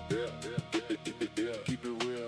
Keep it real.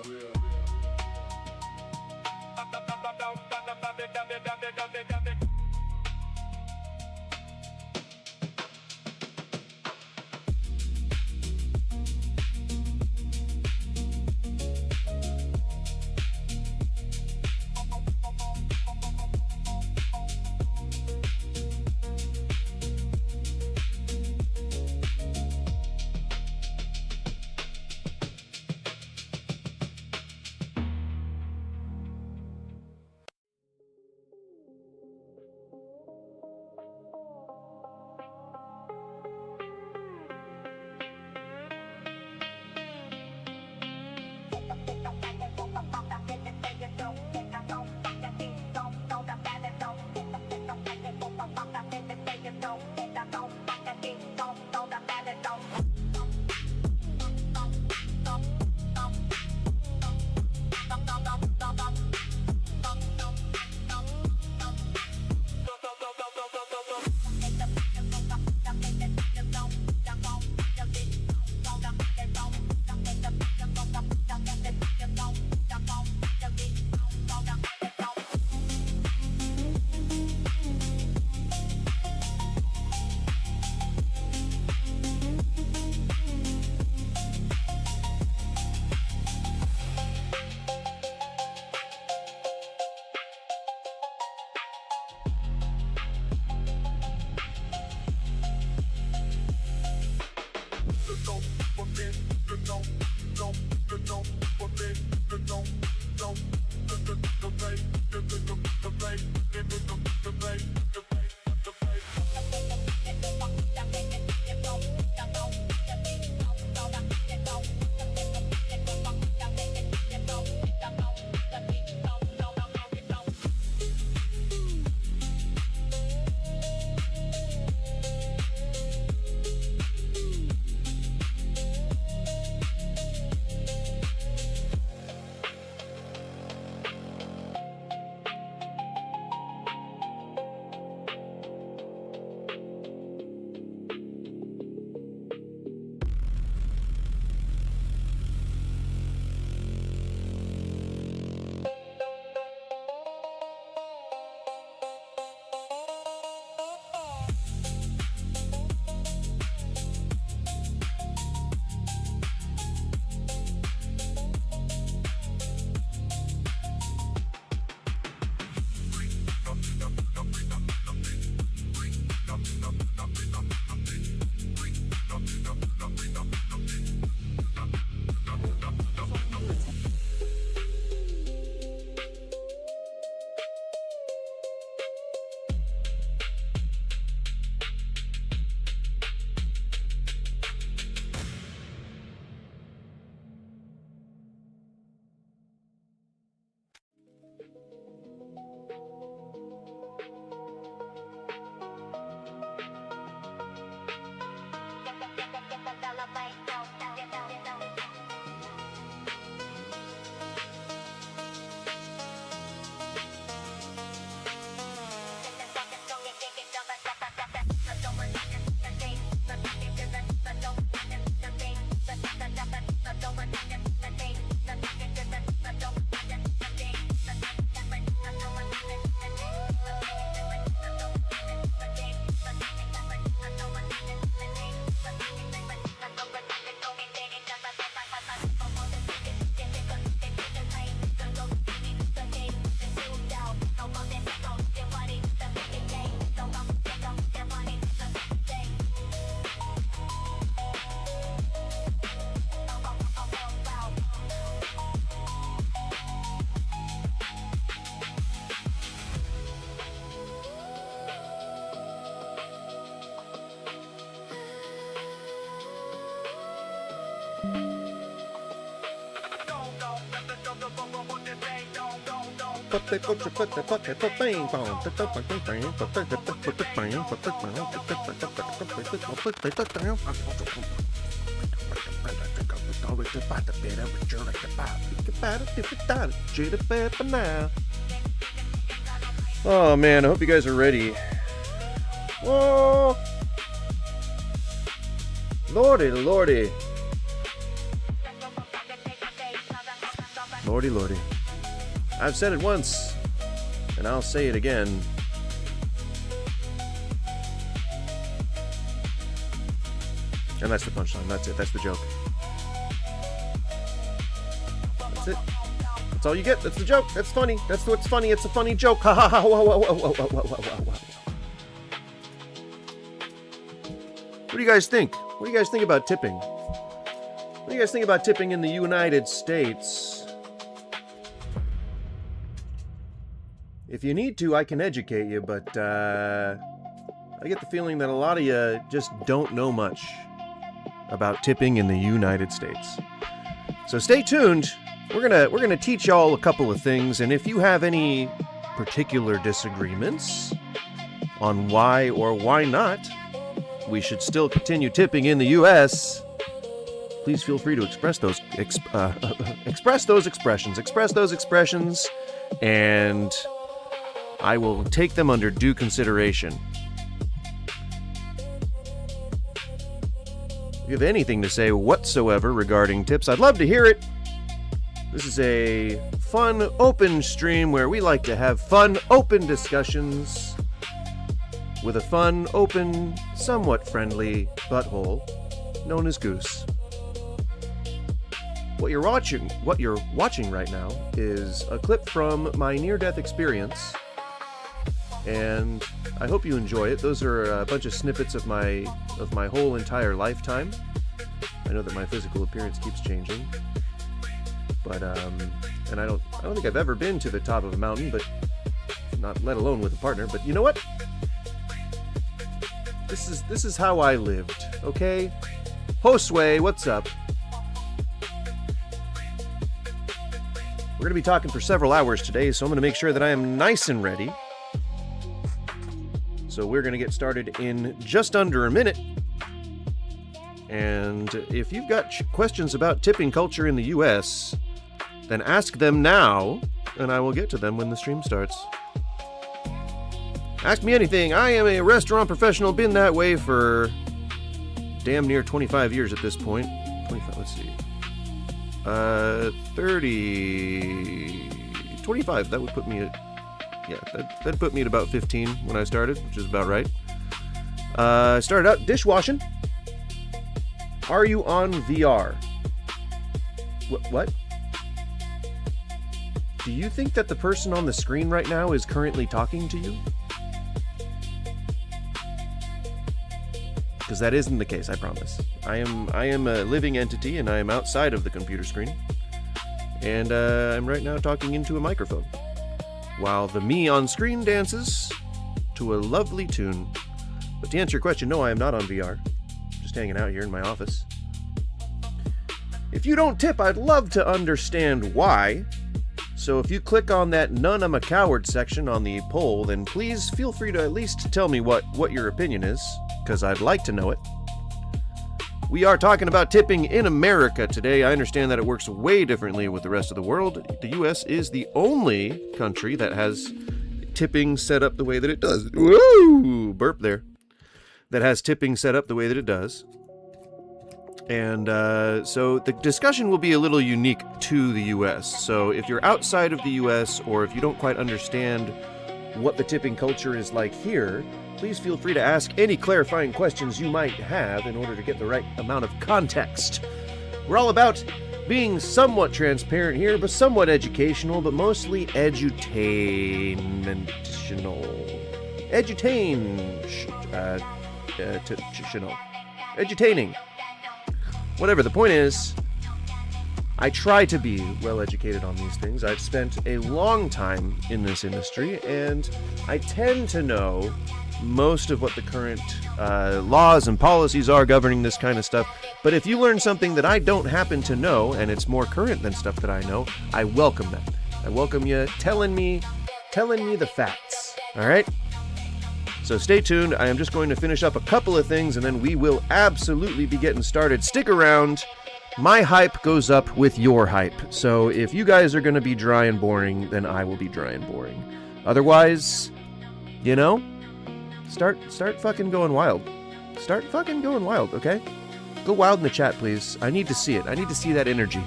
Oh man, I hope you guys are ready. Whoa! Lordy, lordy. Lordy, lordy. I've said it once, and I'll say it again. And that's the punchline. That's it. That's the joke. That's it. That's all you get. That's the joke. That's funny. That's what's funny. It's a funny joke. Ha ha ha. Whoa, whoa, whoa, whoa, whoa, whoa, whoa, whoa. What do you guys think? What do you guys think about tipping? What do you guys think about tipping in the United States? If you need to, I can educate you, but I get the feeling that a lot of you just don't know much about tipping in the United States. So stay tuned. We're gonna teach y'all a couple of things, and if you have any particular disagreements on why or why not we should still continue tipping in the U.S., please feel free to express those expressions, and I will take them under due consideration. If you have anything to say whatsoever regarding tips, I'd love to hear it. This is a fun, open stream where we like to have fun, open discussions with a fun, open, somewhat friendly butthole known as Goose. What you're watching right now is a clip from my near-death experience, and I hope you enjoy it. Those are a bunch of snippets of my whole entire lifetime. I know that my physical appearance keeps changing, but and I don't think I've ever been to the top of a mountain, but not let alone with a partner. But you know what? This is how I lived. Okay, Josue, what's up? We're going to be talking for several hours today, so I'm going to make sure that I am nice and ready. So we're going to get started in just under a minute. And if you've got questions about tipping culture in the U.S., then ask them now, and I will get to them when the stream starts. Ask me anything. I am a restaurant professional, been that way for damn near 25 years at this point. 25, let's see. 25, that would put me at, yeah, that'd put me at about 15 when I started, which is about right. I started out dishwashing. Are you on VR? What? Do you think that the person on the screen right now is currently talking to you? Because that isn't the case, I promise. I am a living entity, and I am outside of the computer screen. And I'm right now talking into a microphone, while the me on screen dances to a lovely tune. But to answer your question, no, I am not on VR. Just hanging out here in my office. If you don't tip, I'd love to understand why. So if you click on that "None I'm a Coward" section on the poll, then please feel free to at least tell me what your opinion is, because I'd like to know it. We are talking about tipping in America today. I understand that it works way differently with the rest of the world. The U.S. is the only country that has tipping set up the way that it does. Woo! Burp there. That has tipping set up the way that it does. And so the discussion will be a little unique to the U.S. So if you're outside of the U.S., or if you don't quite understand what the tipping culture is like here, please feel free to ask any clarifying questions you might have in order to get the right amount of context. We're all about being somewhat transparent here, but somewhat educational, but mostly edutaining. Whatever, the point is, I try to be well educated on these things. I've spent a long time in this industry, and I tend to know most of what the current laws and policies are governing this kind of stuff. But if you learn something that I don't happen to know, and it's more current than stuff that I know, I welcome that. I welcome you telling me the facts. All right? So stay tuned. I am just going to finish up a couple of things, and then we will absolutely be getting started. Stick around. My hype goes up with your hype. So if you guys are going to be dry and boring, then I will be dry and boring. Otherwise, you know, start fucking going wild. Start fucking going wild, okay? Go wild in the chat, please. I need to see it. I need to see that energy.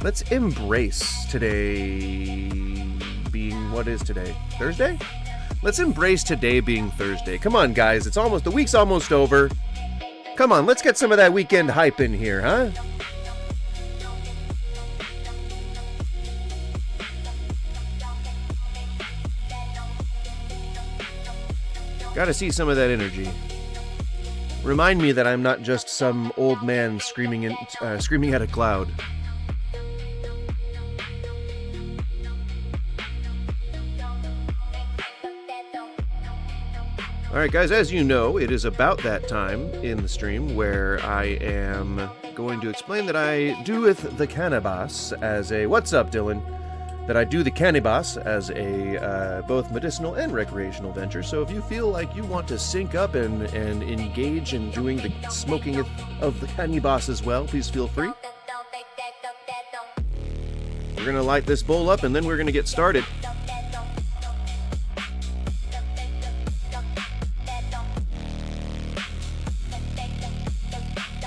Let's embrace today being, what is today? Thursday? Let's embrace today being Thursday. Come on, guys. The week's almost over. Come on, let's get some of that weekend hype in here, huh? Gotta see some of that energy. Remind me that I'm not just some old man screaming at a cloud. Alright guys, as you know, it is about that time in the stream where I am going to explain that I do with the cannabis as a... What's up, Dylan? That I do the cannabis as a both medicinal and recreational venture. So if you feel like you want to sync up and engage in doing the smoking of the cannabis as well, please feel free. We're going to light this bowl up and then we're going to get started.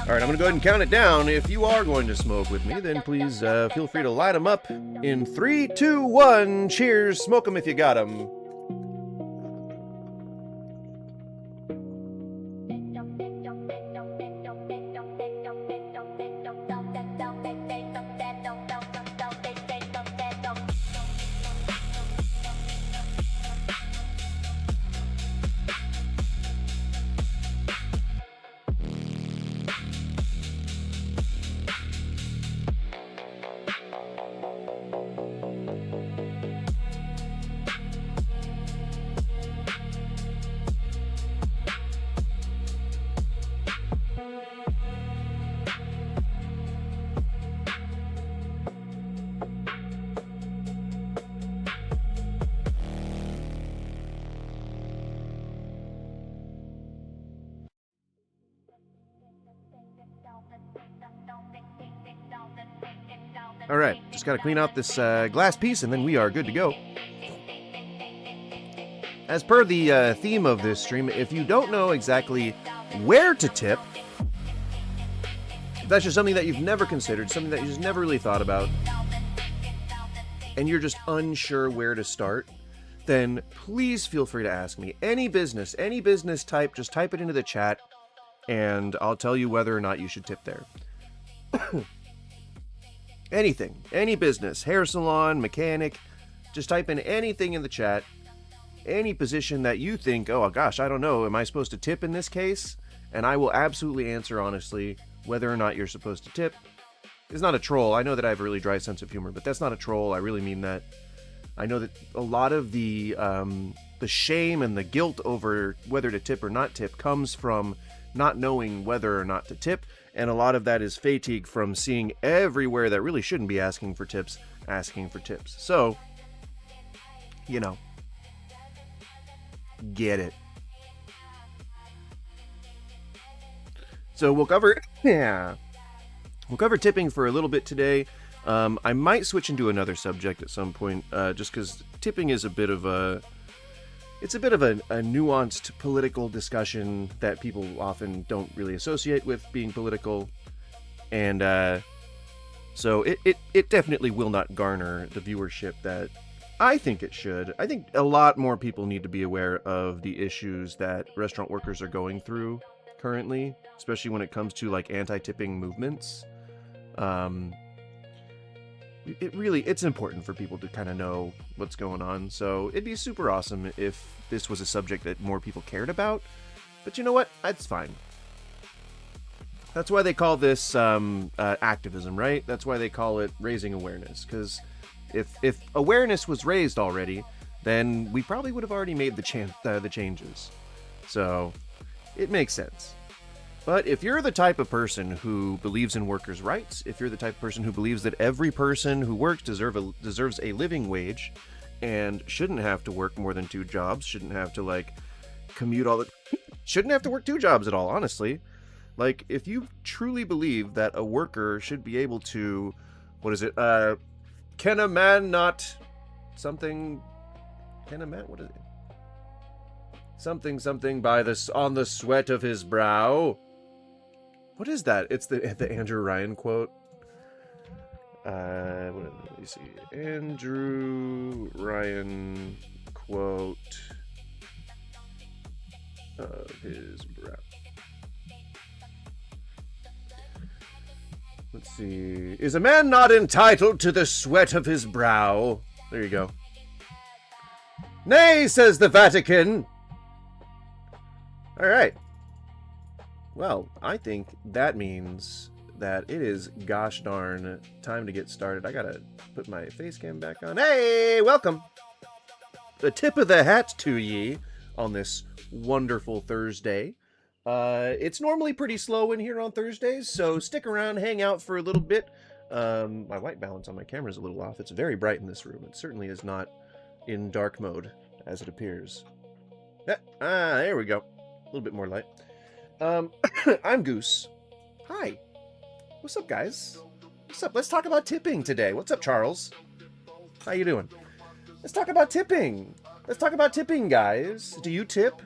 Alright, I'm going to go ahead and count it down. If you are going to smoke with me, then please feel free to light them up in 3, 2, 1. Cheers. Smoke them if you got them. Alright, just gotta clean out this glass piece and then we are good to go. As per the theme of this stream, if you don't know exactly where to tip, if that's just something that you've never considered, something that you just never really thought about, and you're just unsure where to start, then please feel free to ask me. Any business type, just type it into the chat, and I'll tell you whether or not you should tip there. Anything, any business, hair salon, mechanic, just type in anything in the chat, any position that you think, oh gosh, I don't know, am I supposed to tip in this case? And I will absolutely answer honestly whether or not you're supposed to tip. It's not a troll. I know that I have a really dry sense of humor, but that's not a troll. I really mean that. I know that a lot of the shame and the guilt over whether to tip or not tip comes from not knowing whether or not to tip, and a lot of that is fatigue from seeing everywhere that really shouldn't be asking for tips. So, you know, get it. So we'll cover tipping for a little bit today. I might switch into another subject at some point, just because tipping is a bit of a nuanced political discussion that people often don't really associate with being political, and so it definitely will not garner the viewership that I think it should. I think a lot more people need to be aware of the issues that restaurant workers are going through currently, especially when it comes to like anti-tipping movements. It's important for people to kind of know what's going on, so it'd be super awesome if this was a subject that more people cared about, but you know what, that's fine. That's why they call this activism, right? That's why they call it raising awareness, because if awareness was raised already, then we probably would have already made the changes, so it makes sense. But if you're the type of person who believes in workers' rights, if you're the type of person who believes that every person who works deserves a living wage and shouldn't have to work more than 2 jobs, shouldn't have to like commute shouldn't have to work 2 jobs at all, honestly. Like, if you truly believe that a worker should be able to, can a man not something, can a man, what is it? Something by this on the sweat of his brow. What is that? It's the Andrew Ryan quote. Let me see. Andrew Ryan quote of his brow. Let's see. Is a man not entitled to the sweat of his brow? There you go. Nay, says the Vatican. All right. Well, I think that means that it is gosh darn time to get started. I gotta put my face cam back on. Hey, welcome. The tip of the hat to ye on this wonderful Thursday. It's normally pretty slow in here on Thursdays, so stick around, hang out for a little bit. My white balance on my camera is a little off. It's very bright in this room. It certainly is not in dark mode, as it appears. There we go. A little bit more light. I'm Goose. Hi. What's up, guys? What's up? Let's talk about tipping today. What's up, Charles? How you doing? Let's talk about tipping. Let's talk about tipping, guys. Do you tip?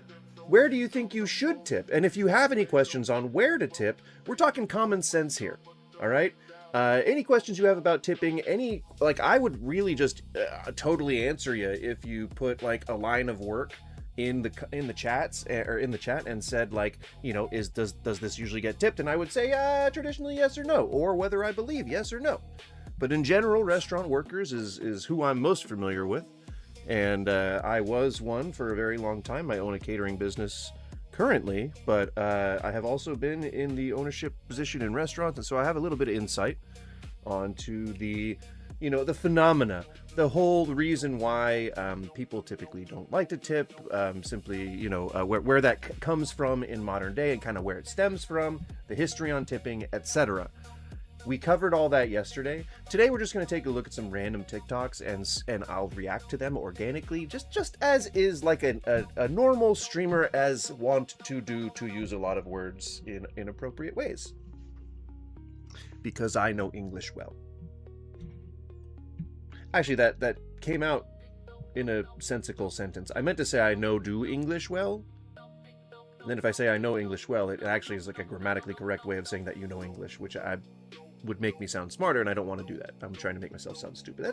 Where do you think you should tip? And if you have any questions on where to tip, we're talking common sense here. All right? Any questions you have about tipping, I would really just totally answer you if you put like a line of work in the chats or in the chat and said like, you know, does this usually get tipped? And I would say traditionally yes or no, or whether I believe yes or no. But in general, restaurant workers is who I'm most familiar with. And I was one for a very long time. I own a catering business currently, but I have also been in the ownership position in restaurants, and so I have a little bit of insight onto the phenomena, the whole reason why people typically don't like to tip, simply, where that comes from in modern day and kind of where it stems from, the history on tipping, etc. We covered all that yesterday. Today we're just going to take a look at some random TikToks and I'll react to them organically, just as is like a normal streamer as want to do, to use a lot of words in inappropriate ways. Because I know English well. Actually, that came out in a sensical sentence. I meant to say I do English well. And then if I say I know English well, it actually is like a grammatically correct way of saying that you know English, which would make me sound smarter, and I don't want to do that. I'm trying to make myself sound stupid.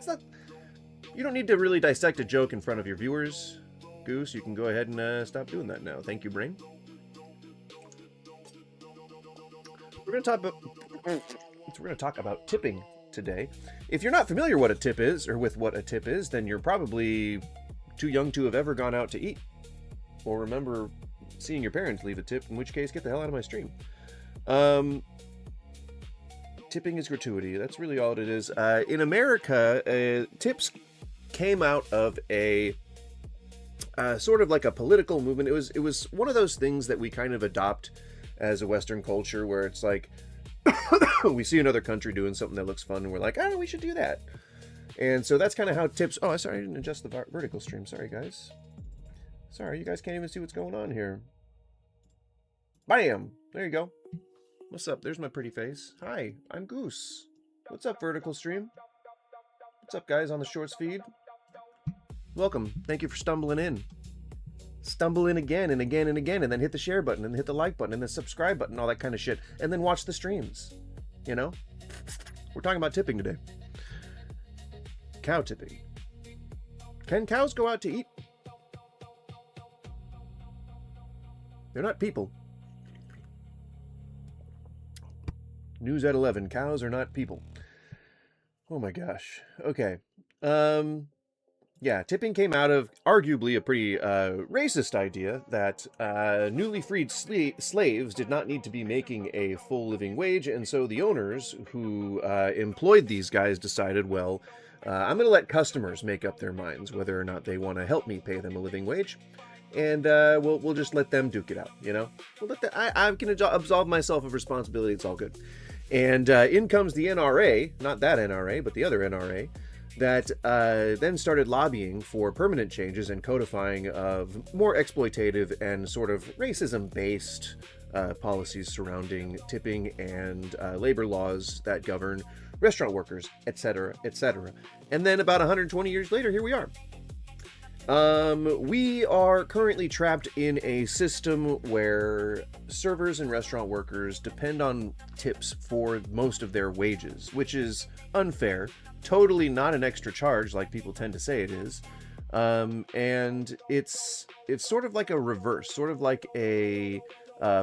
You don't need to really dissect a joke in front of your viewers, Goose. You can go ahead and stop doing that now. Thank you, Brain. We're going to talk about tipping today. If you're not familiar with what a tip is, then you're probably too young to have ever gone out to eat, or remember seeing your parents leave a tip, in which case, get the hell out of my stream. Tipping is gratuity. That's really all it is. In America, tips came out of a sort of like a political movement. It was one of those things that we kind of adopt as a Western culture, where it's like we see another country doing something that looks fun, and we're like, oh, we should do that. And so that's kind of how tips. Oh, sorry, I didn't adjust the vertical stream. Sorry, guys. Sorry, you guys can't even see what's going on here. Bam! There you go. What's up? There's my pretty face. Hi, I'm Goose. What's up, vertical stream? What's up, guys, on the shorts feed? Welcome. Thank you for stumbling in. Stumble in again and again and again, and then hit the share button, and hit the like button, and the subscribe button, all that kind of shit, and then watch the streams. You know? We're talking about tipping today. Cow tipping. Can cows go out to eat? They're not people. News at 11. Cows are not people. Oh my gosh. Okay. Yeah, tipping came out of arguably a pretty racist idea that newly freed slaves did not need to be making a full living wage, and so the owners who employed these guys decided, well, I'm going to let customers make up their minds whether or not they want to help me pay them a living wage. And we'll just let them duke it out, you know? I can absolve myself of responsibility. It's all good. And in comes the NRA, not that NRA, but the other NRA, that then started lobbying for permanent changes and codifying of more exploitative and sort of racism-based policies surrounding tipping and labor laws that govern restaurant workers, etc., etc. And then about 120 years later, here we are. We are currently trapped in a system where servers and restaurant workers depend on tips for most of their wages, which is unfair, totally not an extra charge like people tend to say it is. And it's sort of like a reverse, sort of like a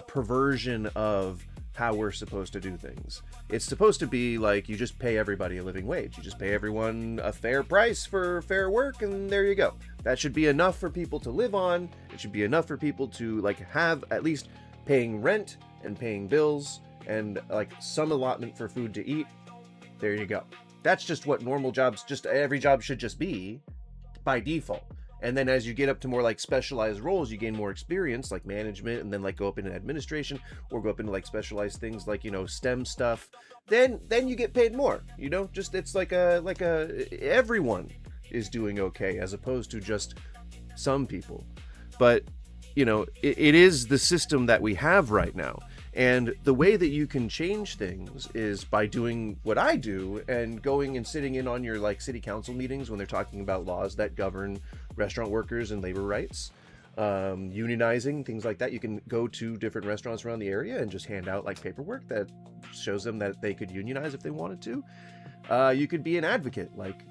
perversion of how we're supposed to do things. It's supposed to be like you just pay everybody a living wage. You just pay everyone a fair price for fair work, and there you go. That should be enough for people to live on. It should be enough for people to like have at least paying rent and paying bills and like some allotment for food to eat. There you go. That's just what normal jobs, just every job should just be by default. And then as you get up to more like specialized roles, you gain more experience like management, and then like go up into administration or go up into like specialized things like, you know, STEM stuff. Then you get paid more, you know, just it's like a everyone is doing okay as opposed to just some people. But, you know, it is the system that we have right now. And the way that you can change things is by doing what I do and going and sitting in on your like city council meetings when they're talking about laws that govern restaurant workers and labor rights, unionizing, things like that. You can go to different restaurants around the area and just hand out like paperwork that shows them that they could unionize if they wanted to. You could be an advocate. Like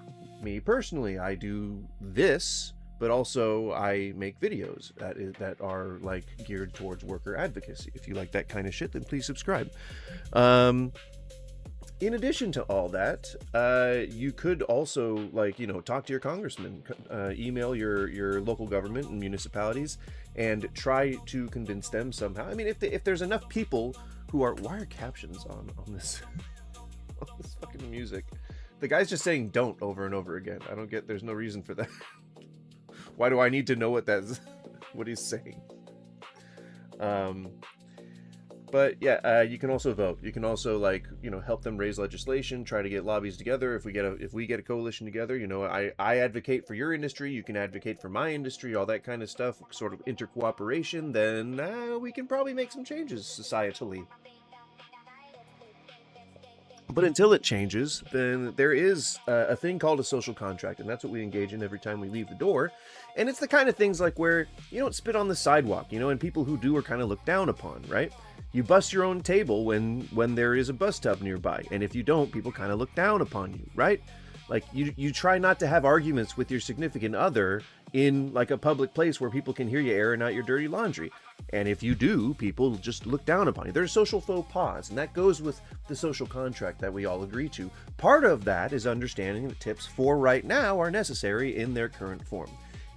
me personally, I do this, but also I make videos that are like geared towards worker advocacy. If you like that kind of shit, then please subscribe. In addition to all that, you could also, like, you know, talk to your congressman, email your local government and municipalities, and try to convince them somehow. I mean, if there's enough people who are, why are captions on this on this fucking music? The guy's just saying "don't" over and over again. I don't get. There's no reason for that. Why do I need to know what what he's saying? But yeah, you can also vote. You can also, like, you know, help them raise legislation, try to get lobbies together. If we get a coalition together, you know, I advocate for your industry, you can advocate for my industry, all that kind of stuff, sort of intercooperation, then we can probably make some changes societally. But until it changes, then there is a thing called a social contract, and that's what we engage in every time we leave the door. And it's the kind of things like where you don't spit on the sidewalk, you know, and people who do are kind of looked down upon, right? You bust your own table when there is a bus stop nearby, and if you don't, people kind of look down upon you, right? Like you try not to have arguments with your significant other in like a public place where people can hear you airing out your dirty laundry. And if you do, people just look down upon you. There's social faux pas, and that goes with the social contract that we all agree to. Part of that is understanding that tips for right now are necessary in their current form.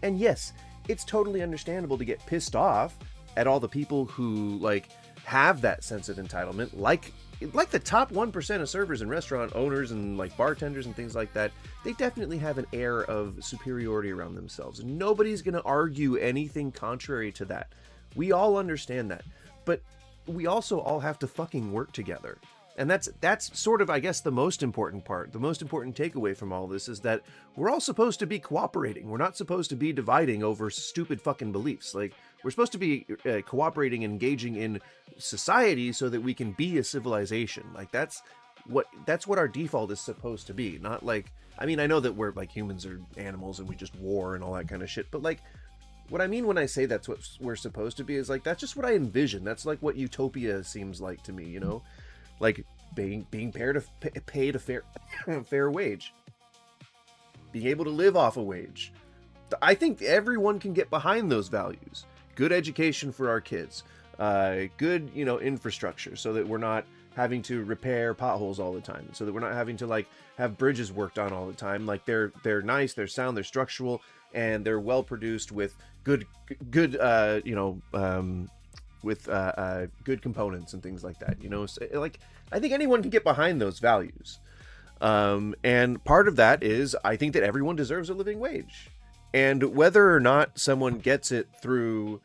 And yes, it's totally understandable to get pissed off at all the people who like have that sense of entitlement, like the top 1% of servers and restaurant owners and like bartenders and things like that. They definitely have an air of superiority around themselves. Nobody's going to argue anything contrary to that. We all understand that, but we also all have to fucking work together. And that's sort of, I guess, the most important part. The most important takeaway from all this is that we're all supposed to be cooperating. We're not supposed to be dividing over stupid fucking beliefs. Like, we're supposed to be cooperating and engaging in society so that we can be a civilization. Like, that's what our default is supposed to be. Not like, I mean, I know that we're like humans are animals and we just war and all that kind of shit, but like, what I mean when I say that's what we're supposed to be is like, that's just what I envision. That's like what utopia seems like to me, you know? Like being paid a fair wage, being able to live off a wage. I think everyone can get behind those values. Good education for our kids, good, you know, infrastructure, so that we're not having to repair potholes all the time, so that we're not having to like have bridges worked on all the time. Like they're nice, they're sound, they're structural, and they're well produced with good with good components and things like that, you know. So, like, I think anyone can get behind those values, and part of that is I think that everyone deserves a living wage, and whether or not someone gets it through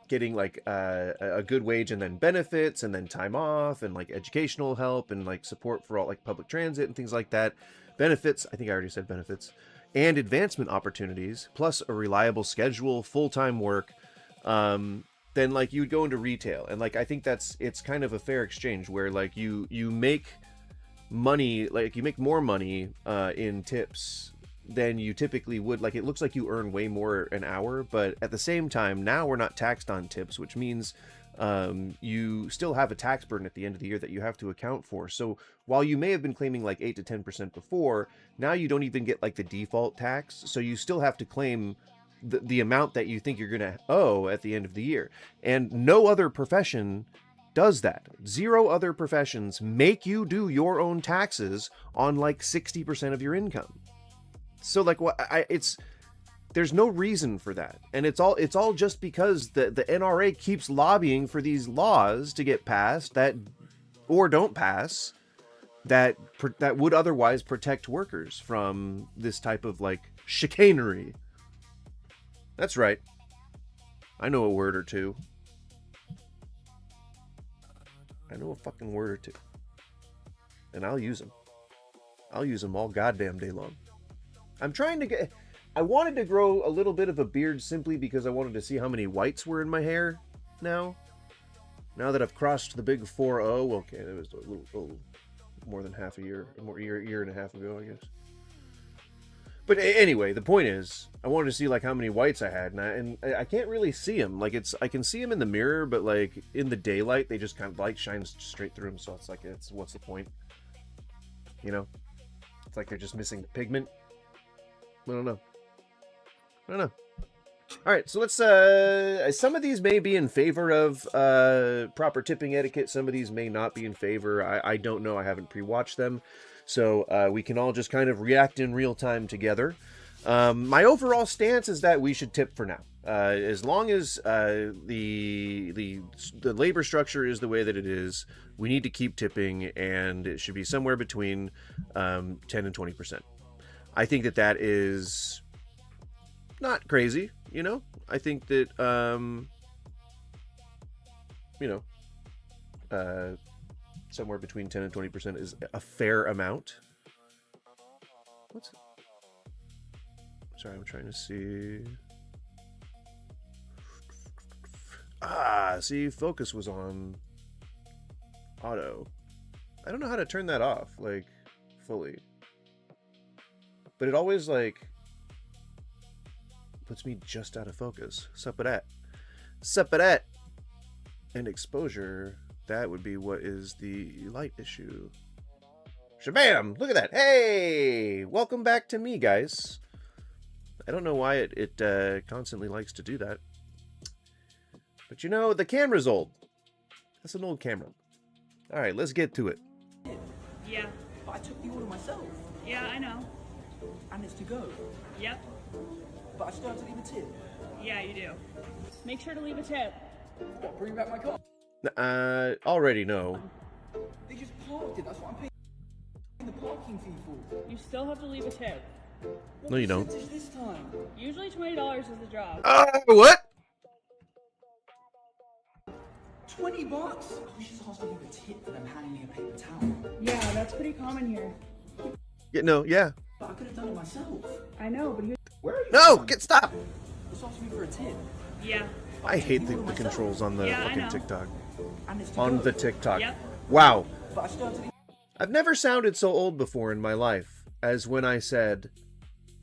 getting like a good wage and then benefits and then time off and like educational help and like support for all like public transit and things like that, benefits, I think I already said benefits, and advancement opportunities, plus a reliable schedule, full-time work, then like you would go into retail. And like I think it's kind of a fair exchange where like you make money, like you make more money in tips than you typically would. Like, it looks like you earn way more an hour, but at the same time, now we're not taxed on tips, which means you still have a tax burden at the end of the year that you have to account for. So while you may have been claiming like 8 to 10% before, now you don't even get like the default tax. So you still have to claim the amount that you think you're going to owe at the end of the year. And no other profession does that. 0 other professions make you do your own taxes on like 60% of your income. So like there's no reason for that. And it's all just because the NRA keeps lobbying for these laws to get passed that, or don't pass, that would otherwise protect workers from this type of like chicanery. That's right. I know a word or two. I know a fucking word or two. And I'll use them. I'll use them all goddamn day long. I wanted to grow a little bit of a beard simply because I wanted to see how many whites were in my hair now. Now that I've crossed the big 4-0, okay, that was a little more than half a year, year and a half ago, I guess. But anyway, the point is, I wanted to see like how many whites I had, and I can't really see them. Like I can see them in the mirror, but like in the daylight, they just kind of light shines straight through them. So it's like, what's the point? You know, it's like they're just missing the pigment. I don't know. All right, so let's some of these may be in favor of proper tipping etiquette. Some of these may not be in favor. I don't know. I haven't pre-watched them. So we can all just kind of react in real time together. My overall stance is that we should tip for now. As long as the labor structure is the way that it is, we need to keep tipping, and it should be somewhere between 10 and 20%. I think that is not crazy, you know? I think that, somewhere between 10 and 20% is a fair amount. Sorry, I'm trying to see. See, focus was on auto. I don't know how to turn that off, like, fully. But it always, like, puts me just out of focus. Sup with that. Sup with that. And exposure, that would be what is the light issue. Shabam! Look at that. Hey! Welcome back to me, guys. I don't know why it constantly likes to do that. But you know, the camera's old. That's an old camera. Alright, let's get to it. Yeah. But I took the order myself. Yeah, I know. And it's to go. Yep. But I still have to leave a tip. Yeah, you do. Make sure to leave a tip. What, bring back my car? Already no. They just parked it. That's what I'm paying the parking fee for. You still have to leave a tip. What No, you don't. percentage this time? Usually $20 is the job. What? $20? I was just asked to leave a tip for them handing me a paper towel. Yeah, that's pretty common here. Yeah, no, yeah. But I could have done it myself. I know, but Where are you? No, going? stop! Just asked me for a tip. Yeah. I hate the controls on the Yeah, I fucking know. TikTok. And it's to On go. the TikTok. Yep. Wow. But I still have to leave. I've never sounded so old before in my life as when I said,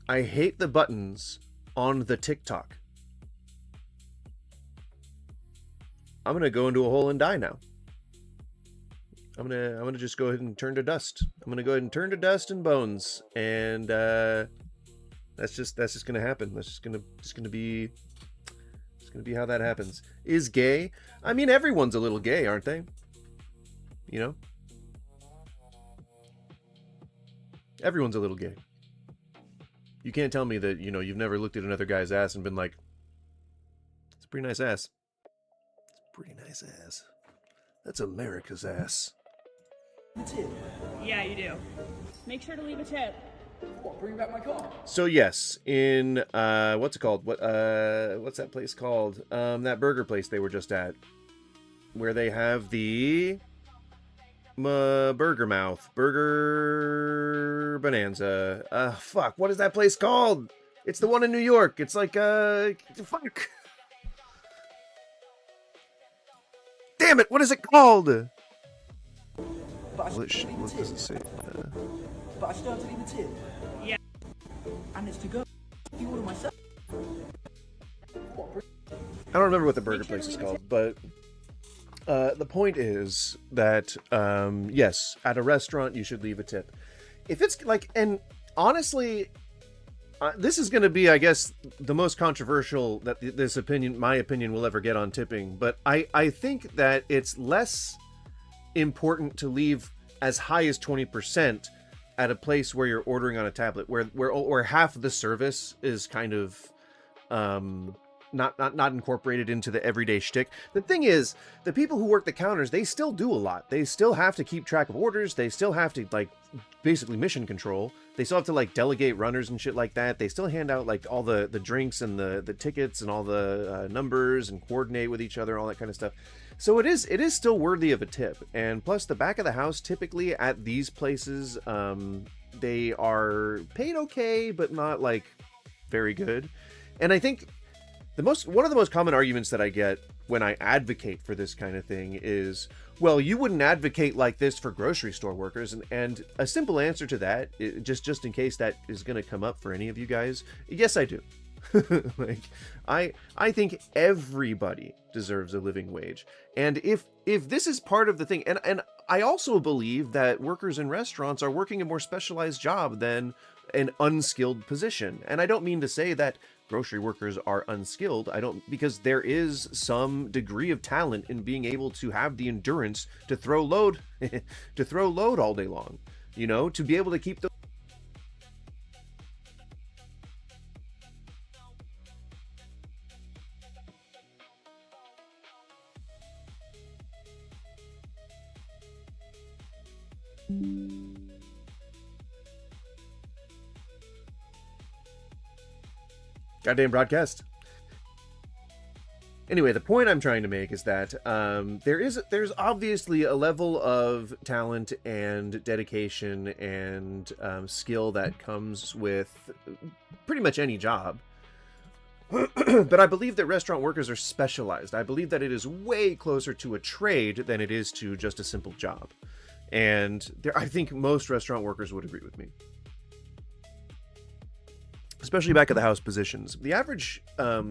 I hate the buttons on the TikTok. I'm gonna go into a hole and die now. I'm gonna just go ahead and turn to dust. I'm gonna go ahead and turn to dust and bones, and that's just gonna happen. That's just gonna be how that happens. Is gay? I mean, everyone's a little gay, aren't they? You know, everyone's a little gay. You can't tell me that, you know, you've never looked at another guy's ass and been like, it's a pretty nice ass. It's a pretty nice ass. That's America's ass. The tip. Yeah, you do. Make sure to leave a tip. What, bring back my car? So yes, in what's it called? What's that place called? That burger place they were just at, where they have the Burger Mouth, Burger Bonanza. Fuck, what is that place called? It's the one in New York. It's like fuck. Damn it! What is it called? But I still What have to leave a does it tip. say? But I still have to leave a tip. Yeah. and it's to go. If you order myself. I don't remember what the burger Make sure to place is leave a called, but the point is that yes, at a restaurant you should leave a tip. If it's like, and honestly, this is going to be, I guess, the most controversial that my opinion will ever get on tipping. But I think that it's less important to leave as high as 20% at a place where you're ordering on a tablet, where half of the service is kind of not incorporated into the everyday shtick. The thing is, the people who work the counters, they still do a lot. They still have to keep track of orders. They still have to, like, basically mission control. They still have to, like, delegate runners and shit like that. They still hand out, like, all the drinks and the tickets and all the numbers and coordinate with each other, all that kind of stuff. So it is still worthy of a tip. And plus, the back of the house, typically at these places, they are paid okay, but not, like, very good. And I think one of the most common arguments that I get when I advocate for this kind of thing is, well, you wouldn't advocate like this for grocery store workers. And a simple answer to that, just in case that is going to come up for any of you guys, yes, I do. Like, I think everybody deserves a living wage. And if this is part of the thing, and I also believe that workers in restaurants are working a more specialized job than an unskilled position. And I don't mean to say that grocery workers are unskilled. Because there is some degree of talent in being able to have the endurance to throw load all day long, to be able to keep the goddamn broadcast. Anyway, the point I'm trying to make is that there's obviously a level of talent and dedication and skill that comes with pretty much any job. But I believe that restaurant workers are specialized. I believe that it is way closer to a trade than it is to just a simple job. And I think most restaurant workers would agree with me. Especially back of the house positions. The average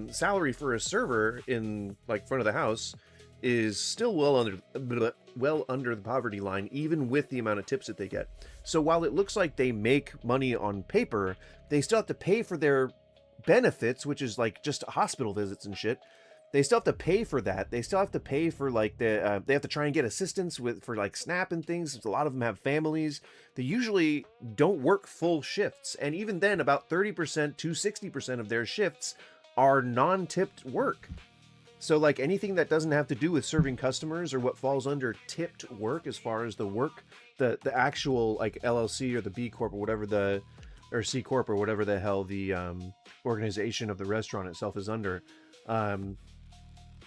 salary for a server in like front of the house is still well under the poverty line, even with the amount of tips that they get. So while it looks like they make money on paper, they still have to pay for their benefits, which is like just hospital visits and shit. They still have to pay for that. They still have to pay for like they have to try and get assistance for like SNAP and things. A lot of them have families. They usually don't work full shifts. And even then, about 30% to 60% of their shifts are non-tipped work. So like anything that doesn't have to do with serving customers or what falls under tipped work, as far as the work, the actual like LLC or the B Corp or whatever or C Corp or whatever the hell the organization of the restaurant itself is under,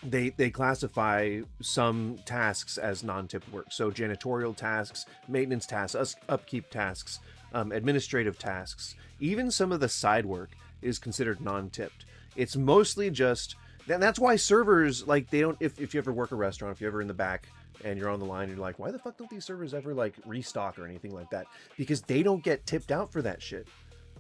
they classify some tasks as non-tipped work. So janitorial tasks, maintenance tasks, upkeep tasks, administrative tasks, even some of the side work is considered non-tipped. It's mostly just, and that's why servers, like, they don't, if you ever work a restaurant, if you're ever in the back and you're on the line, you're like, why the fuck don't these servers ever like restock or anything like that? Because they don't get tipped out for that shit.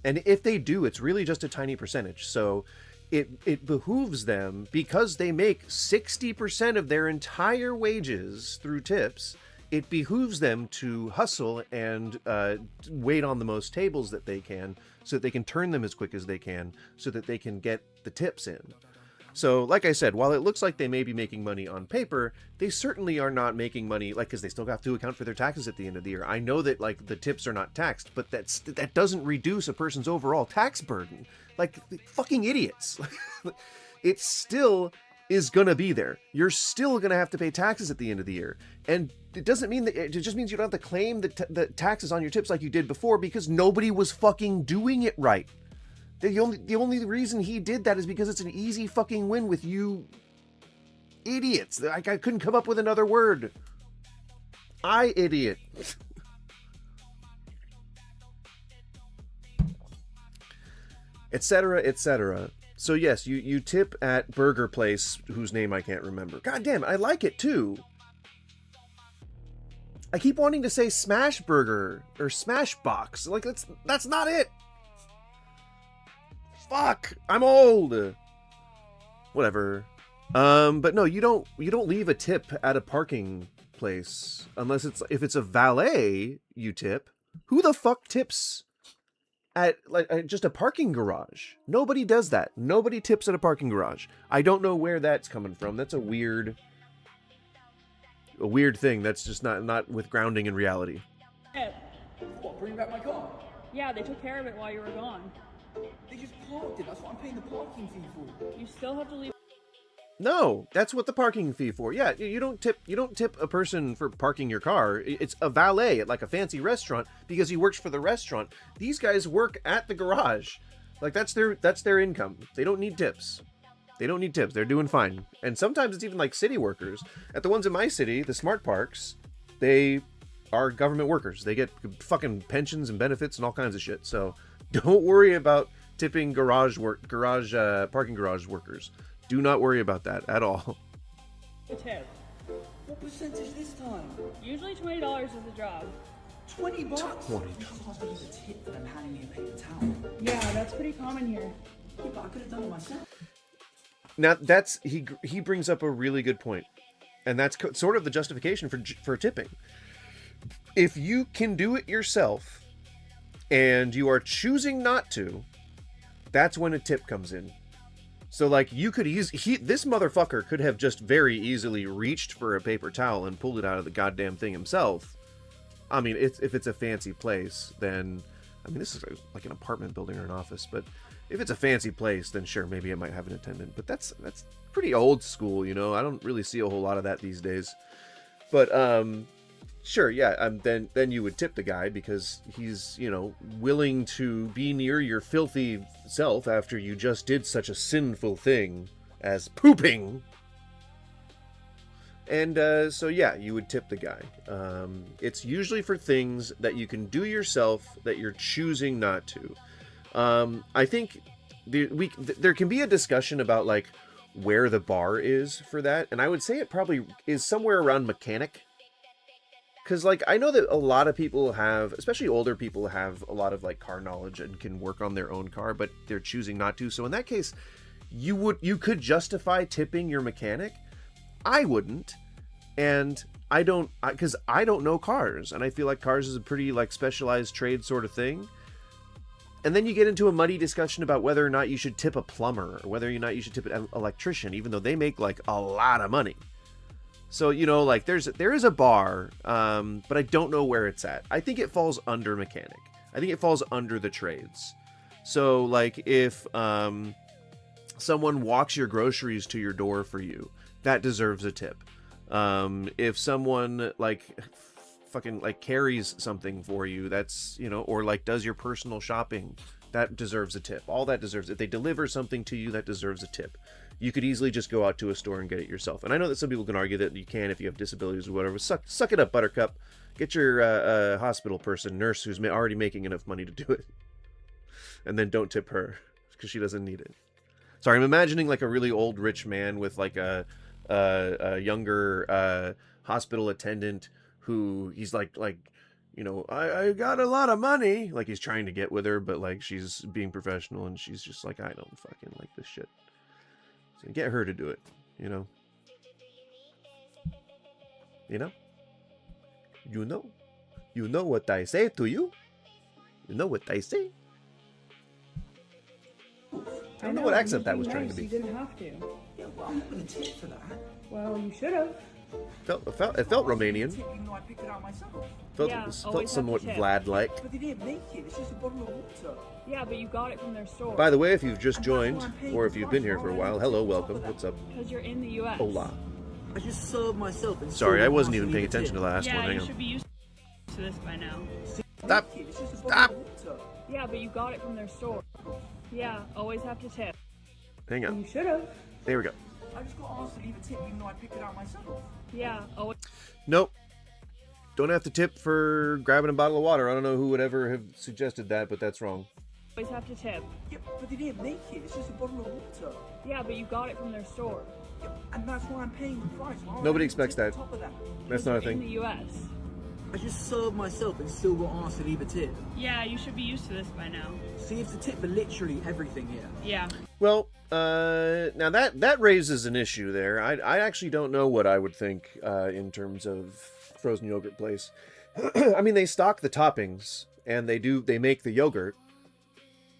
And if they do, it's really just a tiny percentage. So it behooves them, because they make 60% of their entire wages through tips, it behooves them to hustle and wait on the most tables that they can, so that they can turn them as quick as they can, so that they can get the tips in. So, like I said, while it looks like they may be making money on paper, they certainly are not making money, like, because they still have to account for their taxes at the end of the year. I know that, like, the tips are not taxed, but that doesn't reduce a person's overall tax burden. Like, fucking idiots. It still is gonna be there. You're still gonna have to pay taxes at the end of the year. And it doesn't mean that, it just means you don't have to claim the taxes on your tips like you did before, because nobody was fucking doing it right. The only reason he did that is because it's an easy fucking win with you idiots. I couldn't come up with another word. Idiot. Etc., etc. So yes, you tip at Burger Place, whose name I can't remember. God damn it, I like it too. I keep wanting to say Smash Burger or Smash Box. Like, that's not it. Fuck, I'm old. Whatever. But no, you don't leave a tip at a parking place unless if it's a valet, you tip. Who the fuck tips at just a parking garage? Nobody does that. Nobody tips at a parking garage. I don't know where that's coming from. That's a weird thing. That's just not with grounding in reality. Tip. What, bring back my car? Yeah, they took care of it while you were gone. They just parked it. That's what I'm paying the parking fee for. You still have to leave. No, that's what the parking fee for. Yeah, you don't tip a person for parking your car. It's a valet at like a fancy restaurant because he works for the restaurant. These guys work at the garage. Like that's their income. They don't need tips. They don't need tips. They're doing fine. And sometimes it's even like city workers. At the ones in my city, the smart parks, they are government workers. They get fucking pensions and benefits and all kinds of shit. So don't worry about tipping parking garage workers. Do not worry about that at all. A tip. What percentage this time? Usually $20 is the job. 20 bucks? 20. She's asking me a tip for them handing me a paper towel. Yeah, that's pretty common here. Yeah, but I could have done it myself. Now that's he brings up a really good point, and that's sort of the justification for tipping. If you can do it yourself, and you are choosing not to, that's when a tip comes in. So like you could this motherfucker could have just very easily reached for a paper towel and pulled it out of the goddamn thing himself. I mean, if it's a fancy place, then I mean this is like an apartment building or an office, but if it's a fancy place, then sure, maybe it might have an attendant. But that's pretty old school, you know. I don't really see a whole lot of that these days. But sure, yeah. Then you would tip the guy because he's, you know, willing to be near your filthy self after you just did such a sinful thing as pooping. And so yeah, you would tip the guy. It's usually for things that you can do yourself that you're choosing not to. I think there can be a discussion about like where the bar is for that, and I would say it probably is somewhere around mechanic. Because like I know that a lot of people have, especially older people, have a lot of like car knowledge and can work on their own car, but they're choosing not to. So in that case, you could justify tipping your mechanic. I wouldn't, and I don't, because I don't know cars, and I feel like cars is a pretty like specialized trade sort of thing. And then you get into a muddy discussion about whether or not you should tip a plumber or whether or not you should tip an electrician, even though they make like a lot of money. So, you know, like there is a bar, but I don't know where it's at. I think it falls under mechanic. I think it falls under the trades. So like if someone walks your groceries to your door for you, that deserves a tip. If someone like fucking like carries something for you, that's, you know, or like does your personal shopping, that deserves a tip. All that deserves, if they deliver something to you, that deserves a tip. You could easily just go out to a store and get it yourself. And I know that some people can argue that you can if you have disabilities or whatever. Suck it up, Buttercup. Get your hospital person, nurse who's already making enough money to do it. And then don't tip her because she doesn't need it. Sorry, I'm imagining like a really old rich man with like a younger hospital attendant who he's like, you know, I got a lot of money. Like he's trying to get with her, but like she's being professional and she's just like, I don't fucking like this shit. So get her to do it, you know? You know? You know what I say to you? You know what I say? I don't know what accent that was trying to be. You didn't have to. Yeah, well, I'm not going to tip for that. Well, you should have. It felt Romanian. Tip even though I picked it out myself. Felt somewhat Vlad-like. But they didn't make it. It's just a bottle of water. Yeah, but you got it from their store. By the way, if you've just joined, or if you've been here for a while, hello, welcome. What's up? Because you're in the U.S. Hola. I just served myself. And Sorry, I wasn't even still paying need a attention to the last Yeah, one. Hang you on. should be used to this by now. Stop. It's just a bottle Stop. of water. Yeah, but you got it from their store. Yeah, always have to tip. Hang on. You should have. There we go. I just got asked to leave a tip even though I picked it out myself. Yeah, always. Nope. Don't have to tip for grabbing a bottle of water. I don't know who would ever have suggested that, but that's wrong. Always have to tip. Yeah, but they didn't make it. It's just a bottle of water. Yeah, but you got it from their store. Yeah, and that's why I'm paying the price. Why would Nobody I expects tip on that. top of that? That's not a In the thing. U.S. I just served myself and still got asked to leave a tip. Yeah, you should be used to this by now. See, it's a tip for literally everything here. Yeah. Well, now that raises an issue there. I actually don't know what I would think in terms of frozen yogurt place. I mean, they stock the toppings and they make the yogurt,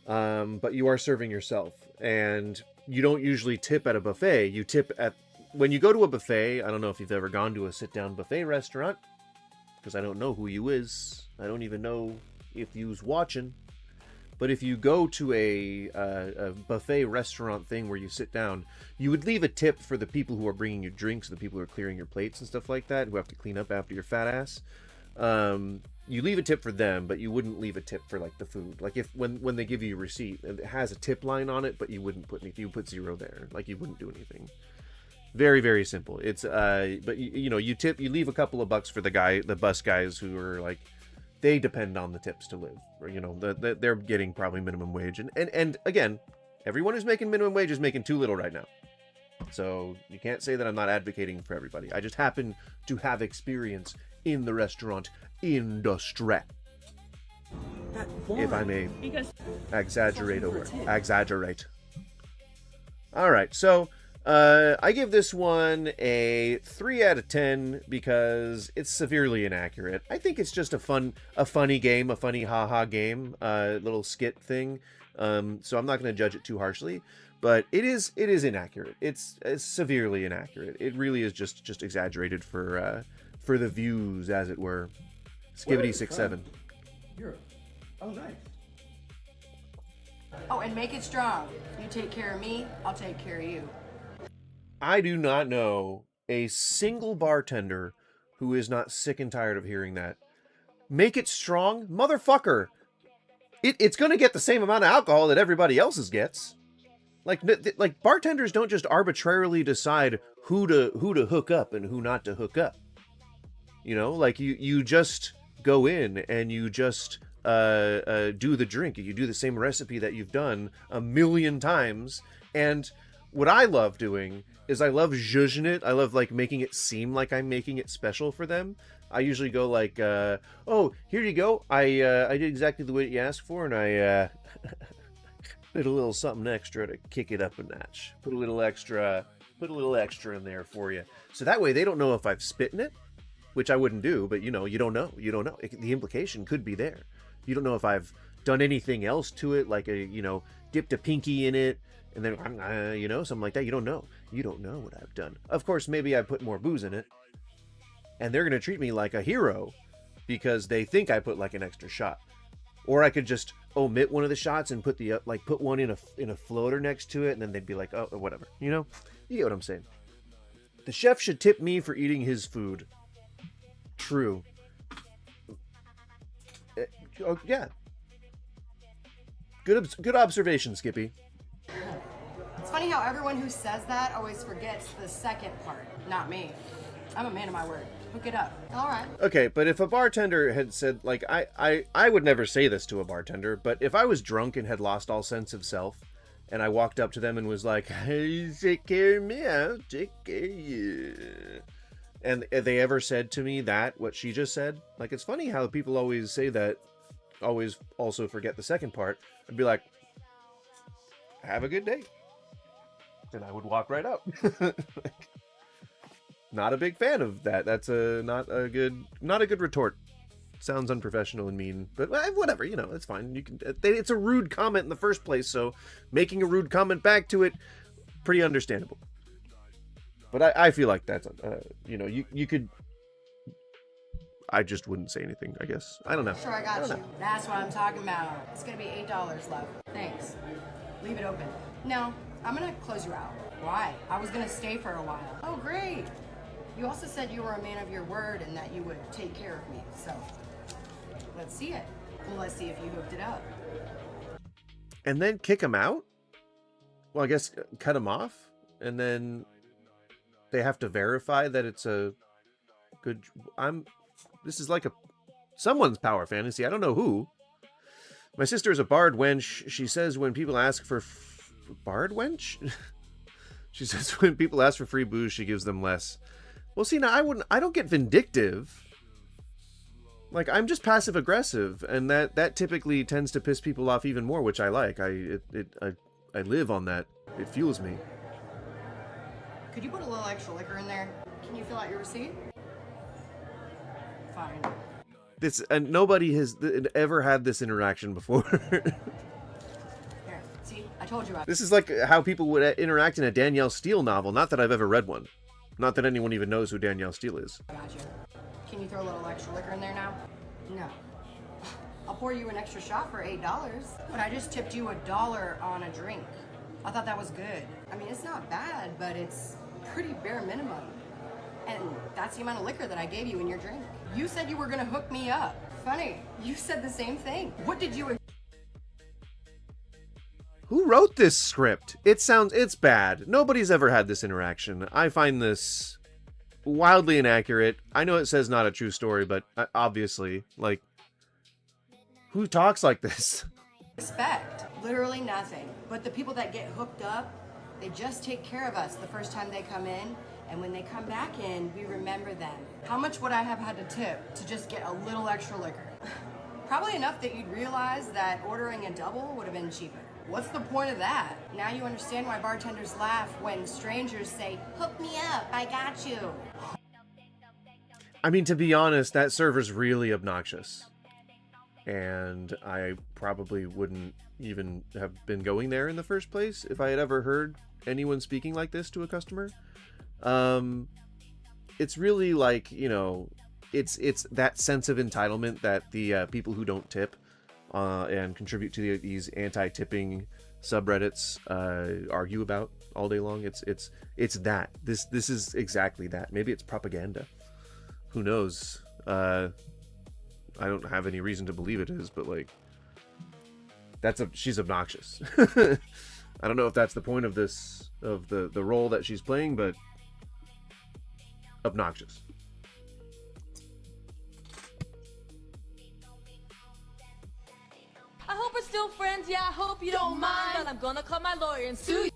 but you are serving yourself, and you don't usually tip at a buffet. You tip at when you go to a buffet. I don't know if you've ever gone to a sit-down buffet restaurant, because I don't know who you is. I don't even know if you's watching. But if you go to a buffet restaurant thing where you sit down, you would leave a tip for the people who are bringing you drinks, the people who are clearing your plates and stuff like that, who have to clean up after your fat ass. You leave a tip for them, but you wouldn't leave a tip for like the food. Like if when they give you a receipt, it has a tip line on it, but you wouldn't put anything. You put 0 there. Like you wouldn't do anything. Very, very simple. It's but you know, you leave a couple of bucks for the bus guys who are like, they depend on the tips to live, or you know, they're getting probably minimum wage, and again, everyone who's making minimum wage is making too little right now. So you can't say that I'm not advocating for everybody. I just happen to have experience in the restaurant industry, if I may exaggerate. All right, so I give this one a 3 out of 10 because it's severely inaccurate. I think it's just a funny game, a funny haha game, little skit thing. So I'm not going to judge it too harshly, but it is inaccurate. It's severely inaccurate. It really is just exaggerated for the views, as it were. Skibidi 6-7. Europe. Oh, nice. Oh, and make it strong. You take care of me, I'll take care of you. I do not know a single bartender who is not sick and tired of hearing that. Make it strong? Motherfucker! It's going to get the same amount of alcohol that everybody else's gets. Like bartenders don't just arbitrarily decide who to hook up and who not to hook up. You know, like you just go in and you just do the drink. You do the same recipe that you've done a million times. And what I love doing is I love zhuzhing it. I love like making it seem like I'm making it special for them. I usually go like, oh, here you go. I did exactly the way you asked for, and I did a little something extra to kick it up a notch. Put a little extra in there for you. So that way they don't know if I've spit in it, which I wouldn't do, but you know, you don't know. The implication could be there. You don't know if I've done anything else to it, like dipped a pinky in it, and then, something like that. You don't know. You don't know what I've done. Of course, maybe I put more booze in it, and they're going to treat me like a hero because they think I put like an extra shot. Or I could just omit one of the shots and put put one in a floater next to it, and then they'd be like, oh, whatever. You know? You get what I'm saying. The chef should tip me for eating his food. True. Oh, yeah. Good observation, Skippy. It's funny how everyone who says that always forgets the second part. Not me. I'm a man of my word. Hook it up. All right. Okay, but if a bartender had said, like, I would never say this to a bartender, but if I was drunk and had lost all sense of self, and I walked up to them and was like, hey, take care of me, I'll take care of you. And if they ever said to me what she just said, like, it's funny how people always say that, always also forget the second part. I'd be like, have a good day. And I would walk right out. Not a big fan of that. That's not a good retort. Sounds unprofessional and mean, but whatever, it's fine. It's a rude comment in the first place, so making a rude comment back to it, pretty understandable. But I feel like that's, you could. I just wouldn't say anything, I guess. I don't know. Sure, I got you. That's what I'm talking about. It's gonna be $8 left. Thanks. Leave it open. No, I'm gonna close you out. Why? I was gonna stay for a while. Oh, great. You also said you were a man of your word and that you would take care of me. So, let's see it. Well, let's see if you hooked it up. And then kick him out? Well, I guess cut him off, and then they have to verify that it's a good. This is like someone's power fantasy. I don't know who. My sister is a bard wench. She says when people ask for bard wench. She says when people ask for free booze, she gives them less. Well, see, now I don't get vindictive. Like, I'm just passive aggressive, and that typically tends to piss people off even more, which I like. I live on that. It fuels me. Could you put a little extra liquor in there? Can you fill out your receipt? Fine. This and nobody has ever had this interaction before. Here, see? I told you. This is like how people would interact in a Danielle Steele novel. Not that I've ever read one. Not that anyone even knows who Danielle Steele is. Gotcha. Can you throw a little extra liquor in there now? No. I'll pour you an extra shot for $8, but I just tipped you $1 on a drink. I thought that was good. I mean, it's not bad, but it's pretty bare minimum. And that's the amount of liquor that I gave you in your drink. You said you were gonna hook me up. Funny, you said the same thing. What did you... Who wrote this script? It's bad. Nobody's ever had this interaction. I find this wildly inaccurate. I know it says not a true story, but obviously, like, who talks like this? Expect literally nothing. But the people that get hooked up, they just take care of us the first time they come in, and when they come back in, we remember them. How much would I have had to tip to just get a little extra liquor? Probably enough that you'd realize that ordering a double would have been cheaper. What's the point of that? Now you understand why bartenders laugh when strangers say, "Hook me up, I got you." I mean, to be honest, that server's really obnoxious. And I probably wouldn't even have been going there in the first place if I had ever heard anyone speaking like this to a customer. It's really like, you know, it's that sense of entitlement that the people who don't tip and contribute to these anti-tipping subreddits argue about all day long. It's that. This is exactly that. Maybe it's propaganda. Who knows? I don't have any reason to believe it is, but like, she's obnoxious. I don't know if that's the point of this, of the role that she's playing, but obnoxious. I hope we're still friends, yeah, I hope you don't mind, but I'm gonna call my lawyer and sue you.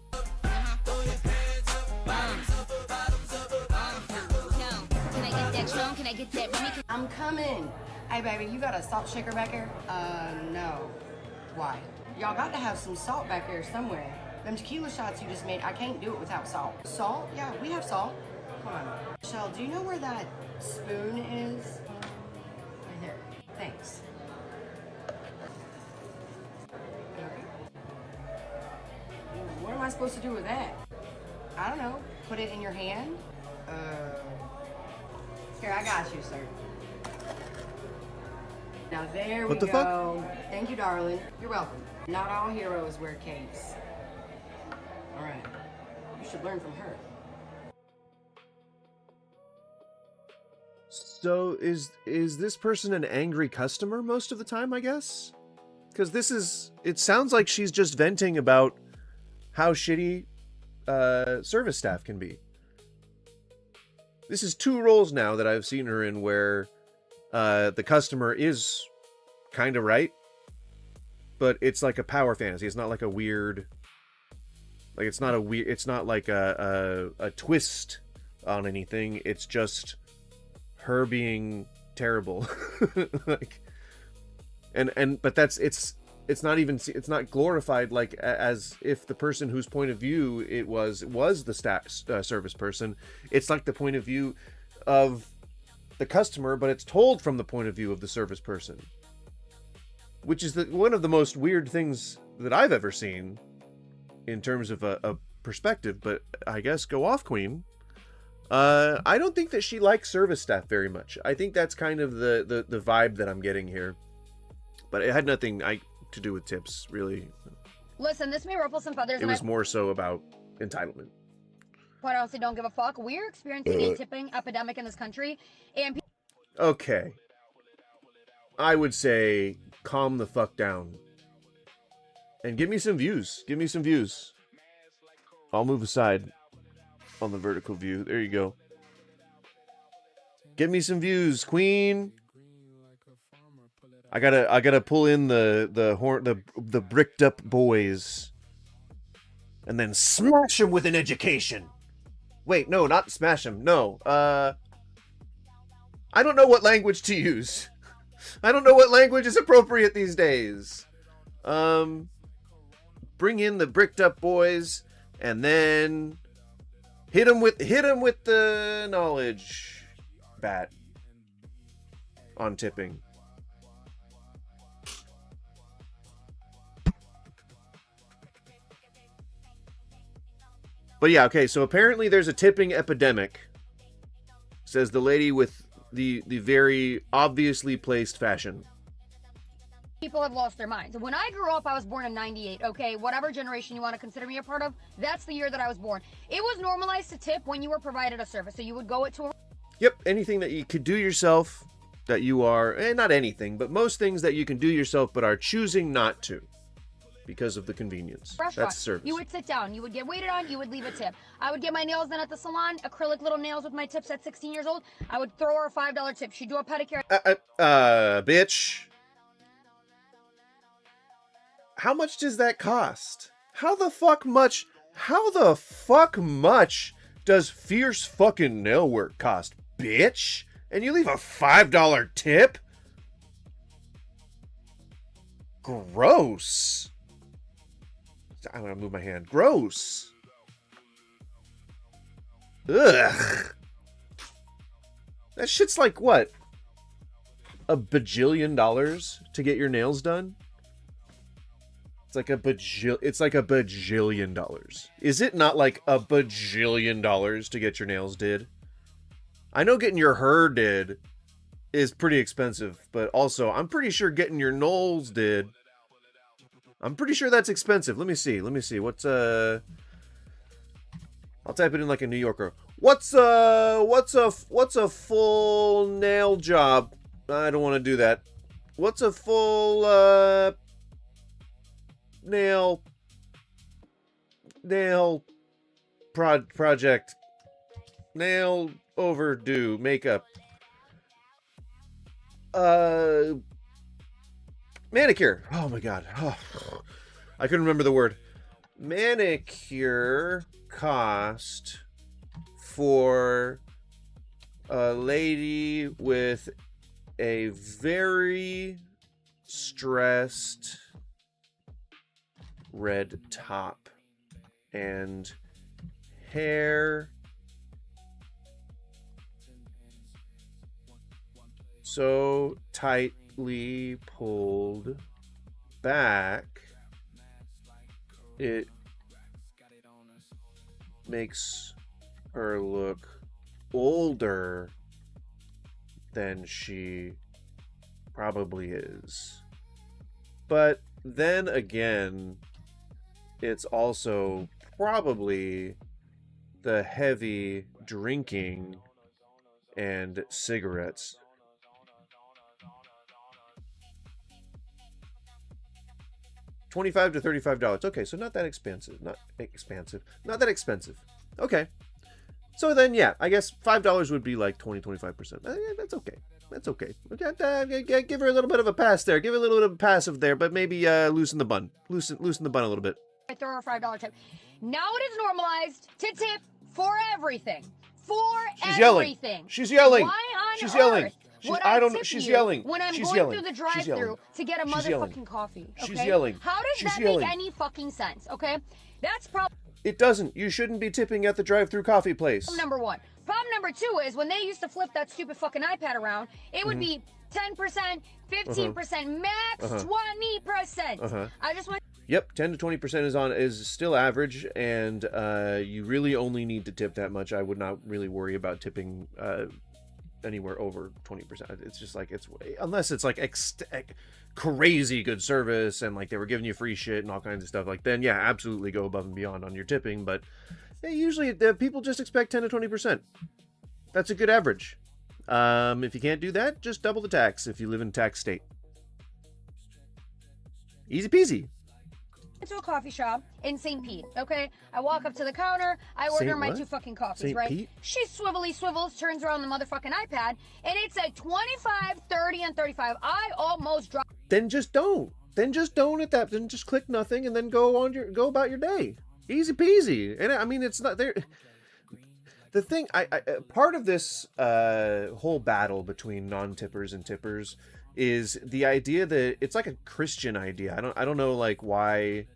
Can I get that Tron? Can I get that Remy? I'm coming. Hey, baby, you got a salt shaker back here? No. Why? Y'all got to have some salt back here somewhere. Them tequila shots you just made, I can't do it without salt. Salt? Yeah, we have salt. Come on. Michelle, do you know where that spoon is? Right here. Thanks. Okay. What am I supposed to do with that? I don't know. Put it in your hand? Here, I got you, sir. Now there we What the go. Thank you, darling. You're welcome. Not all heroes wear capes. All right. You should learn from her. So is this person an angry customer most of the time, I guess? Because it sounds like she's just venting about how shitty service staff can be. This is 2 roles now that I've seen her in where the customer is kind of right, but it's like a power fantasy. It's not like a weird, like it's not like a twist on anything. It's just her being terrible. Like, but it's not glorified like as if the person whose point of view it was the service person. It's like the point of view of the customer, but it's told from the point of view of the service person, which is one of the most weird things that I've ever seen in terms of a perspective. But I guess go off, Queen. I don't think that she likes service staff very much. I think that's kind of the vibe that I'm getting here, but it had nothing to do with tips, really. Listen, this may ruffle some feathers. It was more so about entitlement. Quite honestly, don't give a fuck. We're experiencing a tipping epidemic in this country, and Okay. I would say calm the fuck down. And give me some views. Give me some views. I'll move aside on the vertical view. There you go. Give me some views, Queen. I gotta pull in the bricked up boys. And then smash them with an education. Wait, no, not smash them. No. I don't know what language to use. I don't know what language is appropriate these days. Bring in the bricked up boys, and then hit him with the knowledge bat on tipping. But yeah, okay, so apparently there's a tipping epidemic, says the lady with the very obviously placed fashion. People have lost their minds. When I grew up, I was born in 98, okay? Whatever generation you want to consider me a part of, that's the year that I was born. It was normalized to tip when you were provided a service. So you would go to a... Yep, anything that you could do yourself, that you are, not anything, but most things that you can do yourself but are choosing not to because of the convenience. That's service. You would sit down, you would get waited on, you would leave a tip. I would get my nails done at the salon, acrylic little nails with my tips at 16 years old. I would throw her a $5 tip. She'd do a pedicure. Bitch. How much does that cost? How the fuck much does fierce fucking nail work cost, bitch? And you leave a $5 tip? Gross. I'm gonna move my hand. Gross. Ugh. That shit's like what? $1 bajillion to get your nails done? It's like a bajillion dollars. Is it not like $1 bajillion to get your nails did? I know getting your hair did is pretty expensive, but also I'm pretty sure getting your nose did. I'm pretty sure that's expensive. Let me see. What's I'll type it in like a New Yorker. What's a full nail job? I don't want to do that. What's a full nail project? Nail overdue makeup. Manicure. Oh my god. Oh, I couldn't remember the word. Manicure cost for a lady with a very stressed red top and hair so tightly pulled back it makes her look older than she probably is. But then again, it's also probably the heavy drinking and cigarettes. $25 to $35. Okay, so not that expensive. Not that expensive. Okay. So then, yeah, I guess $5 would be like 20-25%. That's okay. That's okay. Give her a little bit of a pass there. Give her a little bit of a passive there, but maybe loosen the bun. Loosen the bun a little bit. I throw her a $5 tip. Now it is normalized to tip for everything. She's yelling. She's yelling. Why on She's earth yelling. would I I don't tip know. She's you yelling. when I'm She's going yelling. through the She's drive-thru yelling. to get a She's yelling. motherfucking coffee? Okay? She's yelling. How does She's that yelling. make any fucking sense? Okay, that's problem It doesn't. You shouldn't be tipping at the drive-through coffee place. number one. Problem number two is when they used to flip that stupid fucking iPad around, it would be 10%, 15%, max 20%. I just want. Yep, 10 to 20% is still average, and you really only need to tip that much. I would not really worry about tipping anywhere over 20%. It's just like unless it's like crazy good service and like they were giving you free shit and all kinds of stuff. Like then, yeah, absolutely go above and beyond on your tipping. But usually people just expect 10 to 20%. That's a good average. If you can't do that, just double the tax if you live in a tax state. Easy peasy. To a coffee shop in St. Pete, okay? I walk up to the counter, I order my 2 fucking coffees, St. right? Pete? She swivels, turns around the motherfucking iPad, and it's at 25, 30, and 35. I almost dropped. Then just don't. Then just don't at that. Then just click nothing and then go about your day. Easy peasy. And I mean, it's not there. The thing, I part of this whole battle between non-tippers and tippers is the idea that it's like a Christian idea. I don't know like why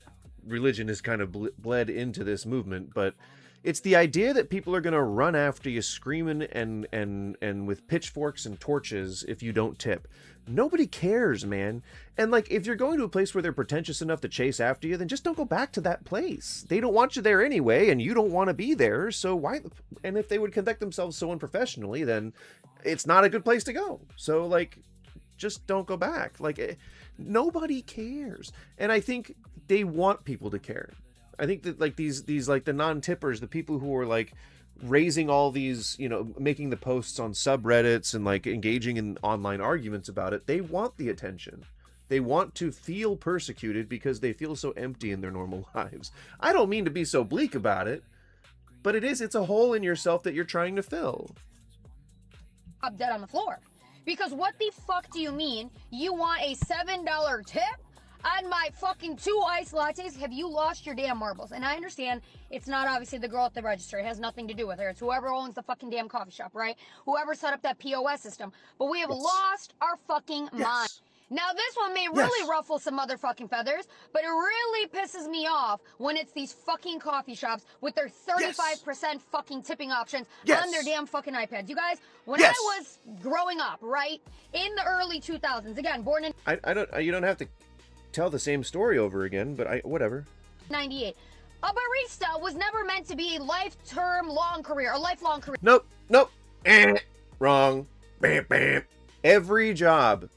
religion is kind of bled into this movement, but it's the idea that people are going to run after you screaming and with pitchforks and torches if you don't tip. Nobody cares, man. And like, if you're going to a place where they're pretentious enough to chase after you, then just don't go back to that place. They don't want you there anyway, and you don't want to be there, so why? And if they would conduct themselves so unprofessionally, then it's not a good place to go. So like, just don't go back. Like, nobody cares. And I think they want people to care. I think that like these like the non-tippers, the people who are like raising all these, you know, making the posts on subreddits and like engaging in online arguments about it, they want the attention. They want to feel persecuted because they feel so empty in their normal lives. I don't mean to be so bleak about it, but it's a hole in yourself that you're trying to fill. I'm dead on the floor. Because what the fuck do you mean you want a $7 tip on my fucking 2 iced lattes? Have you lost your damn marbles? And I understand it's not obviously the girl at the register. It has nothing to do with her. It's whoever owns the fucking damn coffee shop, right? Whoever set up that POS system. But we have lost our fucking mind. Now, this one may really ruffle some motherfucking feathers, but it really pisses me off when it's these fucking coffee shops with their 35% fucking tipping options on their damn fucking iPads. You guys, when I was growing up, right, in the early 2000s, again, born in... You don't have to tell the same story over again, but whatever. 98. A barista was never meant to be a lifelong career. Nope. Wrong. Bam, bam. Every job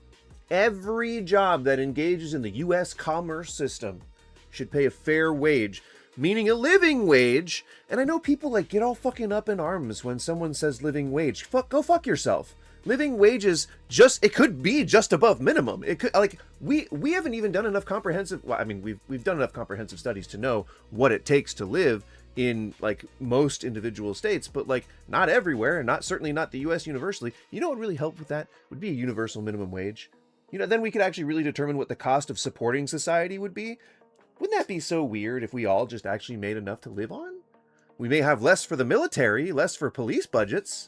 that engages in the U.S. commerce system should pay a fair wage, meaning a living wage. And I know people like get all fucking up in arms when someone says living wage. Go fuck yourself. Living wages it could be just above minimum. It could, like, we haven't even done enough comprehensive, well, I mean, we've done enough comprehensive studies to know what it takes to live in like most individual states, but like not everywhere, and certainly not the U.S. universally. You know what would really help with that would be a universal minimum wage. You know, then we could actually really determine what the cost of supporting society would be. Wouldn't that be so weird if we all just actually made enough to live on? We may have less for the military, less for police budgets.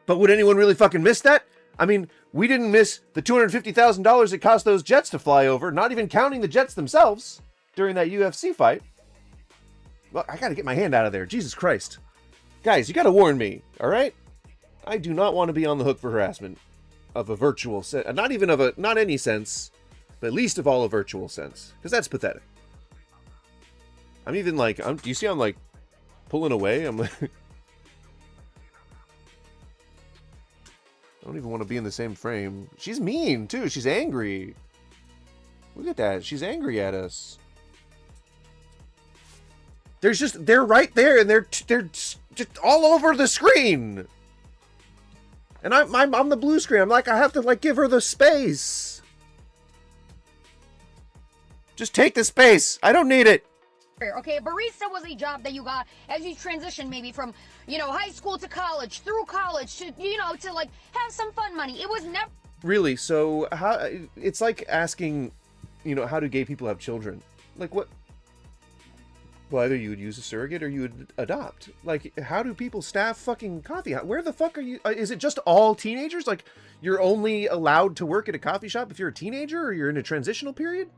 But would anyone really fucking miss that? I mean, we didn't miss the $250,000 it cost those jets to fly over, not even counting the jets themselves during that UFC fight. Well, I gotta get my hand out of there. Jesus Christ. Guys, you gotta warn me, alright? I do not want to be on the hook for harassment of a virtual sense. Not any sense, but least of all a virtual sense. Because that's pathetic. I'm even like, do you see I'm like pulling away? I'm like... I don't even want to be in the same frame. She's mean, too. She's angry. Look at that. She's angry at us. They're right there, and they're just all over the screen. And I'm on the blue screen. I'm like, I have to, like, give her the space. Just take the space. I don't need it. Okay, a barista was a job that you got as you transitioned maybe from, you know, high school to college, through college to, you know, to like have some fun money. It was never... Really? So how... It's like asking, you know, how do gay people have children? Like what... Well, either you would use a surrogate or you would adopt. Like, how do people staff fucking coffee house? Where the fuck are you... Is it just all teenagers? Like, you're only allowed to work at a coffee shop if you're a teenager or you're in a transitional period?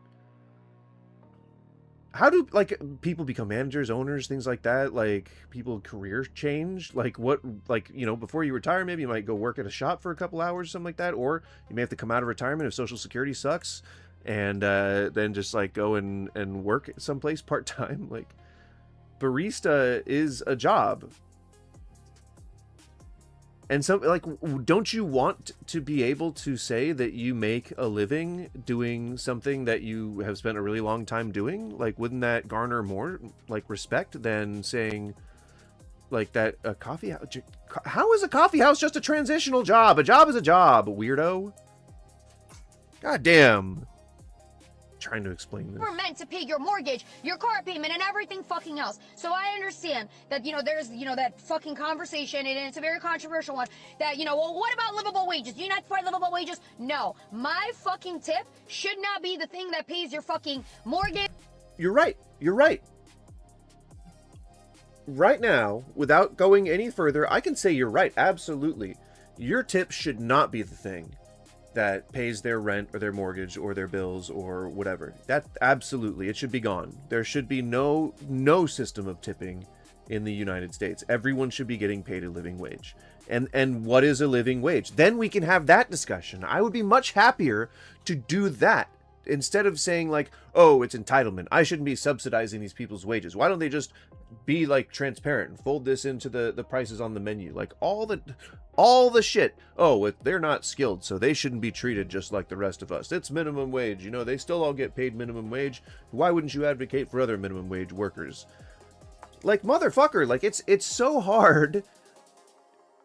How do, like, people become managers, owners, things like that? Like, people career change? Like, what, like, you know, before you retire, maybe you might go work at a shop for a couple hours, something like that. Or you may have to come out of retirement if Social Security sucks. And then just, like, go and work someplace part-time. Like, barista is a job. And so, like, don't you want to be able to say that you make a living doing something that you have spent a really long time doing? Like, wouldn't that garner more, like, respect than saying, like, that a coffee house... How is a coffee house just a transitional job? A job is a job, weirdo. God damn. Trying to explain this. We're meant to pay your mortgage, your car payment, and everything fucking else. So I understand that, you know, there's, you know, that fucking conversation, and it's a very controversial one, that, you know, well, what about livable wages? Do you not provide livable wages? No. My fucking tip should not be the thing that pays your fucking mortgage. You're right. You're right. Right now, without going any further, I can say you're right. Absolutely. Your tip should not be the thing that pays their rent or their mortgage or their bills or whatever. That absolutely, it should be gone. There should be no system of tipping in the United States. Everyone should be getting paid a living wage. And what is a living wage? Then we can have that discussion. I would be much happier to do that instead of saying like, oh, it's entitlement. I shouldn't be subsidizing these people's wages. Why don't they just be like transparent and fold this into the prices on the menu? Like all the shit. Oh, they're not skilled, so they shouldn't be treated just like the rest of us. It's minimum wage. You know, they still all get paid minimum wage. Why wouldn't you advocate for other minimum wage workers? Like, motherfucker, like it's so hard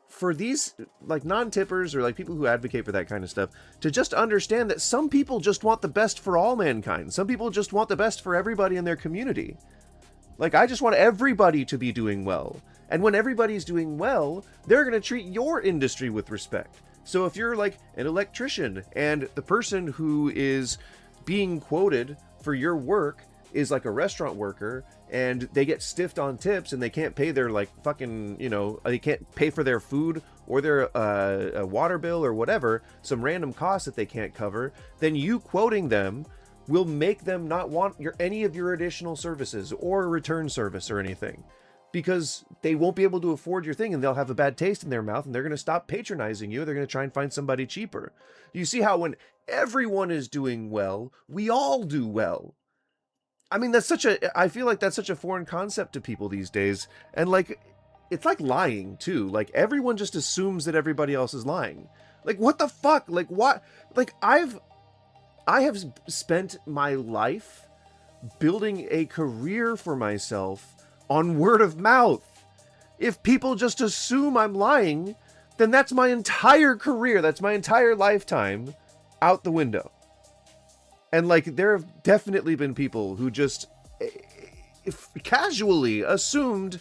for these like non-tippers or like people who advocate for that kind of stuff to just understand that some people just want the best for all mankind. Some people just want the best for everybody in their community. Like, I just want everybody to be doing well. And when everybody's doing well, they're going to treat your industry with respect. So if you're like an electrician and the person who is being quoted for your work is like a restaurant worker and they get stiffed on tips and they can't pay their like fucking, you know, they can't pay for their food or their water bill or whatever, some random cost that they can't cover, then you quoting them will make them not want any of your additional services or return service or anything, because they won't be able to afford your thing and they'll have a bad taste in their mouth and they're going to stop patronizing you. They're going to try and find somebody cheaper. You see how when everyone is doing well, we all do well. I mean, I feel like that's such a foreign concept to people these days. And like, it's like lying too. Like, everyone just assumes that everybody else is lying. Like, what the fuck? Like, what? Like, I have spent my life building a career for myself on word of mouth. If people just assume I'm lying, then that's my entire career. That's my entire lifetime out the window. And like, there have definitely been people who just casually assumed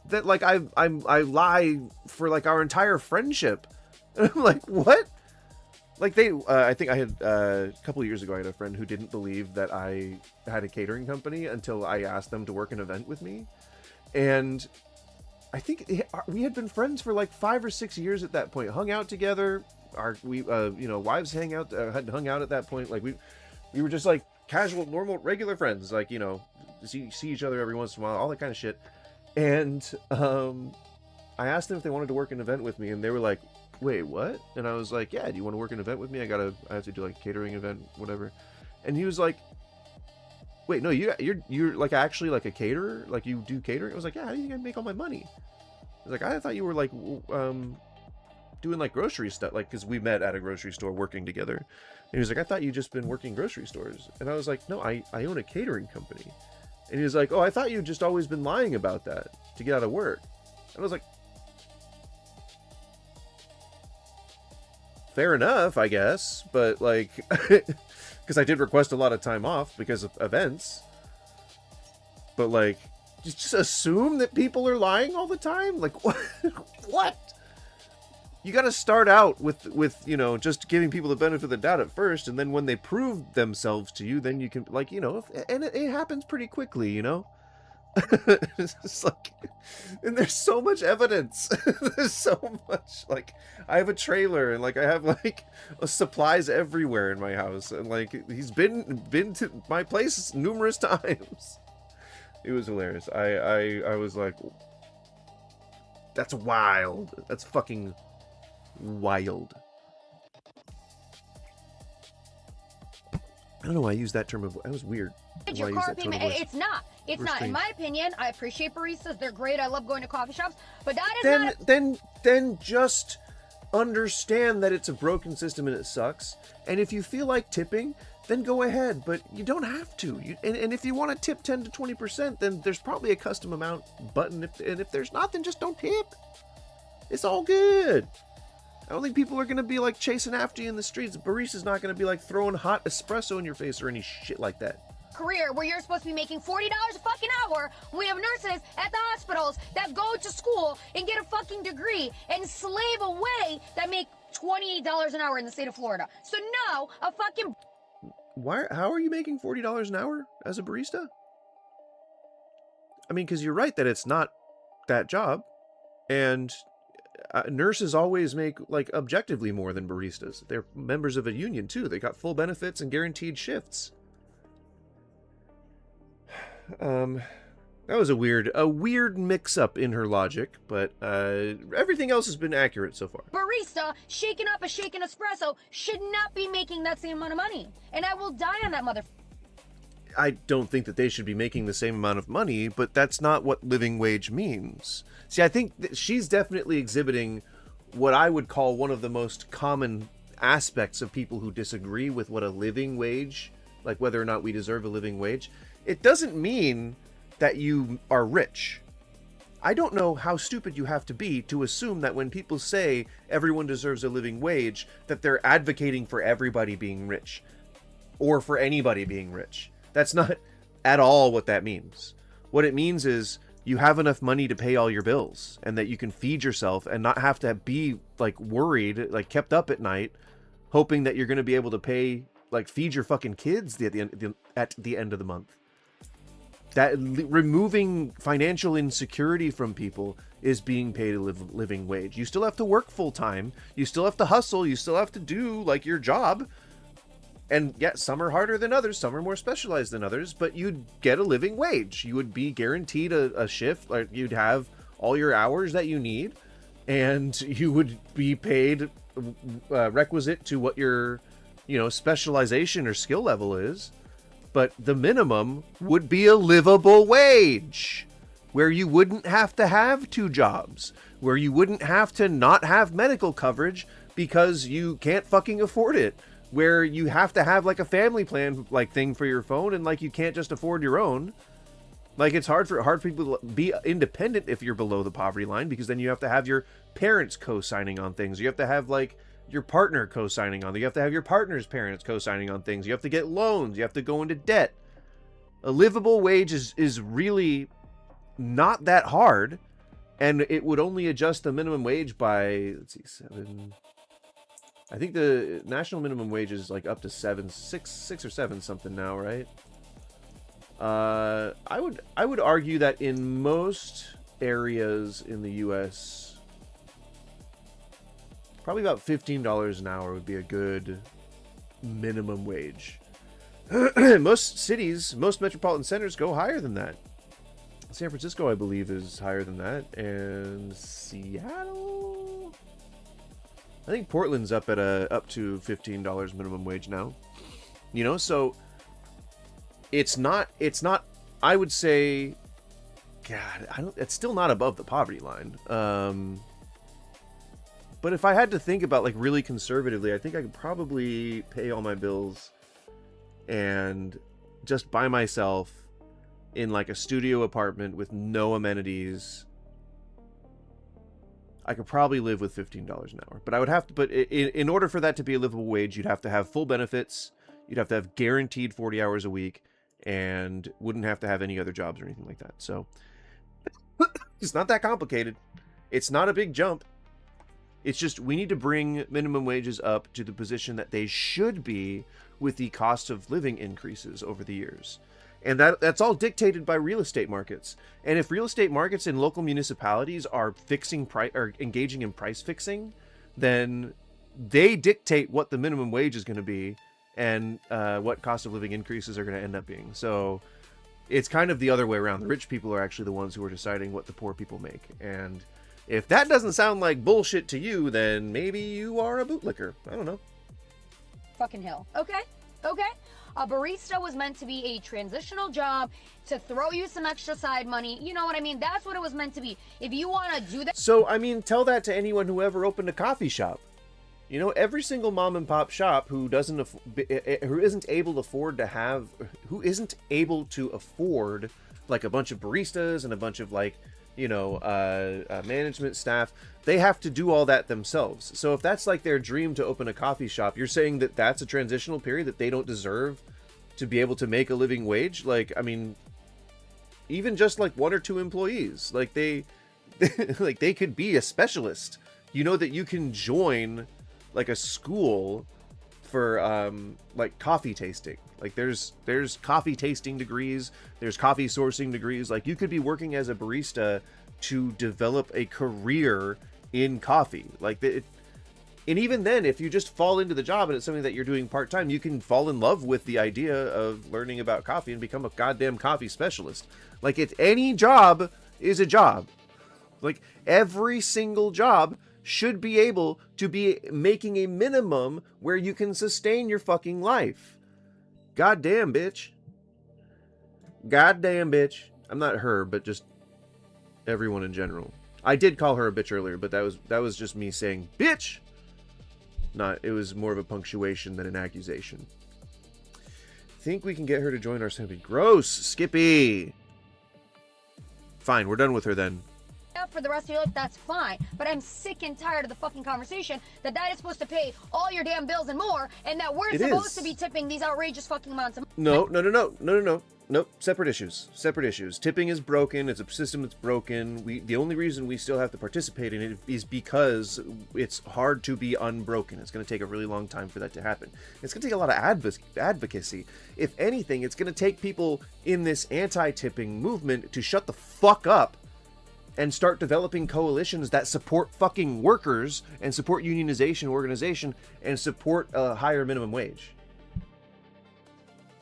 that like I lie for like our entire friendship. And I'm like, what? Like I think I had a couple of years ago, I had a friend who didn't believe that I had a catering company until I asked them to work an event with me. And I think we had been friends for like 5 or 6 years at that point, hung out together. Wives had hung out at that point. Like we were just like casual, normal, regular friends, like, you know, see each other every once in a while, all that kind of shit. And I asked them if they wanted to work an event with me, and they were like, wait, what? And I was like, yeah, do you want to work an event with me? I have to do like a catering event, whatever. And he was like, wait, no, you're like actually like a caterer? Like, you do catering? I was like, yeah, how do you think I make all my money? I was like, I thought you were like doing like grocery stuff, like, because we met at a grocery store working together. And he was like, I thought you just been working grocery stores. And I was like, no, I own a catering company. And he was like, oh, I thought you'd just always been lying about that to get out of work. And I was like, fair enough, I guess. But like, because I did request a lot of time off because of events. But like, just assume that people are lying all the time? Like, what? What? You got to start out with, you know, just giving people the benefit of the doubt at first, and then when they prove themselves to you, then you can, like, you know, and it happens pretty quickly, you know? It's just like, and there's so much evidence. There's so much, like, I have a trailer, and like I have like supplies everywhere in my house, and like he's been to my place numerous times. It was hilarious. I was like, that's wild. That's fucking wild. I don't know why I used that term of, that was weird. Your car payment, it's not. It's not. In my opinion, I appreciate baristas. They're great. I love going to coffee shops. But that is then just understand that it's a broken system and it sucks. And if you feel like tipping, then go ahead. But you don't have to. And if you want to tip 10 to 20%, then there's probably a custom amount button. And if there's not, then just don't tip. It's all good. I don't think people are going to be like chasing after you in the streets. Barista's not going to be like throwing hot espresso in your face or any shit like that. Career where you're supposed to be making $40 a fucking hour. We have nurses at the hospitals that go to school and get a fucking degree and slave away that make $28 an hour in the state of Florida. So no, a fucking... How are you making $40 an hour as a barista? I mean, because you're right that it's not that job. And nurses always make like objectively more than baristas. They're members of a union too. They got full benefits and guaranteed shifts. That was a weird mix-up in her logic, but everything else has been accurate so far. Barista shaking up a shaken espresso should not be making that same amount of money. And I will die on that mother... I don't think that they should be making the same amount of money, but that's not what living wage means. See, I think that she's definitely exhibiting what I would call one of the most common aspects of people who disagree with what a living wage, like whether or not we deserve a living wage. It doesn't mean that you are rich. I don't know how stupid you have to be to assume that when people say everyone deserves a living wage, that they're advocating for everybody being rich or for anybody being rich. That's not at all what that means. What it means is you have enough money to pay all your bills and that you can feed yourself and not have to be like worried, like kept up at night, hoping that you're going to be able to pay, like feed your fucking kids at the end of the month. That removing financial insecurity from people is being paid a living wage. You still have to work full time. You still have to hustle. You still have to do like your job. And yeah, some are harder than others, some are more specialized than others, but you'd get a living wage. You would be guaranteed a shift, like you'd have all your hours that you need, and you would be paid requisite to what your, specialization or skill level is. But the minimum would be a livable wage, where you wouldn't have to have two jobs, where you wouldn't have to not have medical coverage because you can't fucking afford it, where you have to have like a family plan like thing for your phone, and like you can't just afford your own. Like it's hard for people to be independent if you're below the poverty line, because then you have to have your parents co-signing on things. You have to have like your partner co-signing on. You have to have your partner's parents co-signing on things. You have to get loans. You have to go into debt. A livable wage is really not that hard, and it would only adjust the minimum wage by, let's see, 7. I think the national minimum wage is like up to 6 or 7 something now, right? I would argue that in most areas in the U.S., probably about $15 an hour would be a good minimum wage. Most cities, most metropolitan centers go higher than that. San Francisco, I believe, is higher than that, and Seattle, I think Portland's up to $15 minimum wage now. So it's not, I would say, God, it's still not above the poverty line. But if I had to think about like really conservatively, I think I could probably pay all my bills and just by myself in like a studio apartment with no amenities. I could probably live with $15 an hour, but I would have to, but in order for that to be a livable wage, you'd have to have full benefits. You'd have to have guaranteed 40 hours a week and wouldn't have to have any other jobs or anything like that. So it's not that complicated. It's not a big jump. It's just, we need to bring minimum wages up to the position that they should be with the cost of living increases over the years. And that's all dictated by real estate markets. And if real estate markets in local municipalities are fixing price or engaging in price fixing, then they dictate what the minimum wage is going to be and what cost of living increases are going to end up being. So it's kind of the other way around. The rich people are actually the ones who are deciding what the poor people make. And if that doesn't sound like bullshit to you, then maybe you are a bootlicker. I don't know. Fucking hell. Okay. A barista was meant to be a transitional job to throw you some extra side money. You know what I mean? That's what it was meant to be. If you want to do that. So, I mean, tell that to anyone who ever opened a coffee shop. Every single mom and pop shop who isn't able to afford like a bunch of baristas and a bunch of like, management staff, they have to do all that themselves. So if that's like their dream to open a coffee shop, you're saying that that's a transitional period that they don't deserve to be able to make a living wage? Like, I mean, even just like 1 or 2 employees, like they like they could be a specialist. That you can join like a school for like coffee tasting. Like there's coffee tasting degrees, there's coffee sourcing degrees. Like you could be working as a barista to develop a career in coffee. And even then, if you just fall into the job and it's something that you're doing part-time, you can fall in love with the idea of learning about coffee and become a goddamn coffee specialist. Like, any job is a job. Like, every single job should be able to be making a minimum where you can sustain your fucking life. Goddamn, bitch. Goddamn, bitch. I'm not her, but just everyone in general. I did call her a bitch earlier, but that was just me saying bitch. It was more of a punctuation than an accusation. Think we can get her to join our assembly. Gross, Skippy. Fine, we're done with her then. For the rest of your life, that's fine. But I'm sick and tired of the fucking conversation that is supposed to pay all your damn bills and more, and that we're supposed to be tipping these outrageous fucking amounts of No. Nope. Separate issues. Tipping is broken. It's a system that's broken. The only reason we still have to participate in it is because it's hard to be unbroken. It's going to take a really long time for that to happen. It's going to take a lot of advocacy. If anything, it's going to take people in this anti-tipping movement to shut the fuck up and start developing coalitions that support fucking workers and support unionization, organization, and support a higher minimum wage.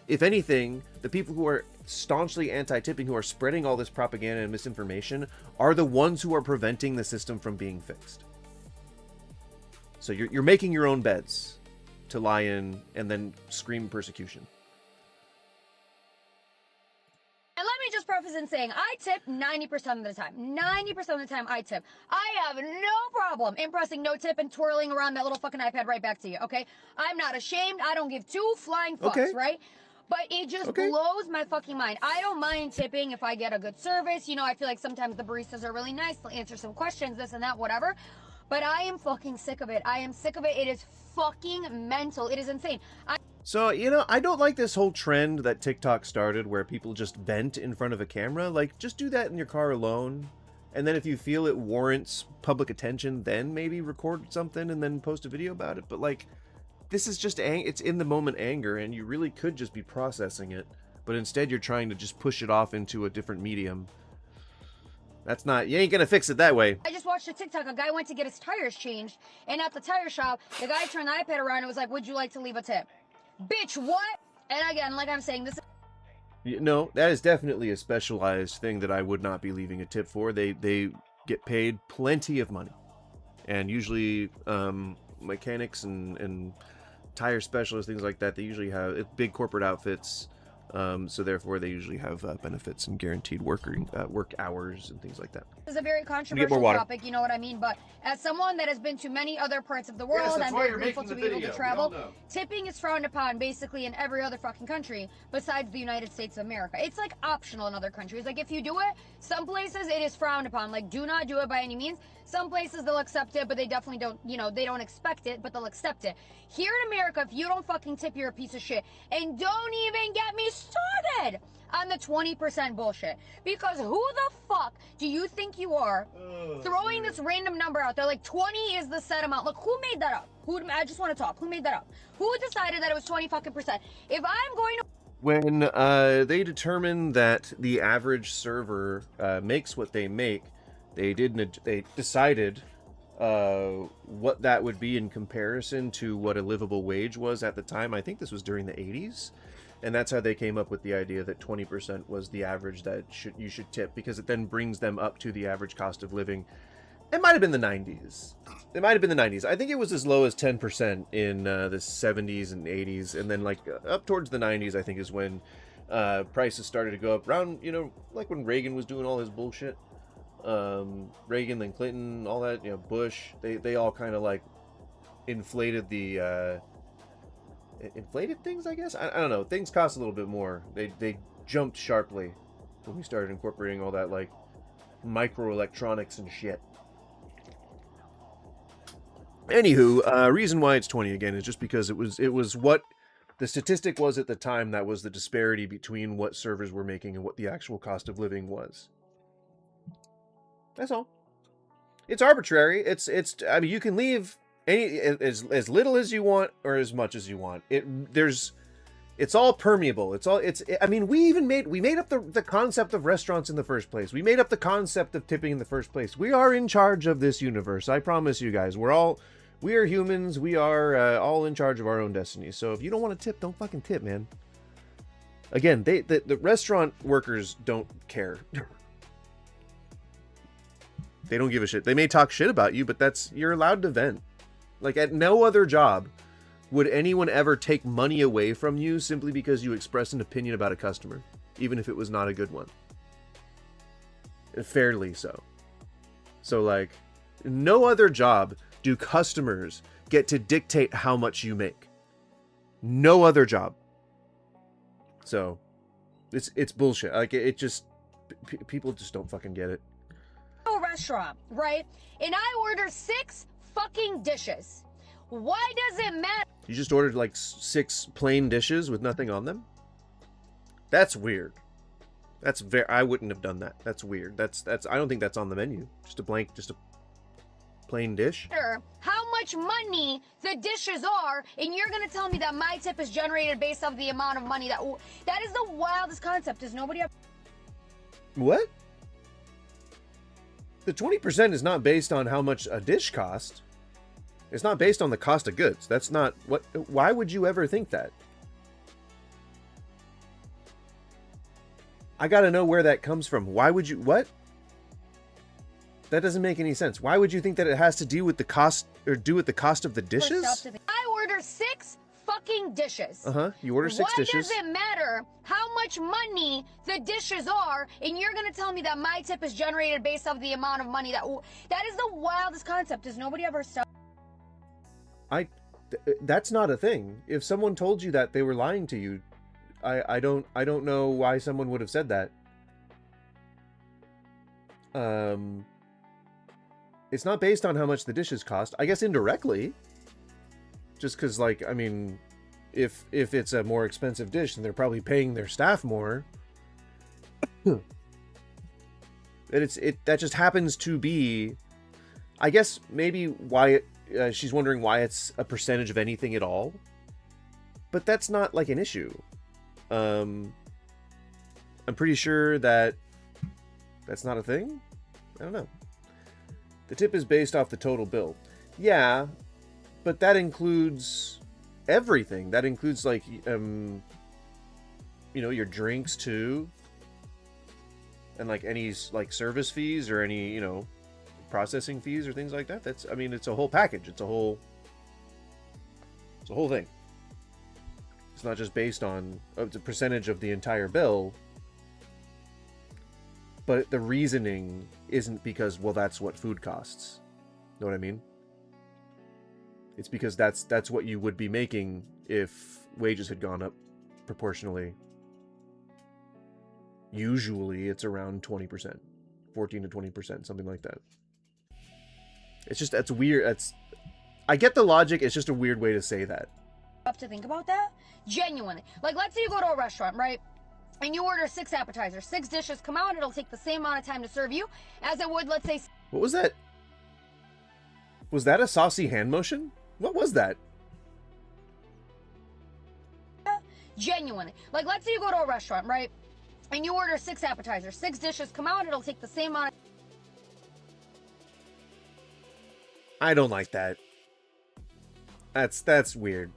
If anything, the people who are staunchly anti-tipping, who are spreading all this propaganda and misinformation, are the ones who are preventing the system from being fixed. So you're making your own beds to lie in and then scream persecution. And let me just preface in saying, I tip 90% of the time. 90% of the time I tip. I have no problem in pressing no tip and twirling around that little fucking iPad right back to you, okay? I'm not ashamed. I don't give two flying fucks, right? But it just blows my fucking mind. I don't mind tipping if I get a good service. You know, I feel like sometimes the baristas are really nice. They'll answer some questions, this and that, whatever. But I am fucking sick of it. I am sick of it. It is fucking mental. It is insane. So, I don't like this whole trend that TikTok started where people just vent in front of a camera. Like, just do that in your car alone. And then if you feel it warrants public attention, then maybe record something and then post a video about it. But, like, this is just, it's in the moment anger, and you really could just be processing it. But instead you're trying to just push it off into a different medium. That's not, you ain't gonna fix it that way. I just watched a TikTok. A guy went to get his tires changed, and at the tire shop, the guy turned the iPad around and was like, would you like to leave a tip? Bitch, what? And again, like I'm saying, this is... No, that is definitely a specialized thing that I would not be leaving a tip for. They get paid plenty of money. And usually, mechanics and tire specialists, things like that, they usually have big corporate outfits, so therefore they usually have benefits and guaranteed work hours and things like that. This is a very controversial topic, you know what I mean? But as someone that has been to many other parts of the world, I'm very grateful to be able to travel. Tipping is frowned upon basically in every other fucking country besides the United States of America. It's like optional in other countries. Like if you do it, some places it is frowned upon. Like do not do it by any means. Some places they'll accept it, but they definitely don't, they don't expect it, but they'll accept it. Here in America, if you don't fucking tip, you're a piece of shit. And don't even get me started on the 20% bullshit. Because who the fuck do you think you are throwing this random number out there? Like 20 is the set amount. Look, who made that up? I just want to talk. Who made that up? Who decided that it was 20 fucking percent? If I'm going to... When they determined that the average server makes what they make, they decided what that would be in comparison to what a livable wage was at the time. I think this was during the 80s. And that's how they came up with the idea that 20% was the average that you should tip, because it then brings them up to the average cost of living. It might have been the 90s. It might have been the 90s. I think it was as low as 10% in the 70s and 80s. And then like up towards the 90s, I think is when prices started to go up around, like when Reagan was doing all his bullshit. Reagan, then Clinton, all that, Bush, they all kind of like inflated the... inflated things, I guess. I don't know. Things cost a little bit more. They jumped sharply when we started incorporating all that like microelectronics and shit. Anywho, reason why it's 20 again is just because it was what the statistic was at the time. That was the disparity between what servers were making and what the actual cost of living was. That's all. It's arbitrary. I mean, you can leave as little as you want or as much as you want. It's It's all permeable. I mean, we made up the concept of restaurants in the first place. We made up the concept of tipping in the first place. We are in charge of this universe. I promise you guys. We are humans. We are all in charge of our own destiny. So if you don't want to tip, don't fucking tip, man. Again, the restaurant workers don't care. They don't give a shit. They may talk shit about you, but you're allowed to vent. Like, at no other job would anyone ever take money away from you simply because you expressed an opinion about a customer, even if it was not a good one. Fairly so. So, like, no other job do customers get to dictate how much you make. No other job. So, it's bullshit. Like, it just... people just don't fucking get it. A restaurant, right? And I order 6 fucking dishes. Why does it matter? You just ordered like 6 plain dishes with nothing on them? That's weird. I wouldn't have done that. That's weird. I don't think that's on the menu. Just a plain dish. How much money the dishes are, and you're gonna tell me that my tip is generated based off the amount of money that is the wildest concept. Is nobody ever... What? The 20% is not based on how much a dish cost. It's not based on the cost of goods. That's not what... Why would you ever think that? I gotta know where that comes from. Why would you... What? That doesn't make any sense. Why would you think that it has to do with the cost... Or do with the cost of the dishes? I order 6 fucking dishes. You order 6 dishes. Why does it matter how much money the dishes are, and you're gonna tell me that my tip is generated based off the amount of money that is the wildest concept. Does nobody ever stop? That's not a thing. If someone told you that, they were lying to you. I don't know why someone would have said that. It's not based on how much the dishes cost. I guess indirectly. Just because, like, I mean, if it's a more expensive dish, then they're probably paying their staff more. That just happens to be, I guess maybe why she's wondering why it's a percentage of anything at all. But that's not like an issue. I'm pretty sure that that's not a thing. I don't know. The tip is based off the total bill. Yeah, but that includes everything. That includes, like, you know, your drinks too, and like any like service fees or any, you know, processing fees or things like that. That's, I mean, it's a whole package. It's a whole thing. It's not just based on the percentage of the entire bill, but the reasoning isn't because, well, that's what food costs. Know what I mean? It's because that's what you would be making if wages had gone up proportionally. Usually it's around 20%, 14 to 20%, something like that. It's just, that's weird. I get the logic. It's just a weird way to say that. Up to think about that? Genuinely. Like, let's say you go to a restaurant, right? And you order 6 appetizers, 6 dishes come out, it'll take the same amount of time to serve you as it would, let's say... What was that? Was that a saucy hand motion? What was that? Genuinely. Like, let's say you go to a restaurant, right? And you order 6 appetizers, 6 dishes come out, it'll take the same amount of... I don't like that. That's weird.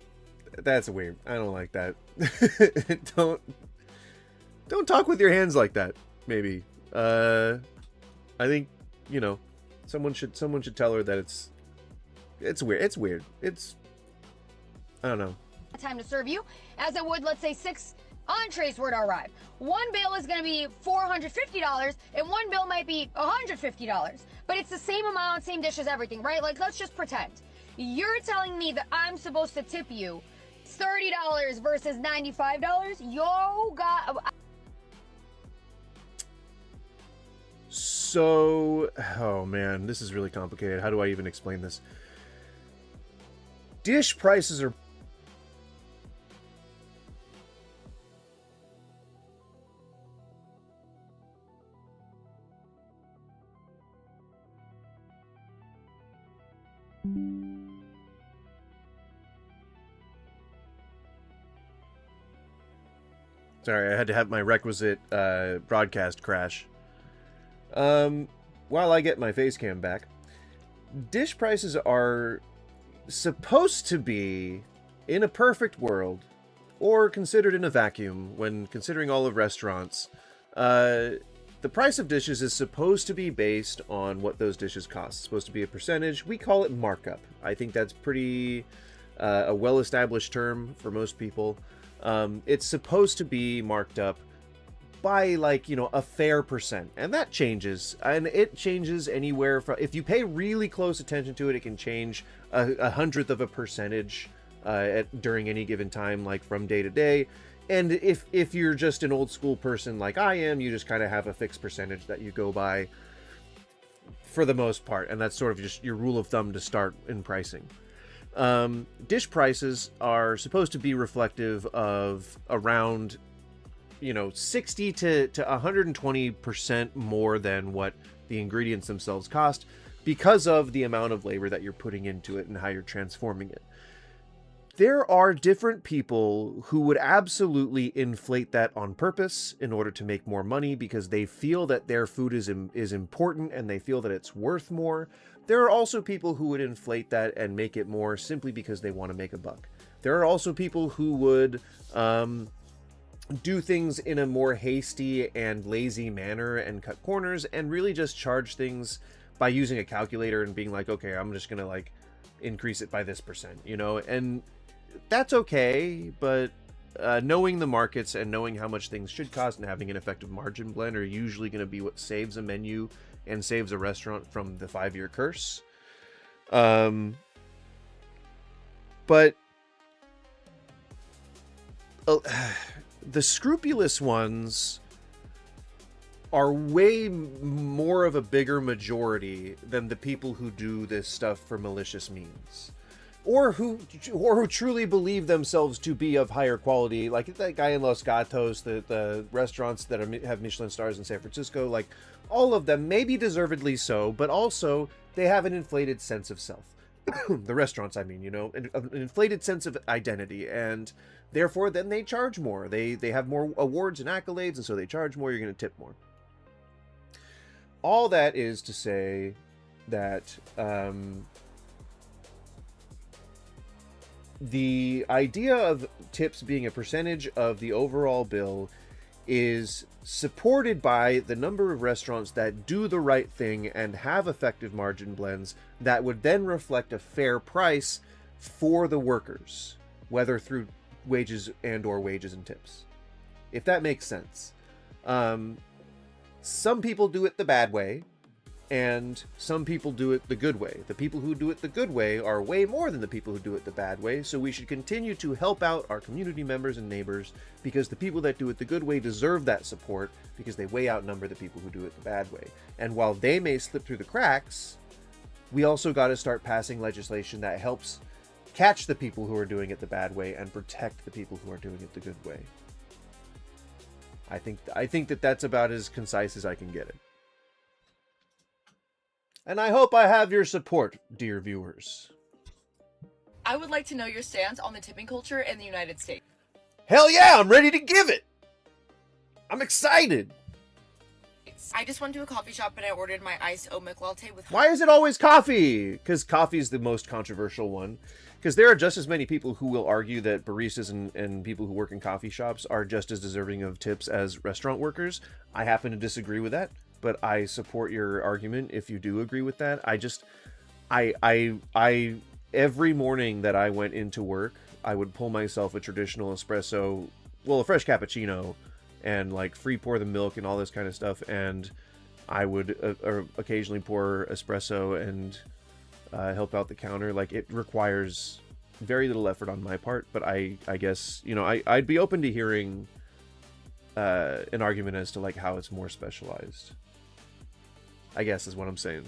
That's weird. I don't like that. Don't talk with your hands like that, maybe. I think, you know, someone should tell her that it's weird. It's weird. I don't know. Time to serve you as it would, let's say, 6 entrees were to arrive. One bill is going to be $450 and one bill might be $150, but it's the same amount, same dishes, everything, right? Like, let's just pretend you're telling me that I'm supposed to tip you $30 versus $95. Yo, God. So, oh man, this is really complicated. How do I even explain this? Dish prices are... Sorry, I had to have my requisite broadcast crash. While I get my face cam back, dish prices are supposed to be, in a perfect world, or considered in a vacuum when considering all of restaurants, the price of dishes is supposed to be based on what those dishes cost. It's supposed to be a percentage. We call it markup. I think that's pretty a well-established term for most people. It's supposed to be marked up by, like, you know, a fair percent, and that changes, and it changes anywhere from, if you pay really close attention to it, it can change a hundredth of a percentage during any given time, like from day to day. And if you're just an old school person like I am, you just kind of have a fixed percentage that you go by for the most part, and that's sort of just your rule of thumb to start in pricing. Dish prices are supposed to be reflective of around, you know, 60 to 120% more than what the ingredients themselves cost, because of the amount of labor that you're putting into it and how you're transforming it. There are different people who would absolutely inflate that on purpose in order to make more money because they feel that their food is important and they feel that it's worth more. There are also people who would inflate that and make it more simply because they want to make a buck. There are also people who would do things in a more hasty and lazy manner and cut corners and really just charge things by using a calculator and being like, okay, I'm just gonna like increase it by this percent, you know, and that's okay, but knowing the markets and knowing how much things should cost and having an effective margin blend are usually going to be what saves a menu and saves a restaurant from the 5-year curse. But the scrupulous ones are way more of a bigger majority than the people who do this stuff for malicious means. Or who truly believe themselves to be of higher quality, like that guy in Los Gatos, the restaurants that have Michelin stars in San Francisco, like all of them, maybe deservedly so, but also they have an inflated sense of self. The restaurants, I mean, you know, an inflated sense of identity, and therefore then they charge more. They have more awards and accolades, and so they charge more, you're going to tip more. All that is to say that the idea of tips being a percentage of the overall bill is supported by the number of restaurants that do the right thing and have effective margin blends that would then reflect a fair price for the workers, whether through wages and or wages and tips, if that makes sense. Some people do it the bad way, and some people do it the good way. The people who do it the good way are way more than the people who do it the bad way, so we should continue to help out our community members and neighbors, because the people that do it the good way deserve that support, because they way outnumber the people who do it the bad way. And while they may slip through the cracks, we also got to start passing legislation that helps catch the people who are doing it the bad way and protect the people who are doing it the good way. I think that that's about as concise as I can get it. And I hope I have your support, dear viewers. I would like to know your stance on the tipping culture in the United States. Hell yeah, I'm ready to give it! I'm excited! I just went to a coffee shop and I ordered my iced oat milk latte with... Why is it always coffee? Because coffee is the most controversial one. Because there are just as many people who will argue that baristas and people who work in coffee shops are just as deserving of tips as restaurant workers. I happen to disagree with that, but I support your argument if you do agree with that. I every morning that I went into work, I would pull myself a traditional espresso, well, a fresh cappuccino, and like free pour the milk and all this kind of stuff, and I would occasionally pour espresso and help out the counter. Like, it requires very little effort on my part, but I guess, you know, I'd be open to hearing an argument as to like how it's more specialized, I guess, is what I'm saying.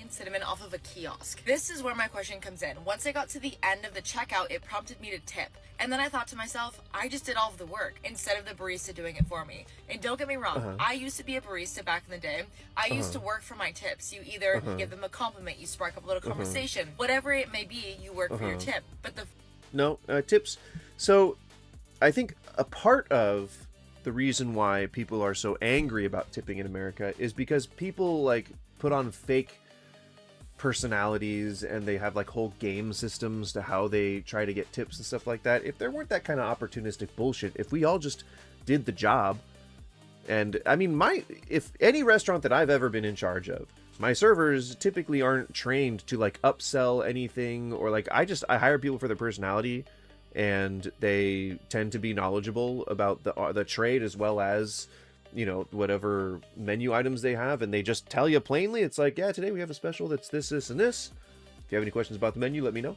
And cinnamon off of a kiosk. This is where my question comes in. Once I got to the end of the checkout, it prompted me to tip. And then I thought to myself, I just did all of the work instead of the barista doing it for me. And don't get me wrong, I used to be a barista back in the day. I used to work for my tips. You either give them a compliment, you spark up a little conversation, whatever it may be, you work for your tip. But the tips. So I think a part of the reason why people are so angry about tipping in America is because people like put on fake personalities, and they have like whole game systems to how they try to get tips and stuff like that. If there weren't that kind of opportunistic bullshit, if we all just did the job, and I mean, if any restaurant that I've ever been in charge of, my servers typically aren't trained to like upsell anything, or like I hire people for their personality, and they tend to be knowledgeable about the trade as well as, you know, whatever menu items they have, and they just tell you plainly. It's like, yeah, today we have a special that's this, this, and this. If you have any questions about the menu, let me know.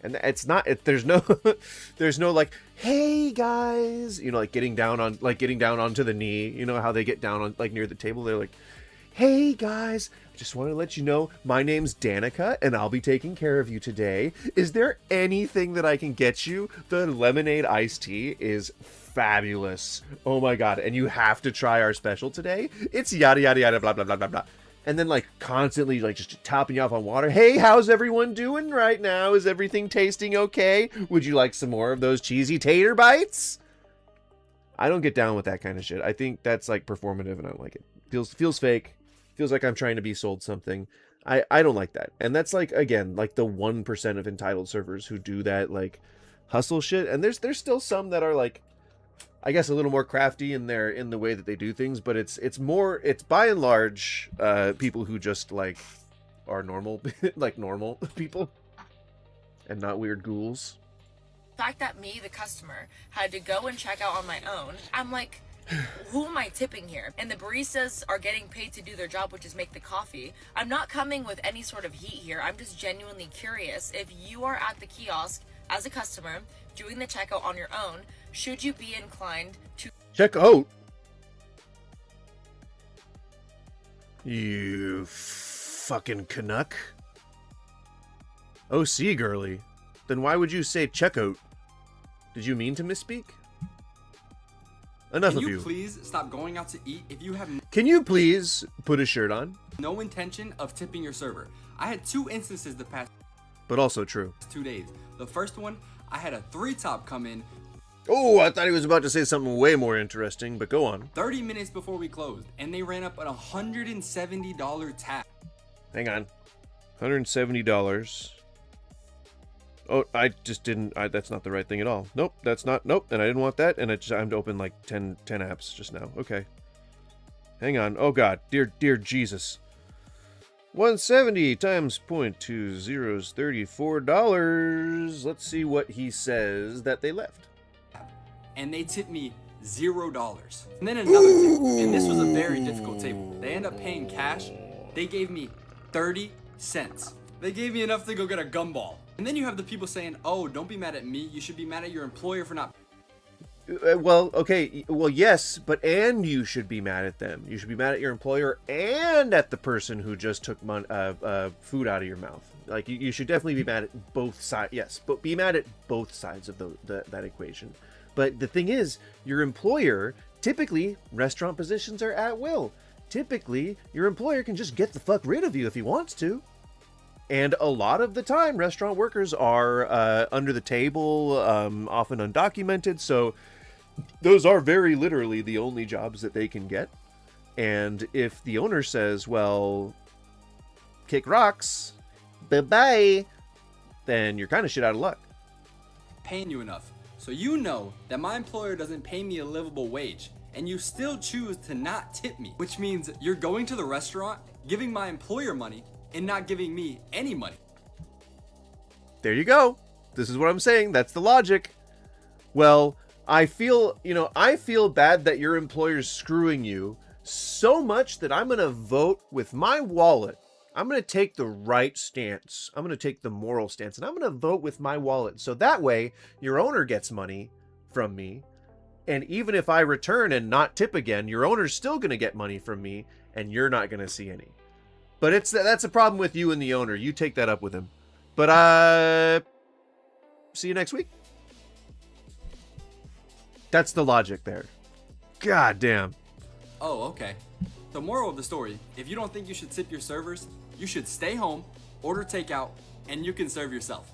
And it's not, there's no there's no like, hey guys, you know, like getting down onto the knee, you know how they get down on like near the table. They're like, hey guys, I just want to let you know my name's Danica and I'll be taking care of you today. Is there anything that I can get you? The lemonade iced tea is fabulous. Oh my god, and you have to try our special today. It's yada yada yada blah blah blah blah blah. And then like constantly like just topping you off on water. Hey, how's everyone doing right now? Is everything tasting okay? Would you like some more of those cheesy tater bites? I don't get down with that kind of shit. I think that's like performative and I don't like it. Feels fake. Feels like I'm trying to be sold something. I don't like that. And that's like, again, like the 1% of entitled servers who do that like hustle shit. And there's still some that are like, I guess, a little more crafty in the way that they do things, but it's by and large people who just like are normal like normal people and not weird ghouls. The fact that me, the customer, had to go and check out on my own, I'm like, who am I tipping here? And the baristas are getting paid to do their job, which is make the coffee. I'm not coming with any sort of heat here. I'm just genuinely curious. If you are at the kiosk as a customer doing the checkout on your own, should you be inclined to check out? You fucking Canuck. OC girly. Then why would you say checkout? Did you mean to misspeak? Enough of you. Can you please stop going out to eat if you have Can you please put a shirt on? no intention of tipping your server? I had 2 instances the past But also true. 2 days. The first one, I had a 3-top come in Oh, I thought he was about to say something way more interesting, but go on. 30 minutes before we closed, and they ran up an $170 tab. Hang on. $170. Oh, I just didn't. That's not the right thing at all. Nope, that's not. Nope, and I didn't want that. And I'm to open like 10 apps just now. Okay. Hang on. Oh God, dear Jesus. 170 times 0.20 is $34. Let's see what he says that they left. And they tipped me $0. And then another tip, and this was a very difficult table. They end up paying cash. They gave me 30 cents. They gave me enough to go get a gumball. And then you have the people saying, oh, don't be mad at me. You should be mad at your employer for not. Well, okay. Well, yes, but and you should be mad at them. You should be mad at your employer and at the person who just took food out of your mouth. Like, you should definitely be mad at both sides. Yes, but be mad at both sides of that equation. But the thing is, your employer, typically, restaurant positions are at will. Typically, your employer can just get the fuck rid of you if he wants to. And a lot of the time, restaurant workers are under the table, often undocumented, so those are very literally the only jobs that they can get. And if the owner says, well, kick rocks, bye-bye, then you're kind of shit out of luck. Paying you enough. So you know that my employer doesn't pay me a livable wage, and you still choose to not tip me, which means you're going to the restaurant, giving my employer money, and not giving me any money. There you go. This is what I'm saying. That's the logic. Well, I feel bad that your employer's screwing you so much that I'm going to vote with my wallet. I'm going to take the right stance. I'm going to take the moral stance, and I'm going to vote with my wallet. So that way, your owner gets money from me. And even if I return and not tip again, your owner's still going to get money from me, and you're not going to see any. But that's a problem with you and the owner. You take that up with him. But see you next week. That's the logic there. God damn. Oh, okay. The moral of the story, if you don't think you should tip your servers, you should stay home, order takeout, and you can serve yourself.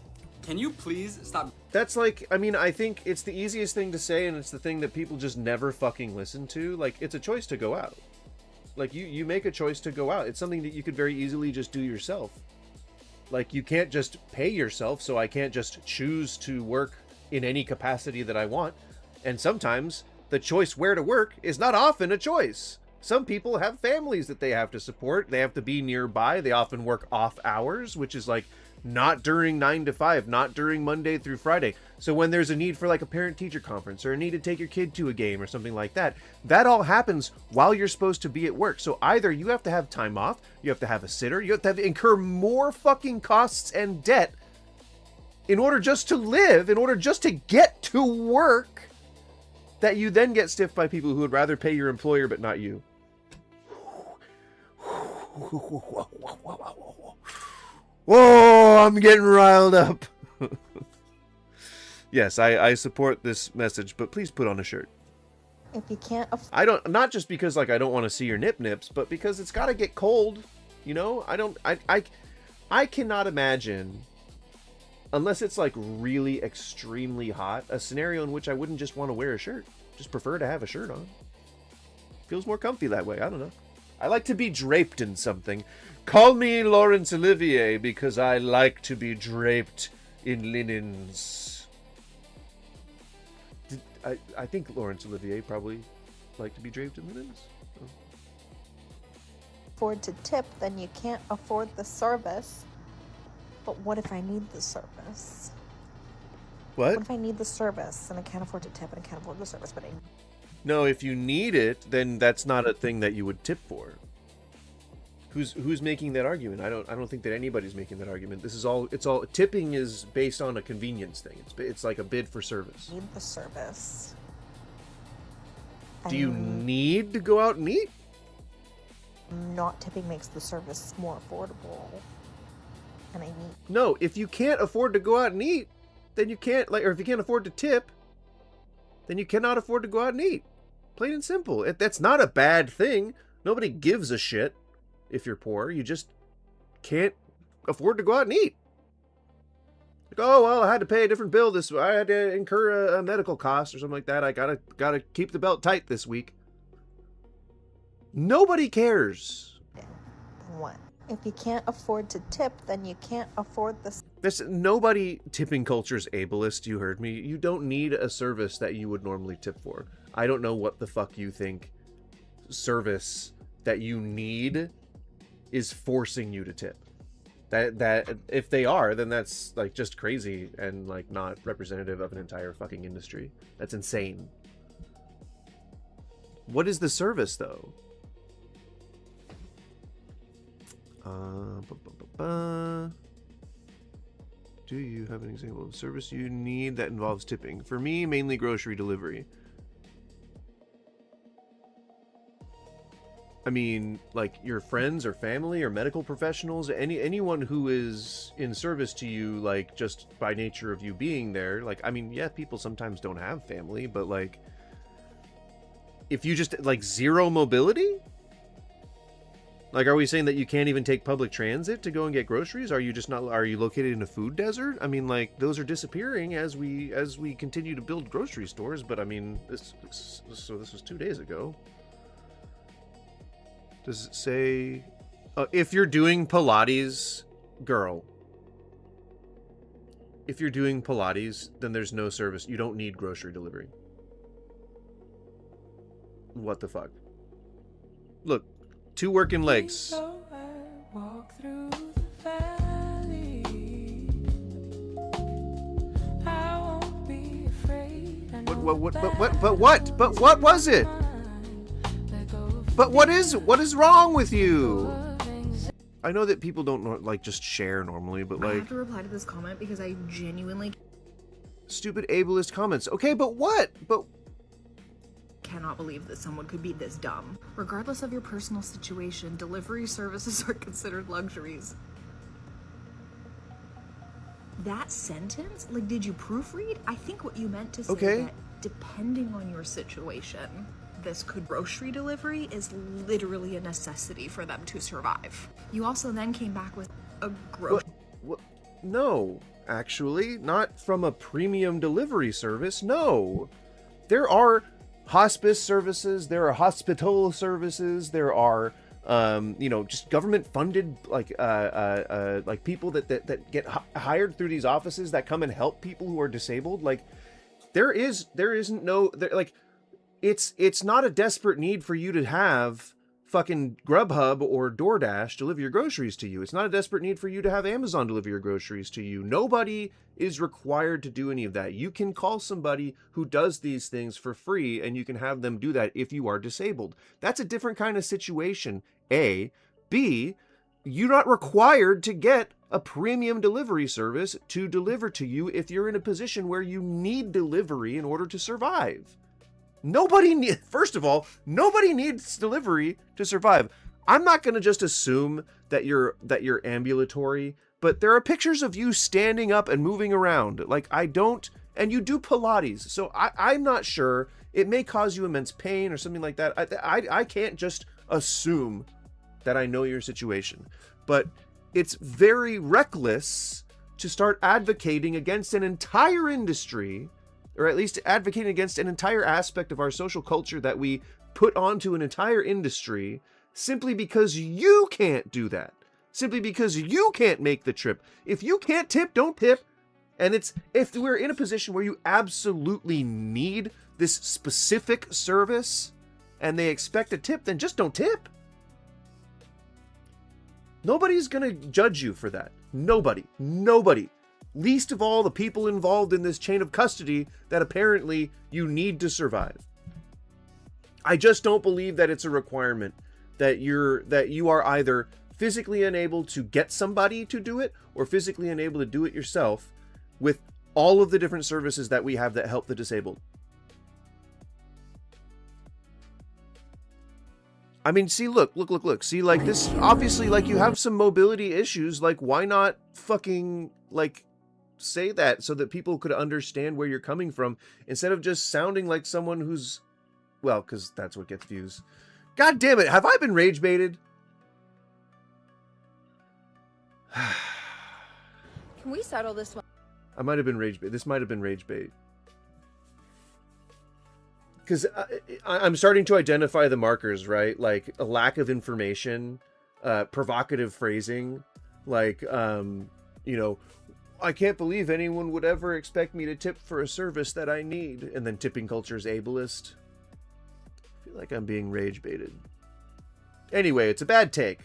Can you please stop? That's like, I mean, I think it's the easiest thing to say, and it's the thing that people just never fucking listen to. Like, it's a choice to go out. Like, you make a choice to go out. It's something that you could very easily just do yourself. Like, you can't just pay yourself, so I can't just choose to work in any capacity that I want. And sometimes the choice where to work is not often a choice. Some people have families that they have to support. They have to be nearby. They often work off hours, which is like not during 9 to 5, not during Monday through Friday. So when there's a need for like a parent-teacher conference or a need to take your kid to a game or something like that, that all happens while you're supposed to be at work. So either you have to have time off, you have to have a sitter, you have to incur more fucking costs and debt in order just to live, in order just to get to work, that you then get stiffed by people who would rather pay your employer but not you. Whoa, I'm getting riled up. Yes, I support this message, but please put on a shirt. If you can't I don't, not just because like I don't want to see your nips, but because it's got to get cold, you know? I cannot imagine, unless it's like really extremely hot, a scenario in which I wouldn't just want to wear a shirt. Just prefer to have a shirt on. Feels more comfy that way. I don't know. I like to be draped in something. Call me Laurence Olivier because I like to be draped in linens. I think Laurence Olivier probably liked to be draped in linens. Oh. afford to tip, then you can't afford the service. But what if I need the service? What? What if I need the service and I can't afford to tip and I can't afford the service, but I... No, if you need it, then that's not a thing that you would tip for. Who's making that argument? I don't think that anybody's making that argument. This is all, it's all, tipping is based on a convenience thing. It's like a bid for service. Need the service. Do you need to go out and eat? Not tipping makes the service more affordable. And I need... No, if you can't afford to go out and eat, then you can't, like, or if you can't afford to tip, then you cannot afford to go out and eat. Plain and simple. That's not a bad thing. Nobody gives a shit if you're poor. You just can't afford to go out and eat. Like, oh, well, I had to pay a different bill this, I had to incur a medical cost or something like that. I gotta keep the belt tight this week. Nobody cares. Then what? If you can't afford to tip, then you can't afford the... Nobody, tipping culture is ableist, you heard me. You don't need a service that you would normally tip for. I don't know what the fuck you think service that you need is forcing you to tip. That if they are, then that's like just crazy and like not representative of an entire fucking industry. That's insane. What is the service though? Do you have an example of service you need that involves tipping? For me, mainly grocery delivery. I mean, like your friends or family or medical professionals, anyone who is in service to you, like just by nature of you being there. Like, I mean, yeah, people sometimes don't have family, but like, if you just like zero mobility, like, are we saying that you can't even take public transit to go and get groceries? Are you just not? Are you located in a food desert? I mean, like those are disappearing as we continue to build grocery stores. But I mean, this was 2 days ago. Does it say, if you're doing Pilates, girl, if you're doing Pilates, then there's no service. You don't need grocery delivery. What the fuck? Look, 2 working legs. But what was it? But what is wrong with you? I know that people don't like just share normally, but like... I have to reply to this comment because I genuinely... Stupid ableist comments. Okay, but what? But... cannot believe that someone could be this dumb. Regardless of your personal situation, delivery services are considered luxuries. That sentence? Like, did you proofread? I think what you meant to say that depending on your situation, this grocery delivery is literally a necessity for them to survive. You also then came back with a grocery... No, actually, not from a premium delivery service. No. There are hospice services, there are hospital services, there are just government funded like people that get hired through these offices that come and help people who are disabled. Like it's not a desperate need for you to have fucking Grubhub or DoorDash deliver your groceries to you. It's not a desperate need for you to have Amazon deliver your groceries to you. Nobody is required to do any of that. You can call somebody who does these things for free, and you can have them do that if you are disabled. That's a different kind of situation, A. B, you're not required to get a premium delivery service to deliver to you if you're in a position where you need delivery in order to survive. First of all, nobody needs delivery to survive. I'm not going to just assume that you're ambulatory, but there are pictures of you standing up and moving around. Like, and you do Pilates, so I'm not sure. It may cause you immense pain or something like that. I can't just assume that I know your situation, but it's very reckless to start advocating against an entire industry, or at least advocating against an entire aspect of our social culture that we put onto an entire industry simply because you can't do that. Simply because you can't make the trip. If you can't tip, don't tip. And if we're in a position where you absolutely need this specific service and they expect a tip, then just don't tip. Nobody's gonna judge you for that. Nobody. Least of all the people involved in this chain of custody that apparently you need to survive. I just don't believe that it's a requirement that you are either physically unable to get somebody to do it or physically unable to do it yourself with all of the different services that we have that help the disabled. I mean, see, look. See, like, this, obviously, like, you have some mobility issues. Like, why not fucking, like, say that so that people could understand where you're coming from instead of just sounding like someone who's, well, because that's what gets views. God damn it, have I been rage baited? Can we settle this one? I might have been rage bait. This might have been rage bait. Because I'm starting to identify the markers, right? Like a lack of information, provocative phrasing, like, I can't believe anyone would ever expect me to tip for a service that I need. And then tipping culture is ableist. I feel like I'm being rage baited. Anyway, it's a bad take.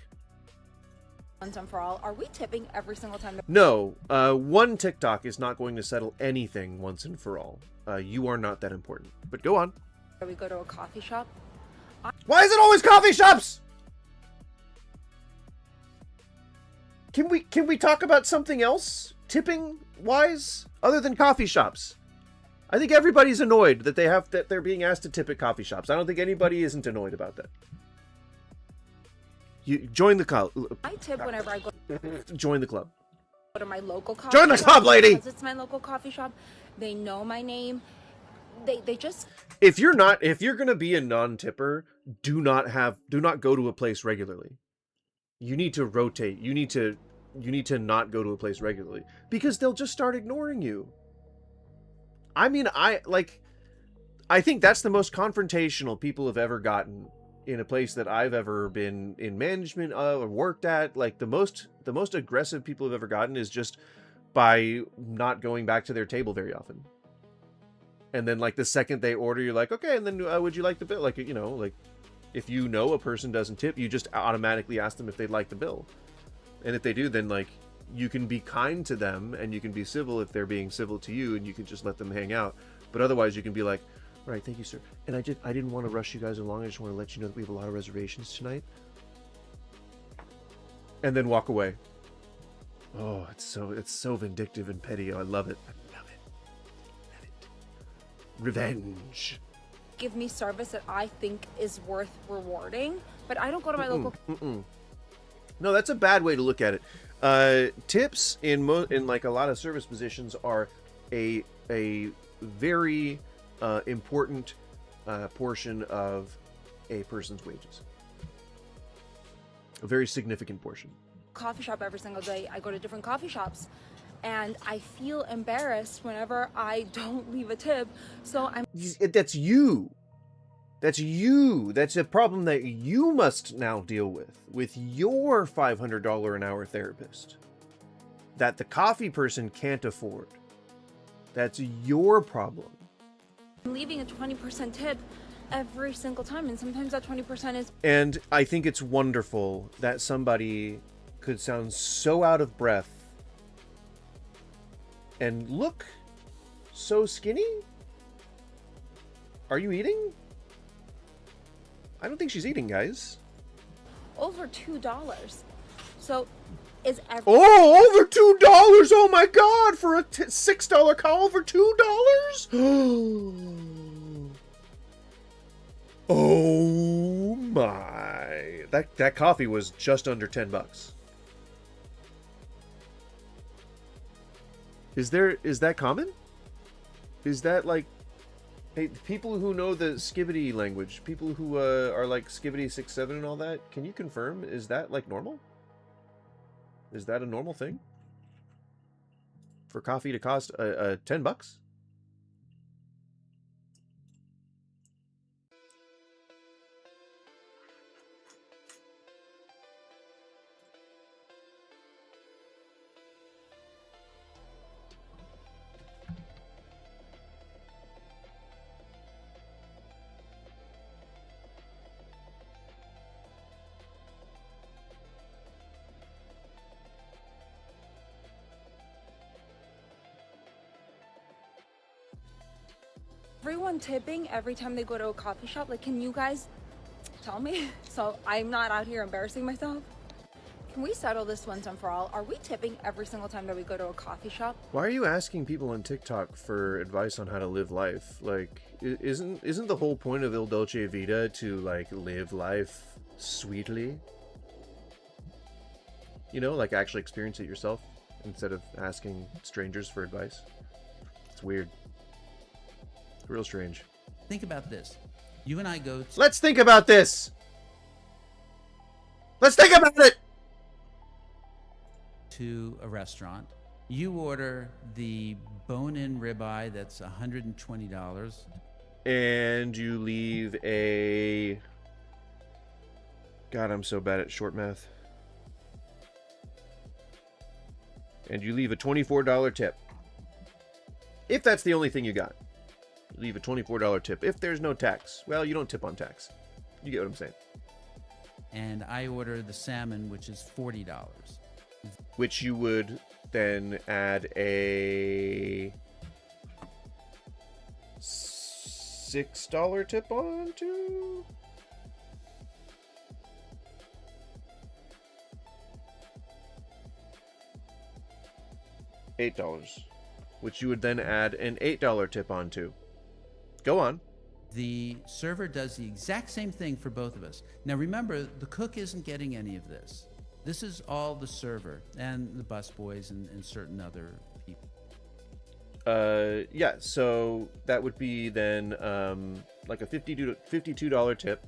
Once and for all, are we tipping every single time? No, one TikTok is not going to settle anything once and for all. You are not that important. But go on. We go to a coffee shop. Why is it always coffee shops? Can we talk about something else, tipping wise, other than coffee shops? I think everybody's annoyed that they're being asked to tip at coffee shops. I don't think anybody isn't annoyed about that. You join the club. I tip whenever I go. Join the club. Go to my local coffee Join the club, lady. Because it's my local coffee shop. They know my name. They just. If you're gonna be a non-tipper, do not go to a place regularly. You need to rotate. You need to not go to a place regularly because they'll just start ignoring you. I mean, I think that's the most confrontational people have ever gotten in a place that I've ever been in management of or worked at. Like the most aggressive people have ever gotten is just by not going back to their table very often. And then like the second they order, you're like, okay, and then would you like the bill? Like, like if you know a person doesn't tip, you just automatically ask them if they'd like the bill. And if they do, then like you can be kind to them and you can be civil if they're being civil to you, and you can just let them hang out. But otherwise you can be like, all right, thank you, sir. And I didn't want to rush you guys along. I just want to let you know that we have a lot of reservations tonight. And then walk away. Oh, it's so vindictive and petty. Oh, I love it. Revenge. Give me service that I think is worth rewarding, but I don't go to my local. No, that's a bad way to look at it. Tips in like a lot of service positions are a very important portion of a person's wages. A very significant portion. Coffee shop every single day. I go to different coffee shops. and I feel embarrassed whenever I don't leave a tip. So I'm That's you. That's you. That's a problem that you must now deal with your $500 an hour therapist that the coffee person can't afford. That's your problem. leaving a 20% tip every single time, and sometimes that 20% is. And I think it's wonderful that somebody could sound so out of breath and look so skinny. Are you eating? I don't think she's eating, guys. Over $2. So is every. Oh, over $2! Oh my god! For a $6 cow, over $2? Oh my! That coffee was just under $10. Is that common? Is that like, hey, people who know the Skibbity language, people who are like Skibbity 67 and all that, can you confirm? Is that like normal? Is that a normal thing? For coffee to cost $10? Everyone tipping every time they go to a coffee shop? Like, can you guys tell me so I'm not out here embarrassing myself? Can we settle this once and for all? Are we tipping every single time that we go to a coffee shop? Why are you asking people on TikTok for advice on how to live life? Like, isn't the whole point of Il Dolce Vita to like live life sweetly? You know, like actually experience it yourself instead of asking strangers for advice. It's weird. It's real strange. Think about this. You and I go. Let's think about this. Let's think about it. To a restaurant, you order the bone-in ribeye that's $120, and you leave a. God, I'm so bad at short math. And you leave a $24 tip. If that's the only thing you got, you leave a $24 tip. If there's no tax, well, you don't tip on tax. You get what I'm saying. And I order the salmon, which is $40. Which you would then add a $6 tip on to. $8, which you would then add an $8 tip onto. Go on. The server does the exact same thing for both of us. Now remember, the cook isn't getting any of this. This is all the server and the busboys and certain other people. Yeah, so that would be then like a $52 tip.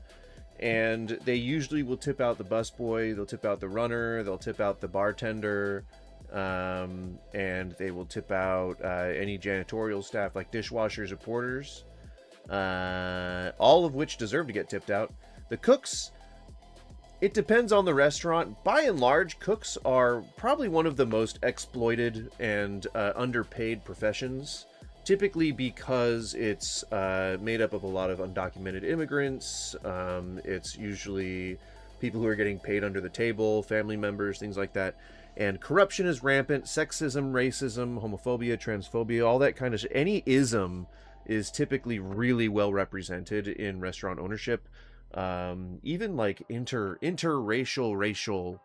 And they usually will tip out the busboy, they'll tip out the runner, they'll tip out the bartender, and they will tip out any janitorial staff like dishwashers or porters, all of which deserve to get tipped out. The cooks, it depends on the restaurant. By and large, cooks are probably one of the most exploited and underpaid professions, typically because it's made up of a lot of undocumented immigrants. It's usually people who are getting paid under the table, family members, things like that. And corruption is rampant. Sexism, racism, homophobia, transphobia, all that kind of shit. Any ism is typically really well represented in restaurant ownership. Even like interracial racial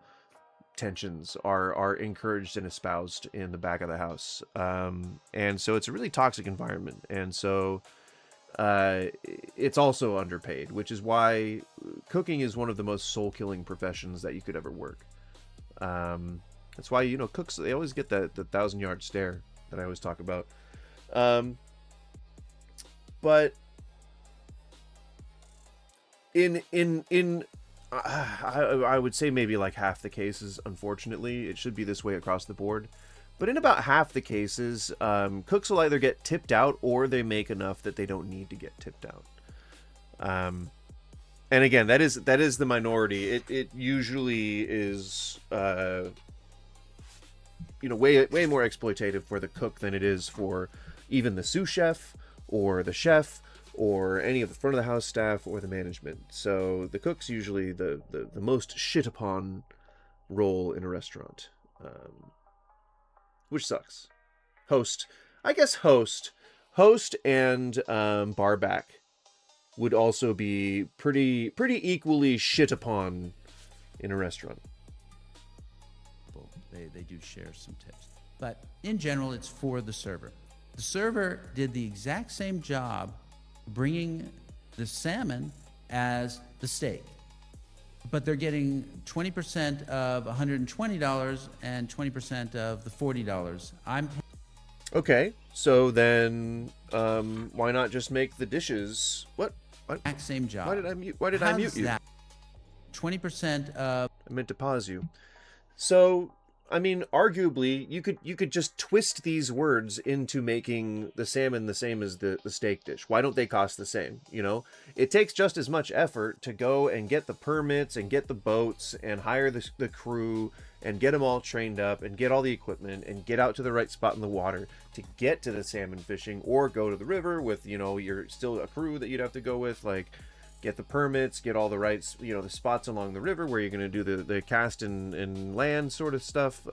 tensions are encouraged and espoused in the back of the house. And so it's a really toxic environment. And so it's also underpaid, which is why cooking is one of the most soul-killing professions that you could ever work. That's why, you know, cooks, they always get the 1,000-yard stare that I always talk about. But I would say maybe like half the cases, unfortunately, it should be this way across the board. But in about half the cases, cooks will either get tipped out or they make enough that they don't need to get tipped out. And again, that is the minority. It usually is, way more exploitative for the cook than it is for even the sous chef or the chef or any of the front of the house staff or the management. So the cook's usually the most shit upon role in a restaurant, which sucks. Host and barback would also be pretty equally shit upon in a restaurant. They do share some tips. But in general, it's for the server. The server did the exact same job bringing the salmon as the steak. But they're getting 20% of $120 and 20% of the $40. Okay, so then why not just make the dishes? What? Exact same job. Why did I mute you? 20% of... I meant to pause you. So, I mean, arguably, you could just twist these words into making the salmon the same as the steak dish. Why don't they cost the same? You know, it takes just as much effort to go and get the permits and get the boats and hire the crew and get them all trained up and get all the equipment and get out to the right spot in the water to get to the salmon fishing, or go to the river with, you're still a crew that you'd have to go with, like, get the permits, get all the rights, the spots along the river where you're going to do the cast and land sort of stuff.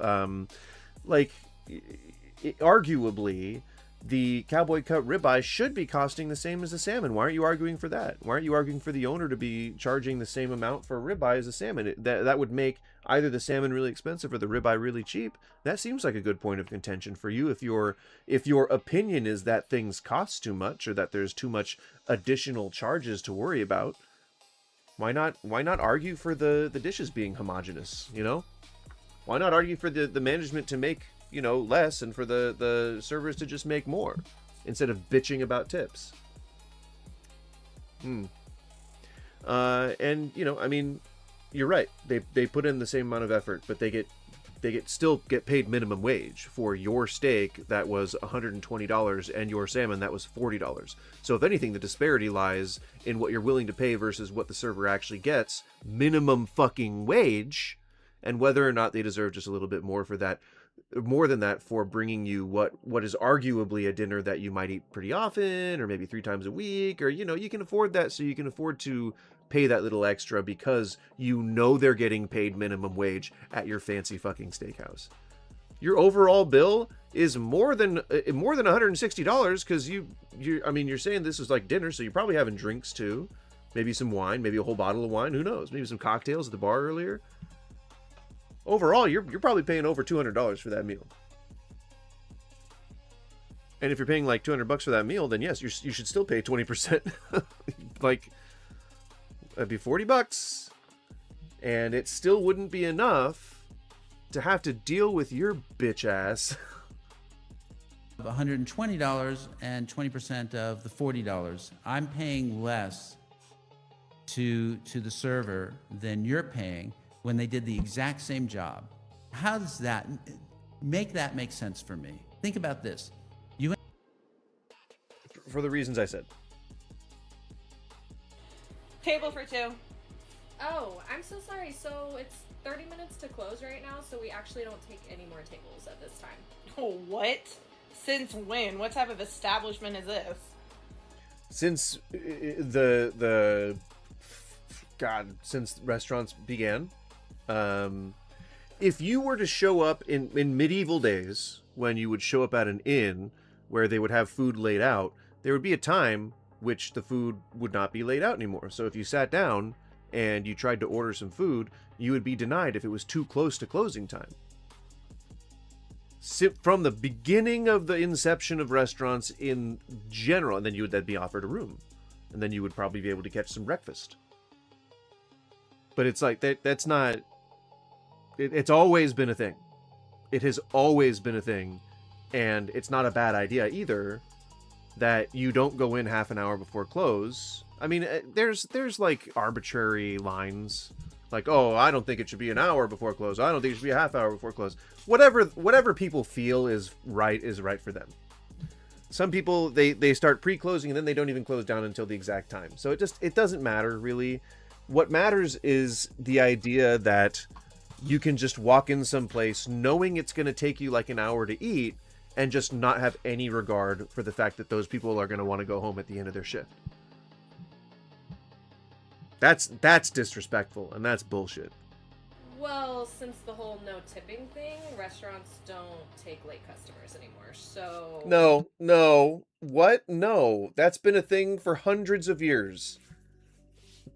Arguably, the cowboy cut ribeye should be costing the same as the salmon. Why aren't you arguing for that? Why aren't you arguing for the owner to be charging the same amount for a ribeye as a salmon? That would make either the salmon really expensive or the ribeye really cheap. That seems like a good point of contention for you if your opinion is that things cost too much or that there's too much additional charges to worry about. Why not argue for the dishes being homogenous, Why not argue for the management to make, less, and for the servers to just make more instead of bitching about tips? And I mean, you're right. They put in the same amount of effort, but they still get paid minimum wage for your steak that was $120 and your salmon that was $40. So if anything, the disparity lies in what you're willing to pay versus what the server actually gets, minimum fucking wage, and whether or not they deserve just a little bit more for that, more than that, for bringing you what is arguably a dinner that you might eat pretty often, or maybe 3 times a week, or you can afford that, so you can afford to pay that little extra because they're getting paid minimum wage at your fancy fucking steakhouse. Your overall bill is more than $160 because you're saying this is like dinner, so you're probably having drinks too, maybe some wine, maybe a whole bottle of wine, who knows, maybe some cocktails at the bar earlier. Overall, you're probably paying over $200 for that meal. And if you're paying like $200 for that meal, then yes, you should still pay 20%. Like, that'd be $40, and it still wouldn't be enough to have to deal with your bitch ass. $120 and 20% of the $40. I'm paying less to the server than you're paying when they did the exact same job. How does that make sense for me? Think about this. For the reasons I said. Table for 2. Oh, I'm so sorry. So it's 30 minutes to close right now, so we actually don't take any more tables at this time. Oh, what? Since when? What type of establishment is this? Since since restaurants began. If you were to show up in medieval days, when you would show up at an inn where they would have food laid out, there would be a time which the food would not be laid out anymore. So if you sat down and you tried to order some food, you would be denied if it was too close to closing time. From the beginning of the inception of restaurants in general, and then you would then be offered a room, and then you would probably be able to catch some breakfast. But it's like that's not. It's always been a thing. It has always been a thing, and it's not a bad idea either that you don't go in half an hour before close. I mean, there's like arbitrary lines. Like, oh, I don't think it should be an hour before close. I don't think it should be a half hour before close. Whatever people feel is right for them. Some people, they start pre-closing and then they don't even close down until the exact time. So it doesn't matter really. What matters is the idea that you can just walk in someplace knowing it's going to take you like an hour to eat and just not have any regard for the fact that those people are going to want to go home at the end of their shift. That's disrespectful, and that's bullshit. Well, since the whole no tipping thing, restaurants don't take late customers anymore, so... No. What? No. That's been a thing for hundreds of years.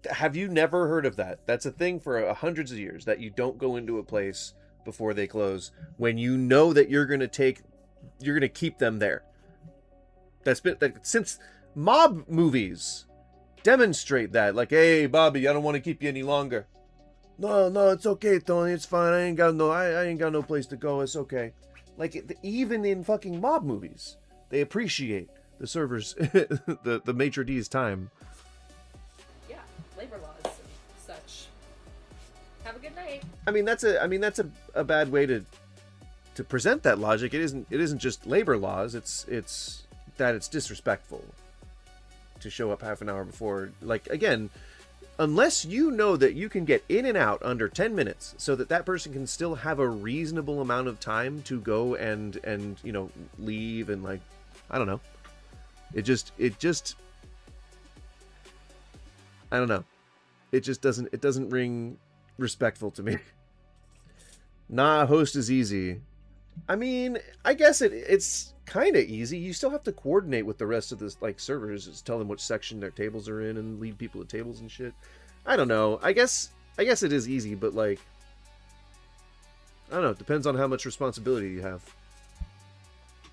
Have you never heard of that? That's a thing for hundreds of years, that you don't go into a place before they close when you know that you're going to keep them there. That's been... since mob movies demonstrate that. Like, hey, Bobby, I don't want to keep you any longer. No, it's okay, Tony. It's fine. I ain't got no place to go. It's okay. Like, even in fucking mob movies, they appreciate the servers, the maitre d's time. Yeah, labor laws and such. Have a good night. I mean, that's a bad way to present that logic. It isn't just labor laws. It's that it's disrespectful to show up half an hour before. Like, again, unless you know that you can get in and out under 10 minutes so that person can still have a reasonable amount of time to go and leave and, like, I don't know. It just I don't know. It just doesn't ring respectful to me. Nah, host is easy. I mean, I guess it's kind of easy. You still have to coordinate with the rest of the servers, just tell them which section their tables are in and lead people to tables and shit. I don't know. I guess it is easy, but like, I don't know. It depends on how much responsibility you have.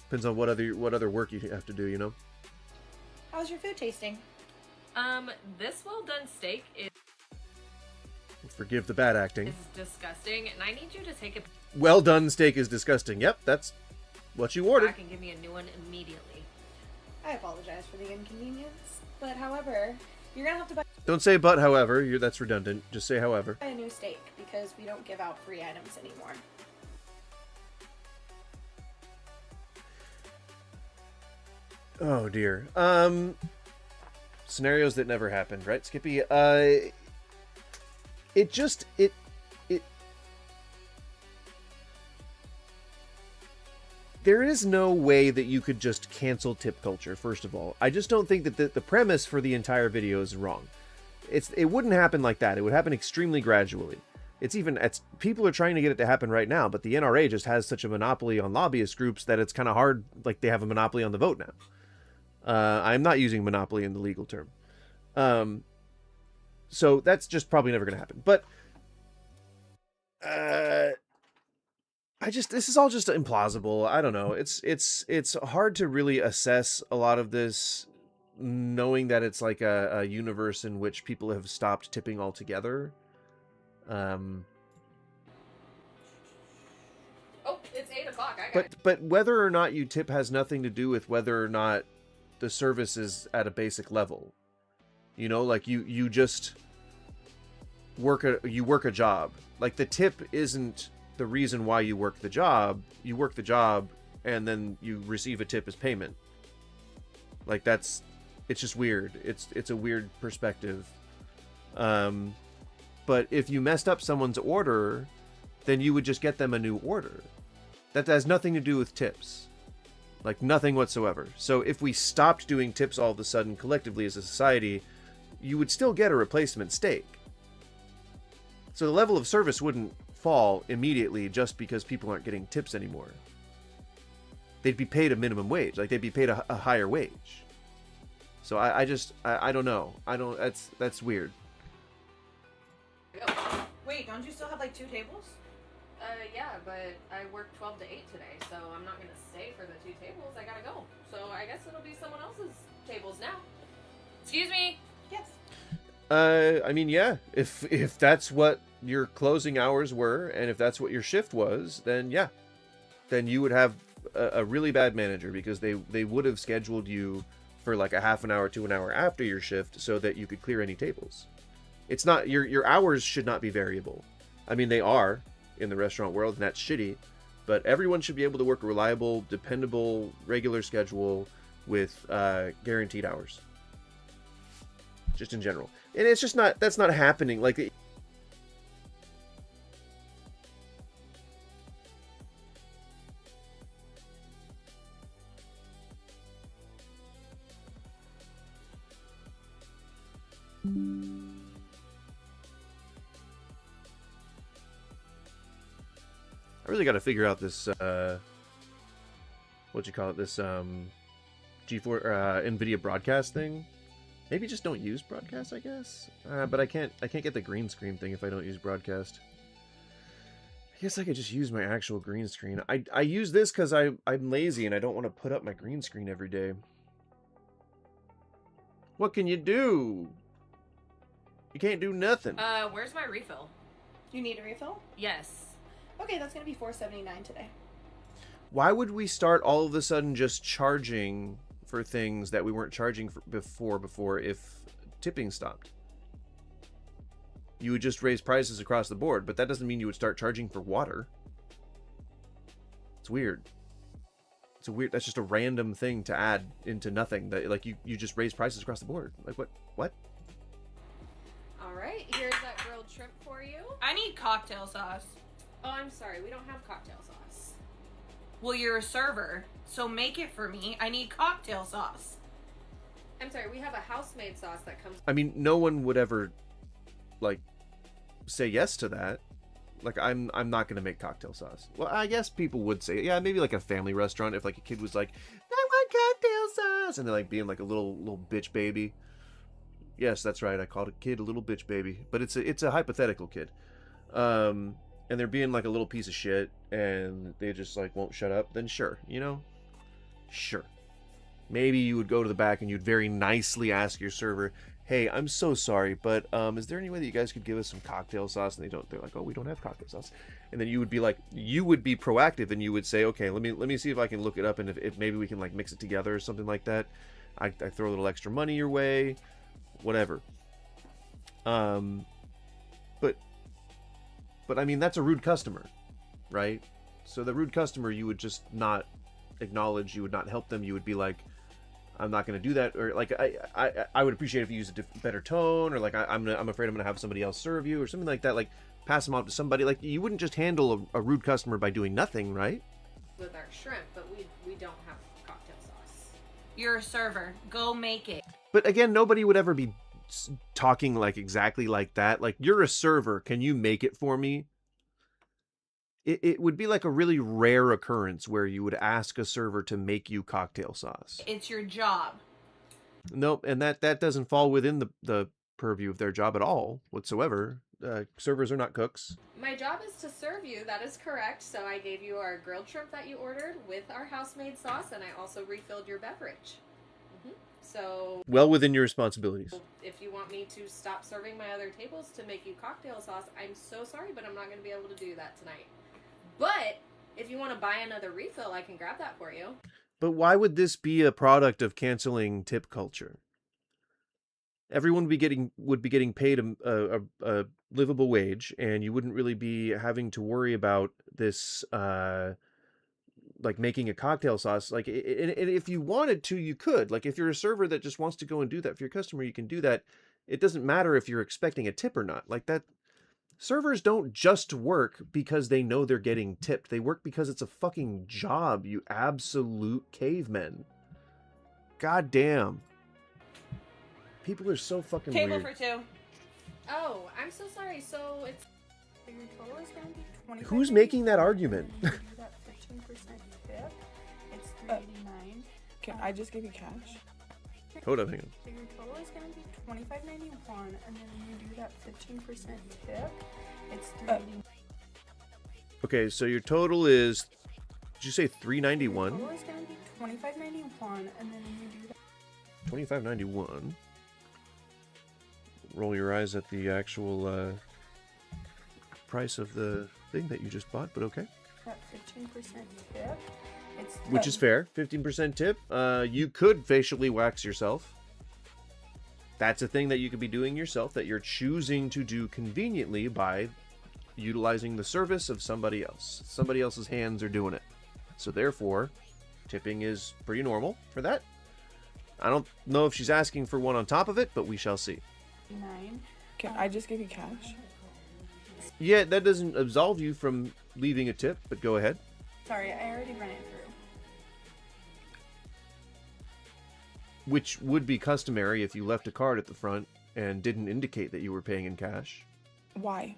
Depends on what other work you have to do, you know? How's your food tasting? This well done steak is Forgive the bad acting. disgusting, and I need you to take it Well done steak is disgusting. Yep, that's what you ordered. back and give me a new one immediately. I apologize for the inconvenience, but however, you're gonna have to buy Don't say but, however. That's redundant. Just say however. a new steak because we don't give out free items anymore. Oh dear. Scenarios that never happened, right, Skippy? There is no way that you could just cancel tip culture, first of all. I just don't think that the premise for the entire video is wrong. It wouldn't happen like that. It would happen extremely gradually. People are trying to get it to happen right now, but the NRA just has such a monopoly on lobbyist groups that it's kind of hard, like they have a monopoly on the vote now. I'm not using monopoly in the legal term. So that's just probably never going to happen. But this is all just implausible. I don't know. It's hard to really assess a lot of this, knowing that it's like a universe in which people have stopped tipping altogether. Oh, it's 8 o'clock. But whether or not you tip has nothing to do with whether or not the service is at a basic level. You know, like you just work a job. Like, the tip isn't the reason why you work the job. You work the job and then you receive a tip as payment. Like, it's just weird. It's a weird perspective. But if you messed up someone's order, then you would just get them a new order. That has nothing to do with tips. Like, nothing whatsoever. So if we stopped doing tips all of a sudden collectively as a society, you would still get a replacement steak. So the level of service wouldn't fall immediately just because people aren't getting tips anymore. They'd be paid a minimum wage. Like, they'd be paid a higher wage. So I don't know. That's weird. Wait, don't you still have like 2 tables? Yeah, but I worked 12 to 8 today, so I'm not gonna stay for the 2 tables. I gotta go. So I guess it'll be someone else's tables now. Excuse me. Yes. I mean, yeah. If that's what your closing hours were, and if that's what your shift was, then yeah. Then you would have a really bad manager, because they would have scheduled you for like a half an hour to an hour after your shift so that you could clear any tables. It's not, your hours should not be variable. I mean, they are in the restaurant world, and that's shitty, but everyone should be able to work a reliable, dependable, regular schedule with guaranteed hours. Just in general. And it's just not, that's not happening. Like, I really got to figure out this, what you call it, this G4 NVIDIA broadcast thing. Maybe just don't use broadcast, I guess. But I can't get the green screen thing if I don't use broadcast. I guess I could just use my actual green screen. I use this because I'm lazy and I don't want to put up my green screen every day. What can you do? You can't do nothing. Where's my refill? You need a refill? Yes. Okay, that's gonna be $4.79 today. Why would we start all of a sudden just charging for things that we weren't charging for before if tipping stopped? You would just raise prices across the board, but that doesn't mean you would start charging for water. It's weird. It's a weird, that's just a random thing to add into nothing. That, like, you just raise prices across the board. Like, what? Alright, here's that grilled shrimp for you. I need cocktail sauce. Oh, I'm sorry, we don't have cocktail sauce. Well, you're a server, so make it for me. I need cocktail sauce. I'm sorry, we have a house-made sauce that comes... I mean, no one would ever, like, say yes to that. Like, I'm not gonna make cocktail sauce. Well, I guess people would say, yeah, maybe like a family restaurant if like a kid was like, I want cocktail sauce, and they're like being like a little bitch baby. Yes, that's right. I called a kid a little bitch baby, but it's a hypothetical kid. And they're being like a little piece of shit, and they just like won't shut up. Then sure, you know, sure. Maybe you would go to the back and you'd very nicely ask your server, hey, I'm so sorry, but is there any way that you guys could give us some cocktail sauce? And they're like, oh, we don't have cocktail sauce. And then you would be like, you would be proactive and you would say, okay, let me see if I can look it up, and if maybe we can like mix it together or something like that. I throw a little extra money your way, whatever. But I mean, that's a rude customer, right? So the rude customer, you would just not acknowledge, you would not help them, you would be like, I'm not going to do that, or like I would appreciate if you use a better tone, or like I'm afraid I'm going to have somebody else serve you, or something like that. Like pass them off to somebody. Like you wouldn't just handle a rude customer by doing nothing, right? with our shrimp, but we don't have cocktail sauce. You're a server. Go make it. But again, nobody would ever be talking like exactly like that. Like, you're a server, can you make it for me? It would be like a really rare occurrence where you would ask a server to make you cocktail sauce. It's your job. Nope, and that doesn't fall within the purview of their job at all whatsoever. Servers are not cooks. My job is to serve you, that is correct. So I gave you our grilled shrimp that you ordered with our house-made sauce, and I also refilled your beverage. So... well within your responsibilities. If you want me to stop serving my other tables to make you cocktail sauce, I'm so sorry, but I'm not going to be able to do that tonight. But if you want to buy another refill, I can grab that for you. But why would this be a product of canceling tip culture? Everyone would be getting paid a livable wage, and you wouldn't really be having to worry about this, like making a cocktail sauce. Like, and if you wanted to, you could. Like, if you're a server that just wants to go and do that for your customer, you can do that. It doesn't matter if you're expecting a tip or not. Like that. Servers don't just work because they know they're getting tipped. They work because it's a fucking job, you absolute cavemen. God damn. People are so fucking Table weird. for two. Oh, I'm so sorry. So it's... Your total is going to be 25. Who's making that argument? That 15% tip. It's $3.89. Can I just give you cash? Hold up, hang on. So your total is going to be $25.91, and then when you do that 15% tip, it's $3.89. Okay, so your total is, did you say $3.91? Your total is going to be $25.91, and then when you do that... $25.91. Roll your eyes at the actual price of the thing that you just bought, but okay. That 15% tip, it's... which is fair. 15% tip. You could facially wax yourself. That's a thing that you could be doing yourself, that you're choosing to do conveniently by utilizing the service of somebody else. Somebody else's hands are doing it. So therefore, tipping is pretty normal for that. I don't know if she's asking for one on top of it, but we shall see. 9. Can I just give you cash? Yeah, that doesn't absolve you from leaving a tip, but go ahead. Sorry, I already ran it through. Which would be customary if you left a card at the front and didn't indicate that you were paying in cash. Why?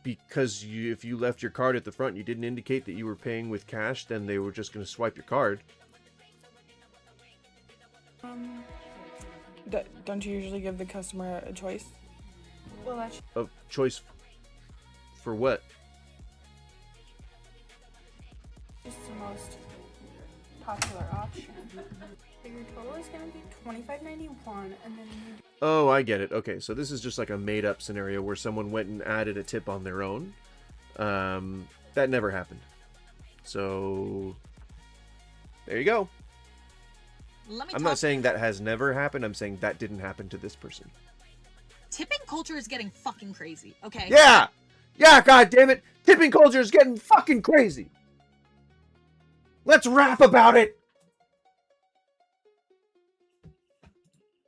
Because if you left your card at the front and you didn't indicate that you were paying with cash, then they were just going to swipe your card. Don't you usually give the customer a choice? Well, that's A choice for what? just the most popular option. So your total is going to be $25.91, and then you... Oh, I get it. Okay, so this is just like a made-up scenario where someone went and added a tip on their own. That never happened. So, there you go. I'm not saying that has never happened. I'm saying that didn't happen to this person. Tipping culture is getting fucking crazy, okay? Yeah! Yeah, god damn it! Tipping culture is getting fucking crazy! Let's rap about it!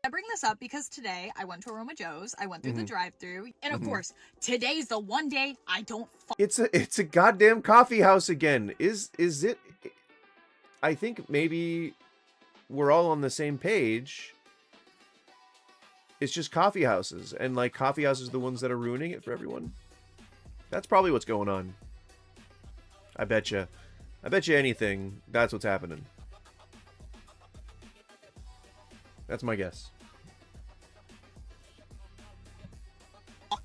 I bring this up because today I went to Aroma Joe's, I went through the Mhm. drive-thru, and of Mhm. course, today's the one day I don't It's a goddamn coffee house again. Is it? I think maybe we're all on the same page. It's just coffee houses, and like coffee houses are the ones that are ruining it for everyone. That's probably what's going on. I bet you anything that's what's happening. That's my guess.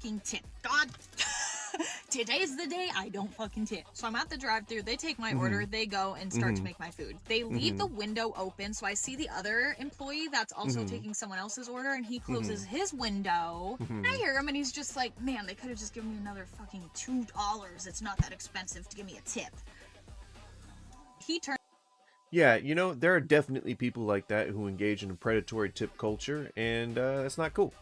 fucking tip. God, today's the day I don't fucking tip. So I'm at the drive-thru, they take my order, they go and start to make my food. They leave the window open, so I see the other employee that's also taking someone else's order, and he closes his window. And I hear him, and he's just like, man, they could have just given me another fucking $2. It's not that expensive to give me a tip. He turned. Yeah, you know, there are definitely people like that who engage in a predatory tip culture, and that's not cool.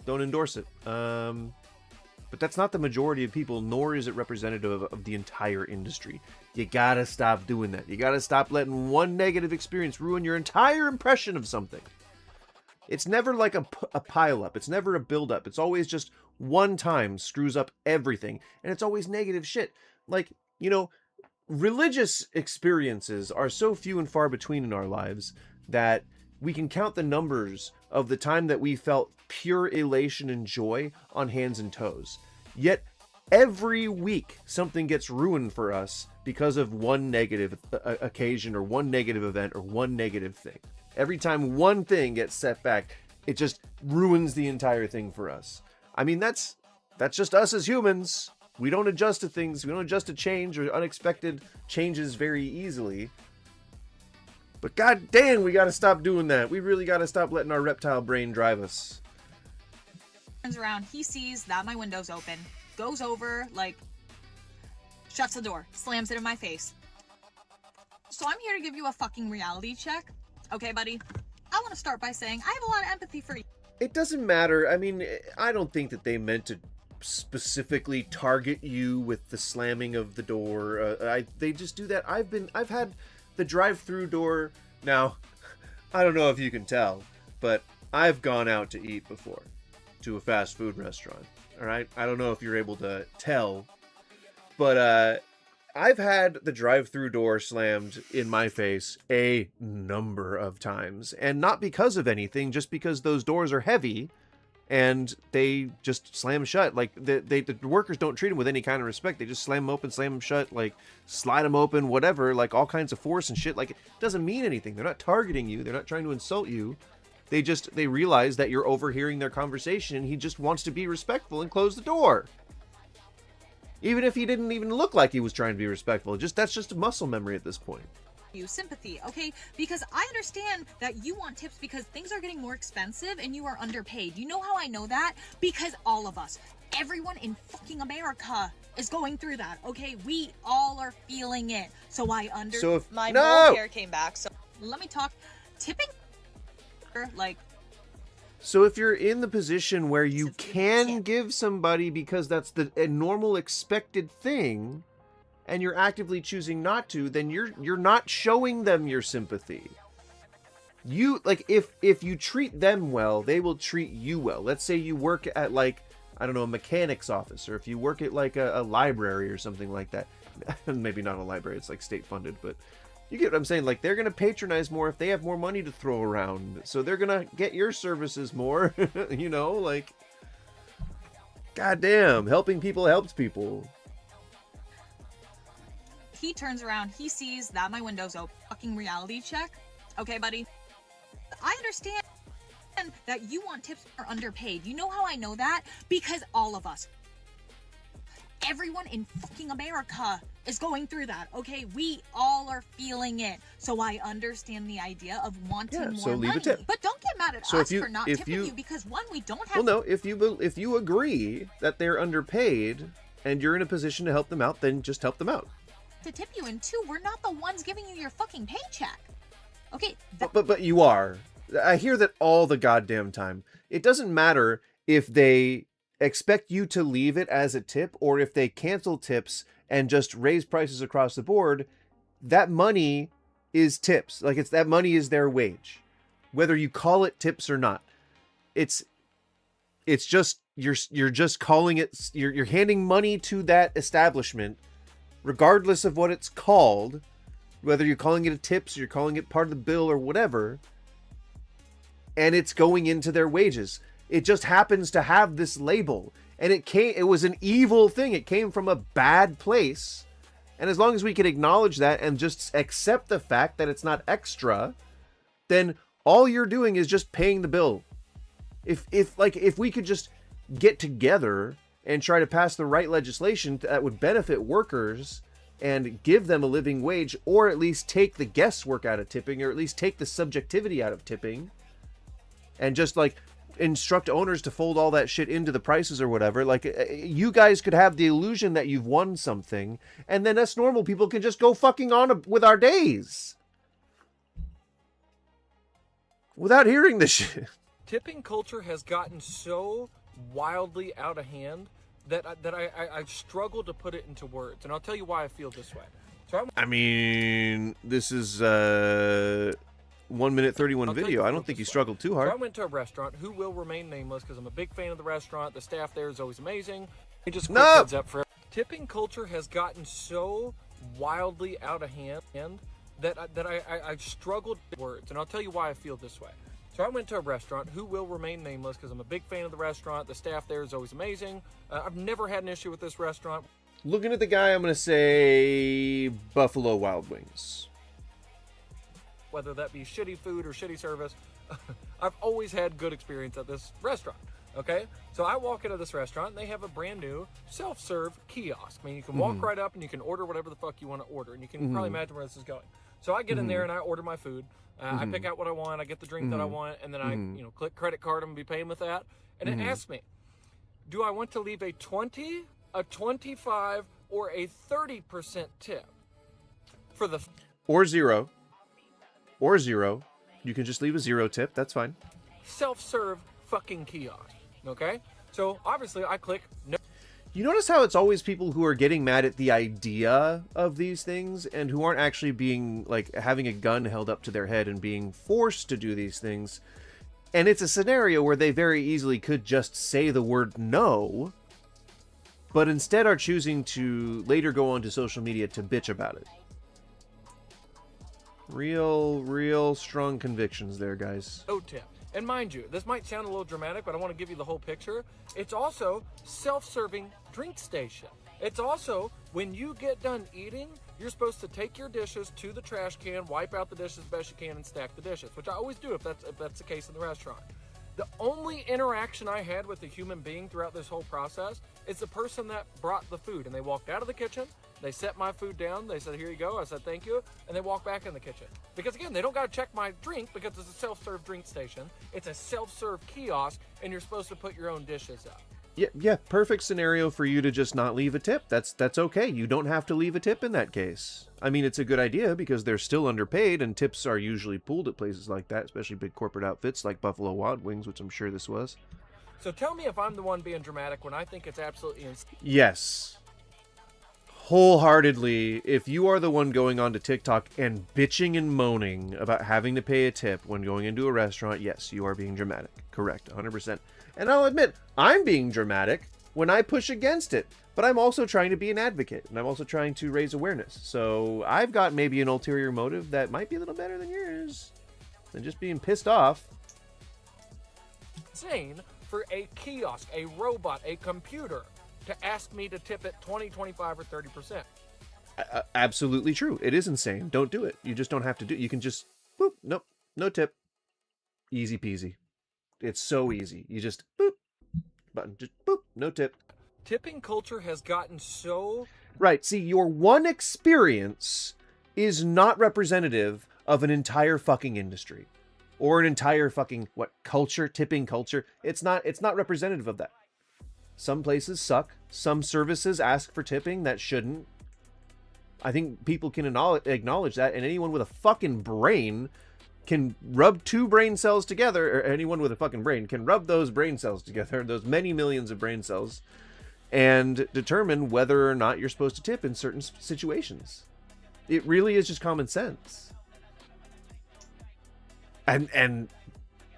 Don't endorse it. But that's not the majority of people, nor is it representative of the entire industry. You gotta stop doing that. You gotta stop letting one negative experience ruin your entire impression of something. It's never like a pile-up. It's never a build-up. It's always just one time screws up everything, and it's always negative shit. Like, you know, religious experiences are so few and far between in our lives that we can count the numbers of the time that we felt pure elation and joy on hands and toes. Yet every week something gets ruined for us because of one negative occasion or one negative event or one negative thing. Every time one thing gets set back, it just ruins the entire thing for us. I mean, that's just us as humans. We don't adjust to things. We don't adjust to change or unexpected changes very easily. But god damn, we gotta stop doing that. We really gotta stop letting our reptile brain drive us. Turns around, he sees that my window's open, goes over, like, shuts the door, slams it in my face. So I'm here to give you a fucking reality check. Okay, buddy? I want to start by saying I have a lot of empathy for you. It doesn't matter. I mean, I don't think that they meant to specifically target you with the slamming of the door. They just do that. I've had the drive-through door. Now, I don't know if you can tell, but I've gone out to eat before to a fast food restaurant. All right, I don't know if you're able to tell, but I've had the drive-through door slammed in my face a number of times, and not because of anything, just because those doors are heavy and they just slam shut. Like, the workers don't treat them with any kind of respect. They just slam them open, slam them shut, like slide them open, whatever, like all kinds of force and shit. Like, it doesn't mean anything. They're not targeting you. They're not trying to insult you. They realize that you're overhearing their conversation, and he just wants to be respectful and close the door. Even if he didn't even look like he was trying to be respectful. That's just a muscle memory at this point. Sympathy, okay? Because I understand that you want tips because things are getting more expensive and you are underpaid. You know how I know that? Because all of us, everyone in fucking America is going through that, okay? We all are feeling it. So I So if- my No! mole hair came back, so let me talk. Tipping, like, So if you're in the position where you can give somebody because that's a normal expected thing, and you're actively choosing not to, then you're not showing them your sympathy. You, like, if you treat them well, they will treat you well. Let's say you work at, like, I don't know, a mechanic's office, or if you work at, like, a library or something like that. Maybe not a library, it's, like, state funded, but you get what I'm saying. Like, they're going to patronize more if they have more money to throw around. So they're going to get your services more, you know, like, goddamn, helping people helps people. He turns around, he sees that my window's open. Fucking reality check. Okay, buddy? I understand that you want tips that are underpaid. You know how I know that? Because all of us, everyone in fucking America is going through that, okay? We all are feeling it. So I understand the idea of wanting more leave money. a tip. But don't get mad at So us if you- for not if tipping you- you because one, we don't have Well, no, if you agree that they're underpaid and you're in a position to help them out, then just help them out. to tip you, and two, we're not the ones giving you your fucking paycheck. Okay, But you are. I hear that all the goddamn time. It doesn't matter if they expect you to leave it as a tip or if they cancel tips and just raise prices across the board. That money is tips. Like, that money is their wage, whether you call it tips or not. It's just you're just calling it. You're handing money to that establishment, regardless of what it's called. Whether you're calling it a tips or you're calling it part of the bill or whatever, and it's going into their wages. It just happens to have this label, and it was an evil thing. It came from a bad place, and as long as we can acknowledge that and just accept the fact that it's not extra, then all you're doing is just paying the bill. If we could just get together and try to pass the right legislation that would benefit workers and give them a living wage, or at least take the guesswork out of tipping, or at least take the subjectivity out of tipping, and just like instruct owners to fold all that shit into the prices or whatever. Like, you guys could have the illusion that you've won something, and then us normal people can just go fucking on with our days without hearing this shit. Tipping culture has gotten so wildly out of hand that I struggle to put it into words, and I'll tell you why I feel this way. So I mean, this is 1 minute 31 video. I don't think you struggled too hard. So I went to a restaurant who will remain nameless because I'm a big fan of the restaurant. The staff there is always amazing. It just quick heads up for tipping culture has gotten so wildly out of hand that I struggled with words, and I'll tell you why I feel this way. So I went to a restaurant who will remain nameless because I'm a big fan of the restaurant. The staff there is always amazing. I've never had an issue with this restaurant. Looking at the guy, I'm going to say Buffalo Wild Wings. Whether that be shitty food or shitty service, I've always had good experience at this restaurant. Okay, so I walk into this restaurant and they have a brand new self-serve kiosk. I mean, you can walk right up and you can order whatever the fuck you want to order, and you can probably imagine where this is going. So I get in there and I order my food. I pick out what I want. I get the drink that I want, and then I, click credit card. I'm gonna be paying with that, and it asks me, do I want to leave a 20, a 25, or a 30% tip for the or zero. You can just leave a 0 tip. That's fine. self-serve fucking kiosk? Okay, so obviously I click no. You notice how it's always people who are getting mad at the idea of these things and who aren't actually being, like, having a gun held up to their head and being forced to do these things. And it's a scenario where they very easily could just say the word no, but instead are choosing to later go onto social media to bitch about it. Real strong convictions there, guys. No tip. And mind you, this might sound a little dramatic, but I want to give you the whole picture. It's also self-serving drink station. It's also, when you get done eating, you're supposed to take your dishes to the trash can, wipe out the dishes as best you can, and stack the dishes, which I always do if that's the case in the restaurant. The only interaction I had with a human being throughout this whole process is the person that brought the food. And they walked out of the kitchen, they set my food down, they said, here you go, I said, thank you, and they walked back in the kitchen. Because again, they don't got to check my drink because it's a self-serve drink station. It's a self-serve kiosk, and you're supposed to put your own dishes up. Yeah, perfect scenario for you to just not leave a tip. That's okay. You don't have to leave a tip in that case. I mean, it's a good idea because they're still underpaid, and tips are usually pooled at places like that, especially big corporate outfits like Buffalo Wild Wings, which I'm sure this was. So tell me if I'm the one being dramatic when I think it's absolutely insane. Yes. Wholeheartedly, if you are the one going on to TikTok and bitching and moaning about having to pay a tip when going into a restaurant, yes, you are being dramatic. Correct, 100%. And I'll admit, I'm being dramatic when I push against it. But I'm also trying to be an advocate, and I'm also trying to raise awareness. So I've got maybe an ulterior motive that might be a little better than yours than just being pissed off. Insane for a kiosk, a robot, a computer to ask me to tip it 20, 25, or 30%. Absolutely true. It is insane. Don't do it. You just don't have to do it. You can just, boop, nope, no tip. Easy peasy. It's so easy. You just, boop, button, just boop, no tip. Tipping culture has gotten so... Right. See, your one experience is not representative of an entire fucking industry. Or an entire fucking, culture, tipping culture. It's not representative of that. Some places suck. Some services ask for tipping that shouldn't. I think people can acknowledge that, and anyone with a fucking brain can rub two brain cells together, or anyone with a fucking brain can rub those brain cells together, those many millions of brain cells, and determine whether or not you're supposed to tip in certain situations. It really is just common sense. And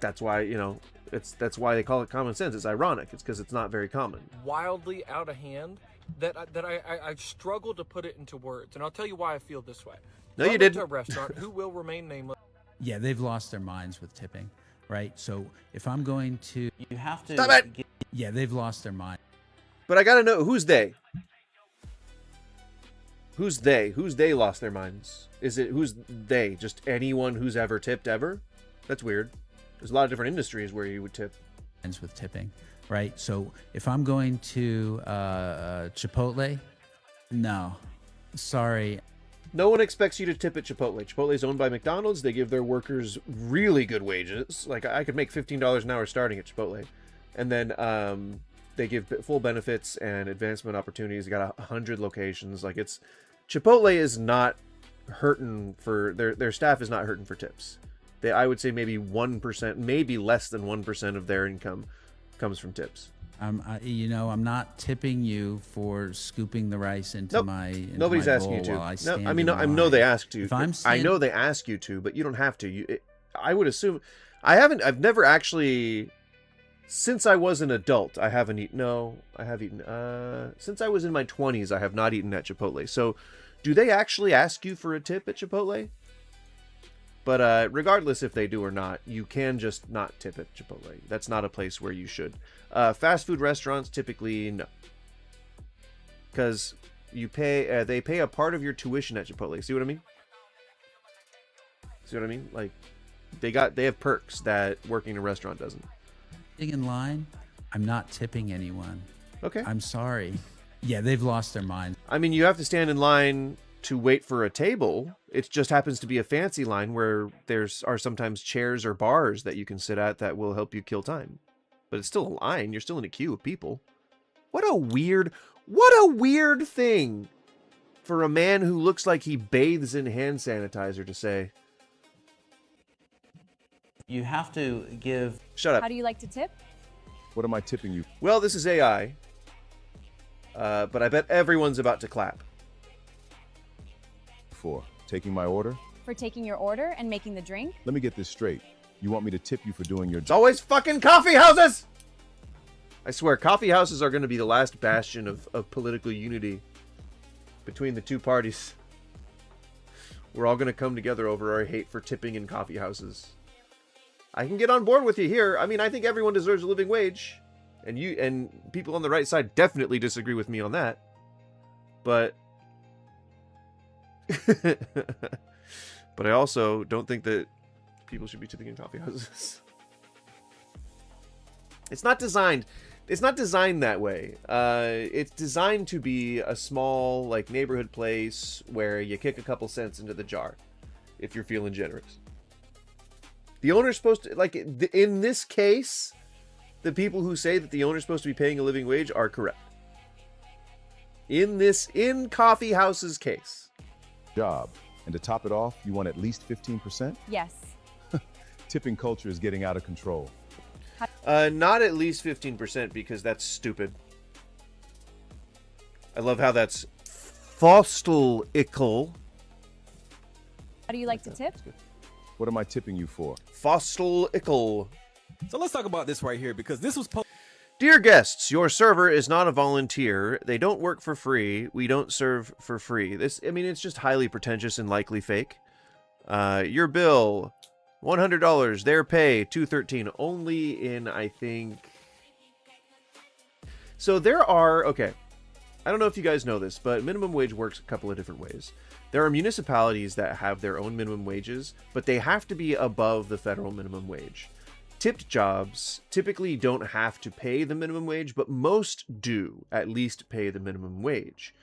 that's why, you know, that's why they call it common sense. It's ironic. It's because it's not very common. Wildly out of hand that I struggle to put it into words. And I'll tell you why I feel this way. No, you didn't. A restaurant who will remain nameless. Yeah, they've lost their minds with tipping, right? So if I'm going to... You have to... Stop it! Yeah, they've lost their mind. But I gotta know, who's they? Who's they? Who's they lost their minds? Is it, who's they? Just anyone who's ever tipped ever? That's weird. There's a lot of different industries where you would tip. With tipping, right? So if I'm going to Chipotle, no, sorry. No one expects you to tip at Chipotle. Chipotle is owned by McDonald's. They give their workers really good wages. Like, I could make $15 an hour starting at Chipotle. And then they give full benefits and advancement opportunities. They got 100 locations. Like, it's... Chipotle is not hurting for... Their staff is not hurting for tips. I would say maybe 1%, maybe less than 1% of their income comes from tips. You know, I'm not tipping you for scooping the rice into my Nobody's asking you to. No, I mean, I know they asked you. I know they ask you to, but you don't have to. I would assume. I've never actually, since I was an adult, I haven't eaten. No, I have eaten. Since I was in my 20s, I have not eaten at Chipotle. So, do they actually ask you for a tip at Chipotle? But regardless if they do or not, you can just not tip at Chipotle. That's not a place where you should. Fast food restaurants, typically, no. Because you pay, they pay a part of your tuition at Chipotle. See what I mean? See what I mean? Like, they have perks that working in a restaurant doesn't. In line, I'm not tipping anyone. Okay. I'm sorry. Yeah, they've lost their mind. I mean, you have to stand in line to wait for a table. It just happens to be a fancy line where are sometimes chairs or bars that you can sit at that will help you kill time. But it's still a line. You're still in a queue of people. What a weird thing for a man who looks like he bathes in hand sanitizer to say. You have to give... Shut up. How do you like to tip? What am I tipping you? Well, this is AI. But I bet everyone's about to clap. For taking my order? For taking your order and making the drink? Let me get this straight. You want me to tip you for doing your job? It's always fucking coffee houses! I swear, coffee houses are going to be the last bastion of political unity between the two parties. We're all going to come together over our hate for tipping in coffee houses. I can get on board with you here. I mean, I think everyone deserves a living wage. And people on the right side definitely disagree with me on that. But... but I also don't think that people should be tipping in coffee houses. It's not designed that way. It's designed to be a small, like, neighborhood place where you kick a couple cents into the jar if you're feeling generous. The owner's supposed to, like, in this case, the people who say that the owner's supposed to be paying a living wage are correct. In Coffee House's case. Job. And to top it off, you want at least 15%? Yes. Tipping culture is getting out of control. Not at least 15% because that's stupid. I love how that's Fostel-ickle. How do you like to tip? What am I tipping you for? Fostel-ickle. So let's talk about this right here because this was Dear guests, your server is not a volunteer. They don't work for free. We don't serve for free. It's just highly pretentious and likely fake. Your bill, $100. Their pay, $213. Only in, I think... So there are... Okay. I don't know if you guys know this, but minimum wage works a couple of different ways. There are municipalities that have their own minimum wages, but they have to be above the federal minimum wage. Tipped jobs typically don't have to pay the minimum wage, but most do at least pay the minimum wage.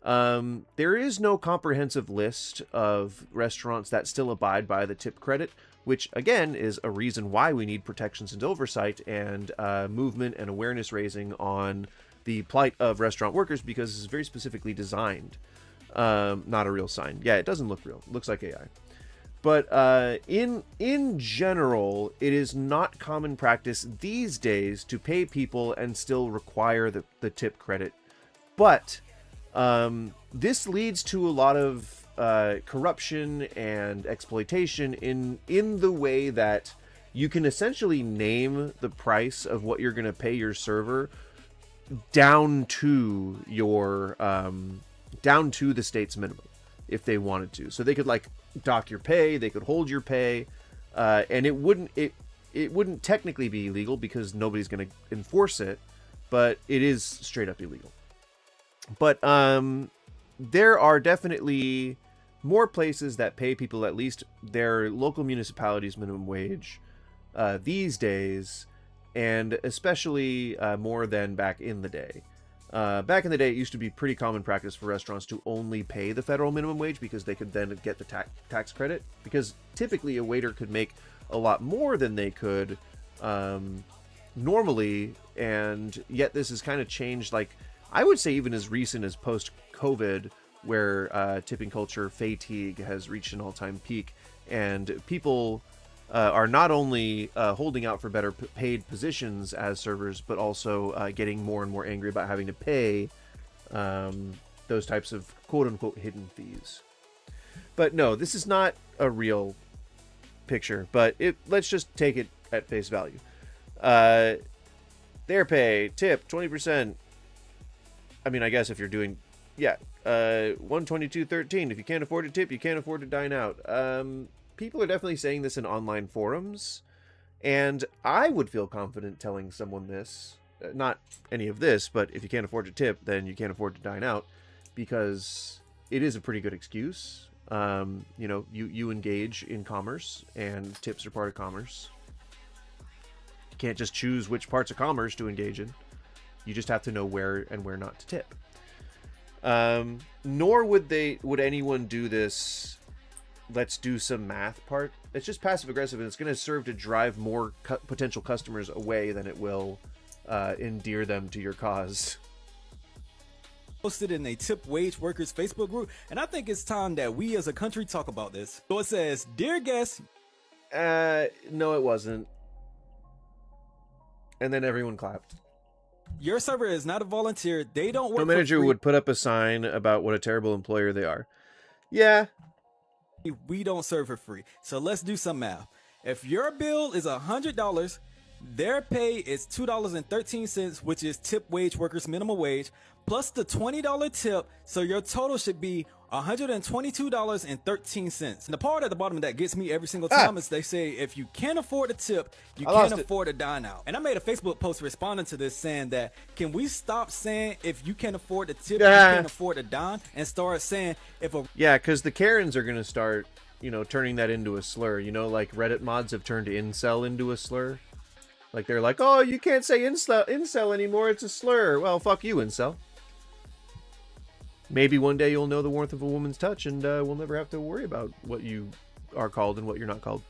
There is no comprehensive list of restaurants that still abide by the tip credit, which again is a reason why we need protections and oversight and movement and awareness raising on the plight of restaurant workers, because it's very specifically designed. Not a real sign. Yeah, it doesn't look real. It looks like AI. But in general, it is not common practice these days to pay people and still require the tip credit. But this leads to a lot of corruption and exploitation in the way that you can essentially name the price of what you're going to pay your server down to your down to the state's minimum if they wanted to. So they could like dock your pay, they could hold your pay, and it wouldn't technically be illegal because nobody's going to enforce it, but it is straight up illegal. But there are definitely more places that pay people at least their local municipality's minimum wage these days, and especially more than back in the day. Back in the day, it used to be pretty common practice for restaurants to only pay the federal minimum wage because they could then get the tax credit. Because typically a waiter could make a lot more than they could normally, and yet this has kind of changed, like, I would say even as recent as post-COVID, where tipping culture fatigue has reached an all-time peak, and people are not only holding out for better paid positions as servers, but also getting more and more angry about having to pay those types of quote-unquote hidden fees. But no, this is not a real picture, but let's just take it at face value. Their pay, tip, 20%. I mean, I guess if you're doing... Yeah, $122.13. If you can't afford to tip, you can't afford to dine out. People are definitely saying this in online forums, and I would feel confident telling someone this. Not any of this, but if you can't afford to tip, then you can't afford to dine out, because it is a pretty good excuse. You know, you engage in commerce, and tips are part of commerce. You can't just choose which parts of commerce to engage in. You just have to know where and where not to tip. Nor would anyone do this let's do some math part. It's just passive aggressive, and it's going to serve to drive more potential customers away than it will endear them to your cause. Posted in a tip wage workers Facebook group, and I think it's time that we as a country talk about this. So it says, dear guests. No, it wasn't. And then everyone clapped. Your server is not a volunteer. They don't work. No manager would put up a sign about what a terrible employer they are. Yeah. We don't serve for free. So let's do some math. If your bill is $100, their pay is $2.13, which is tip wage workers minimum wage, plus the $20 tip. So your total should be $122.13. And the part at the bottom of that gets me every single time is they say, if you can't afford a tip, you can't afford to dine out. And I made a Facebook post responding to this saying that, can we stop saying if you can't afford to tip, you can't afford to dine, and start saying if a... Yeah, because the Karens are going to start, you know, turning that into a slur. You know, like Reddit mods have turned incel into a slur. Like they're like, oh, you can't say incel anymore, it's a slur. Well, fuck you, incel. Maybe one day you'll know the warmth of a woman's touch, and we'll never have to worry about what you are called and what you're not called.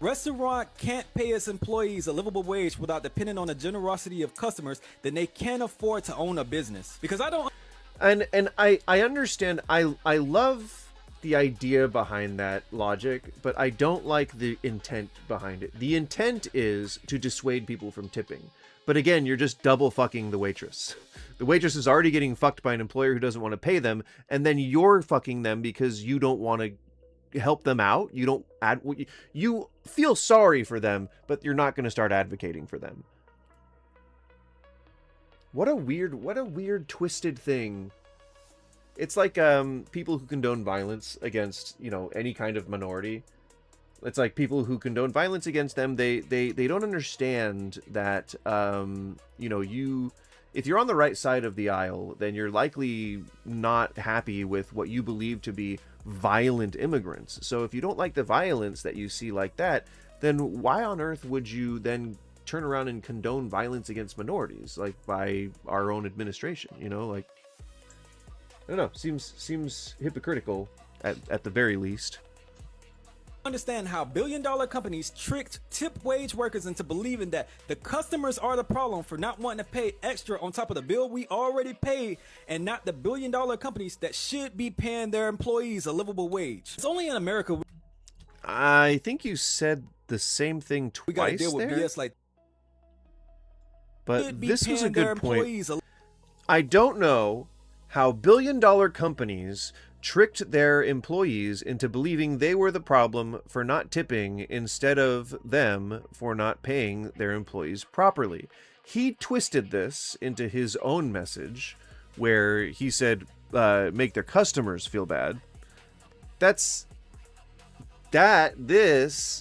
restaurant can't pay its employees a livable wage without depending on the generosity of customers, then they can't afford to own a business. Because I don't... And I understand, I love the idea behind that logic, but I don't like the intent behind it. The intent is to dissuade people from tipping. But again, you're just double fucking the waitress. The waitress is already getting fucked by an employer who doesn't want to pay them, and then you're fucking them because you don't want to help them out. You don't you feel sorry for them, but you're not going to start advocating for them. What a weird twisted thing. It's like people who condone violence against, you know, any kind of minority. It's like people who condone violence against them, they don't understand that you know, if you're on the right side of the aisle, then you're likely not happy with what you believe to be violent immigrants. So if you don't like the violence that you see like that, then why on earth would you then turn around and condone violence against minorities, like by our own administration, you know? Like, I don't know, seems hypocritical at the very least. Understand how billion-dollar companies tricked tip wage workers into believing that the customers are the problem for not wanting to pay extra on top of the bill we already paid, and not the billion-dollar companies that should be paying their employees a livable wage. It's only in America. I think you said the same thing twice. We gotta deal with there? BS like. But this was a good point. I don't know how billion-dollar companies tricked their employees into believing they were the problem for not tipping instead of them for not paying their employees properly. He twisted this into his own message where he said, make their customers feel bad. This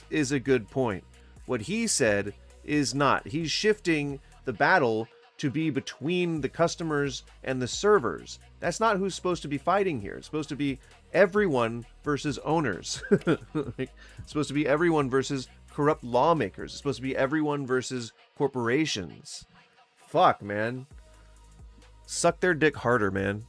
is a good point. What he said is not. He's shifting the battle to be between the customers and the servers. That's not who's supposed to be fighting here. It's supposed to be everyone versus owners. It's supposed to be everyone versus corrupt lawmakers. It's supposed to be everyone versus corporations. Fuck, man. Suck their dick harder, man.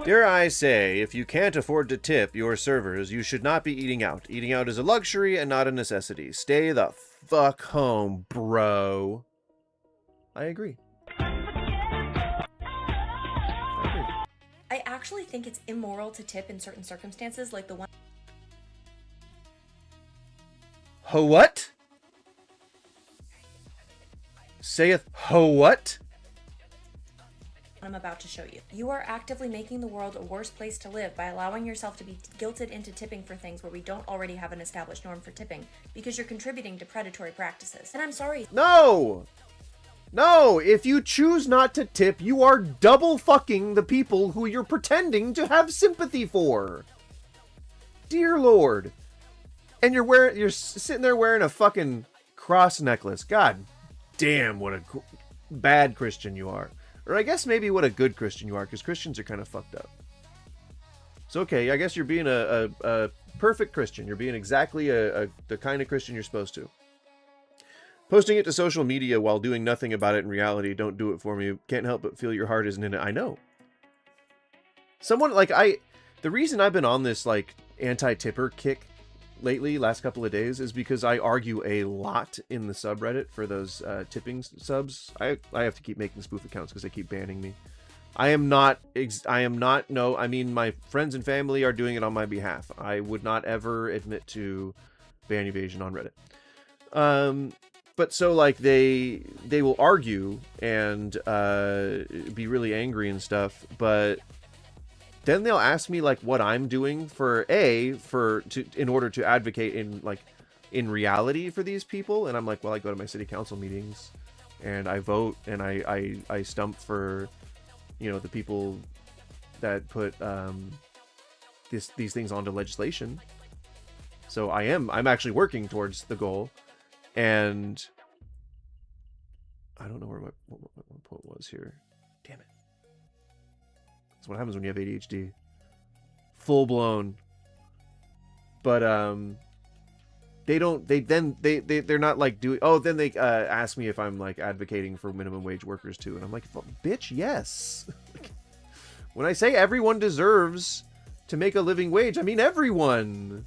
Dare I say, if you can't afford to tip your servers, you should not be eating out. Eating out is a luxury and not a necessity. Stay the fuck home, bro. I agree. I actually think it's immoral to tip in certain circumstances, like the one. Ho what? Saith ho what? I'm about to show you. You are actively making the world a worse place to live by allowing yourself to be guilted into tipping for things where we don't already have an established norm for tipping, because you're contributing to predatory practices. And I'm sorry. No! No! If you choose not to tip, you are double fucking the people who you're pretending to have sympathy for. Dear Lord. And you're sitting there wearing a fucking cross necklace. God damn, what a bad Christian you are. Or I guess maybe what a good Christian you are, because Christians are kind of fucked up. It's okay. I guess you're being a perfect Christian. You're being exactly the kind of Christian you're supposed to. Posting it to social media while doing nothing about it in reality, don't do it for me. Can't help but feel your heart isn't in it. I know. Someone, like, the reason I've been on this, like, anti-tipper kick lately, last couple of days, is because I argue a lot in the subreddit for those tipping subs. I have to keep making spoof accounts because they keep banning me. I mean, my friends and family are doing it on my behalf. I would not ever admit to ban evasion on Reddit. But so, like, they will argue and be really angry and stuff, but then they'll ask me, like, what I'm doing in order to advocate in reality for these people. And I'm like, well, I go to my city council meetings and I vote and I stump for, you know, the people that put these things onto legislation. So I'm actually working towards the goal. And I don't know where my point was here. Damn it. That's what happens when you have ADHD. Full blown. But they're not like doing. Oh, then they ask me if I'm like advocating for minimum wage workers too, and I'm like, bitch, yes. When I say everyone deserves to make a living wage. I mean, everyone.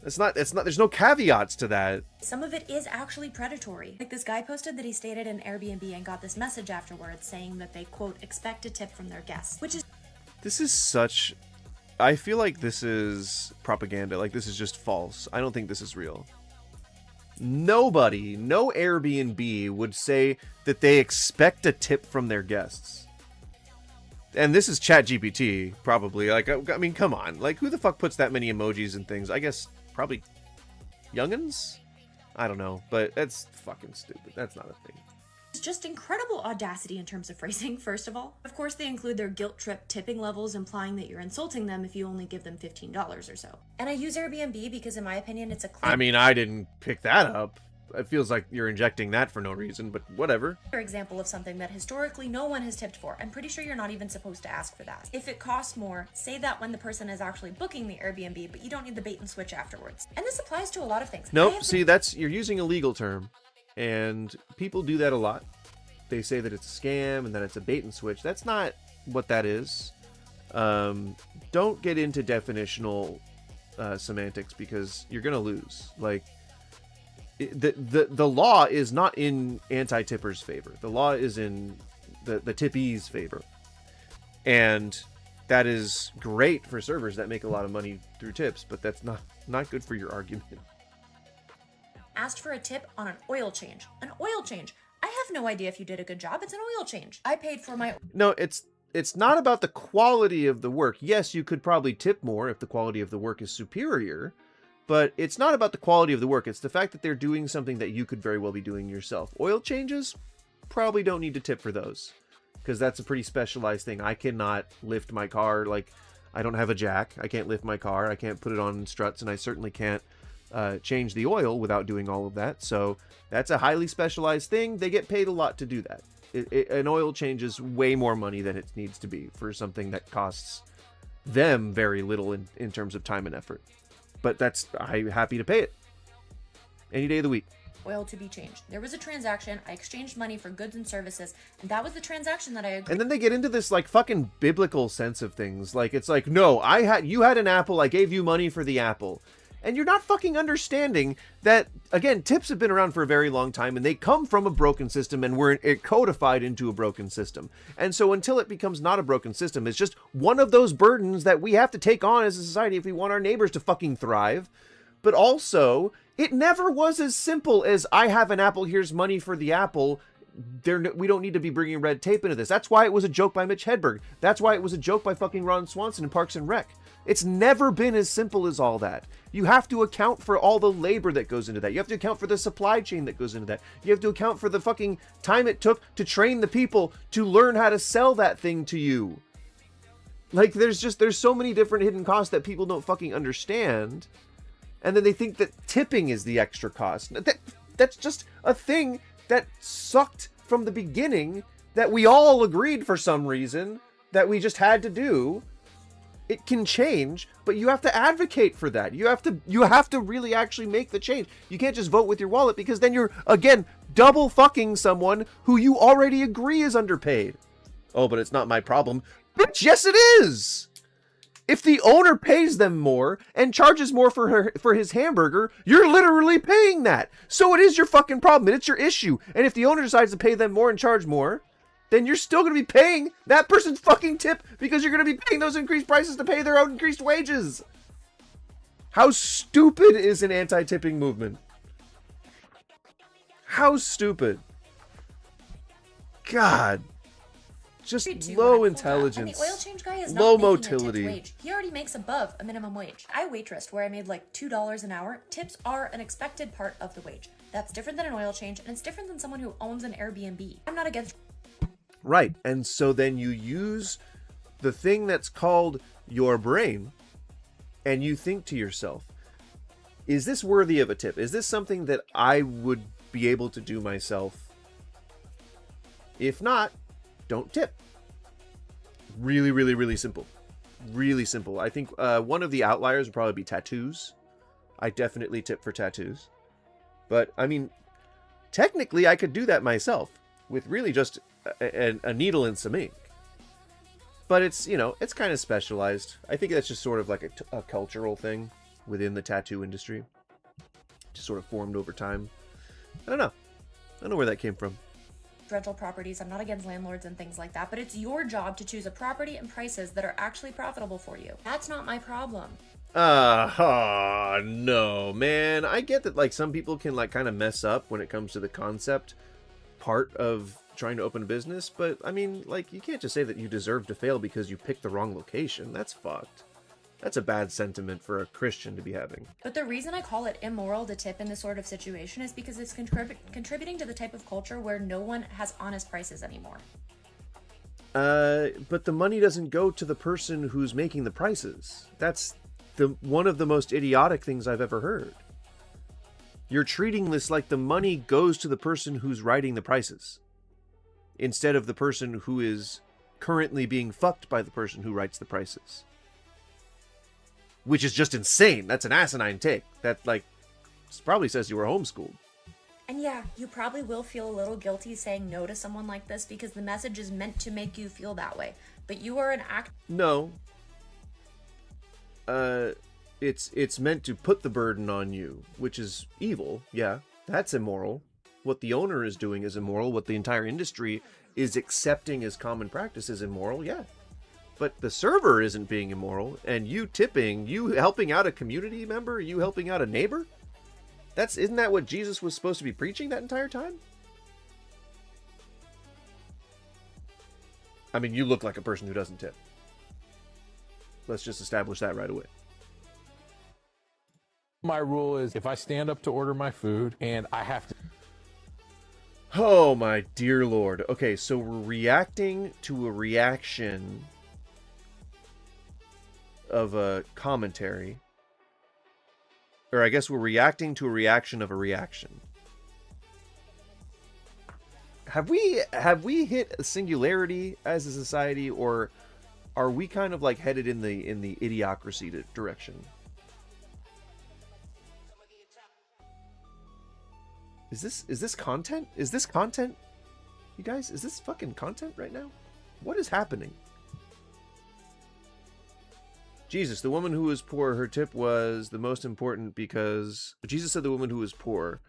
There's no caveats to that. Some of it is actually predatory. Like this guy posted that he stayed at an Airbnb and got this message afterwards saying that they, quote, expect a tip from their guests, which is... This is such... I feel like this is propaganda. Like, this is just false. I don't think this is real. Nobody, no Airbnb would say that they expect a tip from their guests. And this is ChatGPT, probably. Like, I mean, come on. Like, who the fuck puts that many emojis and things? I guess probably youngins? I don't know. But that's fucking stupid. That's not a thing. It's just incredible audacity in terms of phrasing, first of all. Of course, they include their guilt trip tipping levels, implying that you're insulting them if you only give them $15 or so. And I use Airbnb because, in my opinion, it's a clear... I mean, I didn't pick that up. It feels like you're injecting that for no reason, but whatever. Example of something that historically no one has tipped for. I'm pretty sure you're not even supposed to ask for that. If it costs more, say that when the person is actually booking the Airbnb, but you don't need the bait and switch afterwards. And this applies to a lot of things. Nope, see, you're using a legal term, and people do that a lot. They say that it's a scam and that it's a bait and switch. That's not what that is. Don't get into definitional semantics because you're gonna lose. Like, the law is not in anti-tippers' favor. The law is in the tippees' favor, and that is great for servers that make a lot of money through tips. But that's not good for your argument. Asked for a tip on an oil change. An oil change. I have no idea if you did a good job. It's an oil change. I paid for my... No, it's not about the quality of the work. Yes, you could probably tip more if the quality of the work is superior, but it's not about the quality of the work. It's the fact that they're doing something that you could very well be doing yourself. Oil changes, probably don't need to tip for those, because that's a pretty specialized thing. I cannot lift my car. Like, I don't have a jack. I can't lift my car. I can't put it on struts, and I certainly can't change the oil without doing all of that. So that's a highly specialized thing. They get paid a lot to do that. An oil change is way more money than it needs to be for something that costs them very little in terms of time and effort. But I'm happy to pay it any day of the week. Oil to be changed. There was a transaction. I exchanged money for goods and services, and that was the transaction that I agreed. And then they get into this like fucking biblical sense of things. Like, it's like, no, you had an apple. I gave you money for the apple. And you're not fucking understanding that, again, tips have been around for a very long time, and they come from a broken system, and we're codified into a broken system. And so until it becomes not a broken system, it's just one of those burdens that we have to take on as a society if we want our neighbors to fucking thrive. But also, it never was as simple as, I have an apple, here's money for the apple. We don't need to be bringing red tape into this. That's why it was a joke by Mitch Hedberg. That's why it was a joke by fucking Ron Swanson in Parks and Rec. It's never been as simple as all that. You have to account for all the labor that goes into that. You have to account for the supply chain that goes into that. You have to account for the fucking time it took to train the people to learn how to sell that thing to you. Like, there's so many different hidden costs that people don't fucking understand. And then they think that tipping is the extra cost. That's just a thing that sucked from the beginning, that we all agreed for some reason that we just had to do. It can change, but you have to advocate for that. You have to really actually make the change. You can't just vote with your wallet, because then you're, again, double fucking someone who you already agree is underpaid. Oh, but it's not my problem. Bitch, yes it is! If the owner pays them more and charges more for his hamburger, you're literally paying that. So it is your fucking problem, and it's your issue. And if the owner decides to pay them more and charge more, then you're still going to be paying that person's fucking tip, because you're going to be paying those increased prices to pay their own increased wages. How stupid is an anti-tipping movement? How stupid. God. Just low intelligence. And the oil change guy is low not making motility. a tipped wage. He already makes above a minimum wage. I waitressed where I made like $2 an hour. Tips are an expected part of the wage. That's different than an oil change, and it's different than someone who owns an Airbnb. I'm not against... Right, and so then you use the thing that's called your brain, and you think to yourself, is this worthy of a tip? Is this something that I would be able to do myself? If not, don't tip. Really, really, really simple. Really simple. I think one of the outliers would probably be tattoos. I definitely tip for tattoos. But, I mean, technically I could do that myself with really just a needle and some ink. But it's, you know, it's kind of specialized. I think that's just sort of like a cultural thing within the tattoo industry. Just sort of formed over time. I don't know. I don't know where that came from. Rental properties. I'm not against landlords and things like that, but it's your job to choose a property and prices that are actually profitable for you. That's not my problem. No, man. I get that, like, some people can, like, kind of mess up when it comes to the concept part of trying to open a business, but, I mean, like, you can't just say that you deserve to fail because you picked the wrong location. That's fucked. That's a bad sentiment for a Christian to be having. But the reason I call it immoral to tip in this sort of situation is because it's contributing to the type of culture where no one has honest prices anymore. But the money doesn't go to the person who's making the prices. That's one of the most idiotic things I've ever heard. You're treating this like the money goes to the person who's writing the prices, instead of the person who is currently being fucked by the person who writes the prices. Which is just insane. That's an asinine take. That, like, probably says you were homeschooled. And yeah, you probably will feel a little guilty saying no to someone like this because the message is meant to make you feel that way. But you are an act. No. It's meant to put the burden on you, which is evil. Yeah, that's immoral. What the owner is doing is immoral. What the entire industry is accepting as common practice is immoral. Yeah. But the server isn't being immoral, and you tipping, you helping out a community member, you helping out a neighbor? Isn't that what Jesus was supposed to be preaching that entire time? I mean, you look like a person who doesn't tip. Let's just establish that right away. My rule is if I stand up to order my food and I have to... Oh my dear Lord. Okay, so we're reacting to a reaction of a commentary, or I guess we're reacting to a reaction of a reaction. Have we hit a singularity as a society, or are we kind of like headed in the idiocracy direction? Is this content? Is this content? You guys, is this fucking content right now? What is happening? Jesus, the woman who was poor, her tip was the most important because... Jesus said the woman who was poor,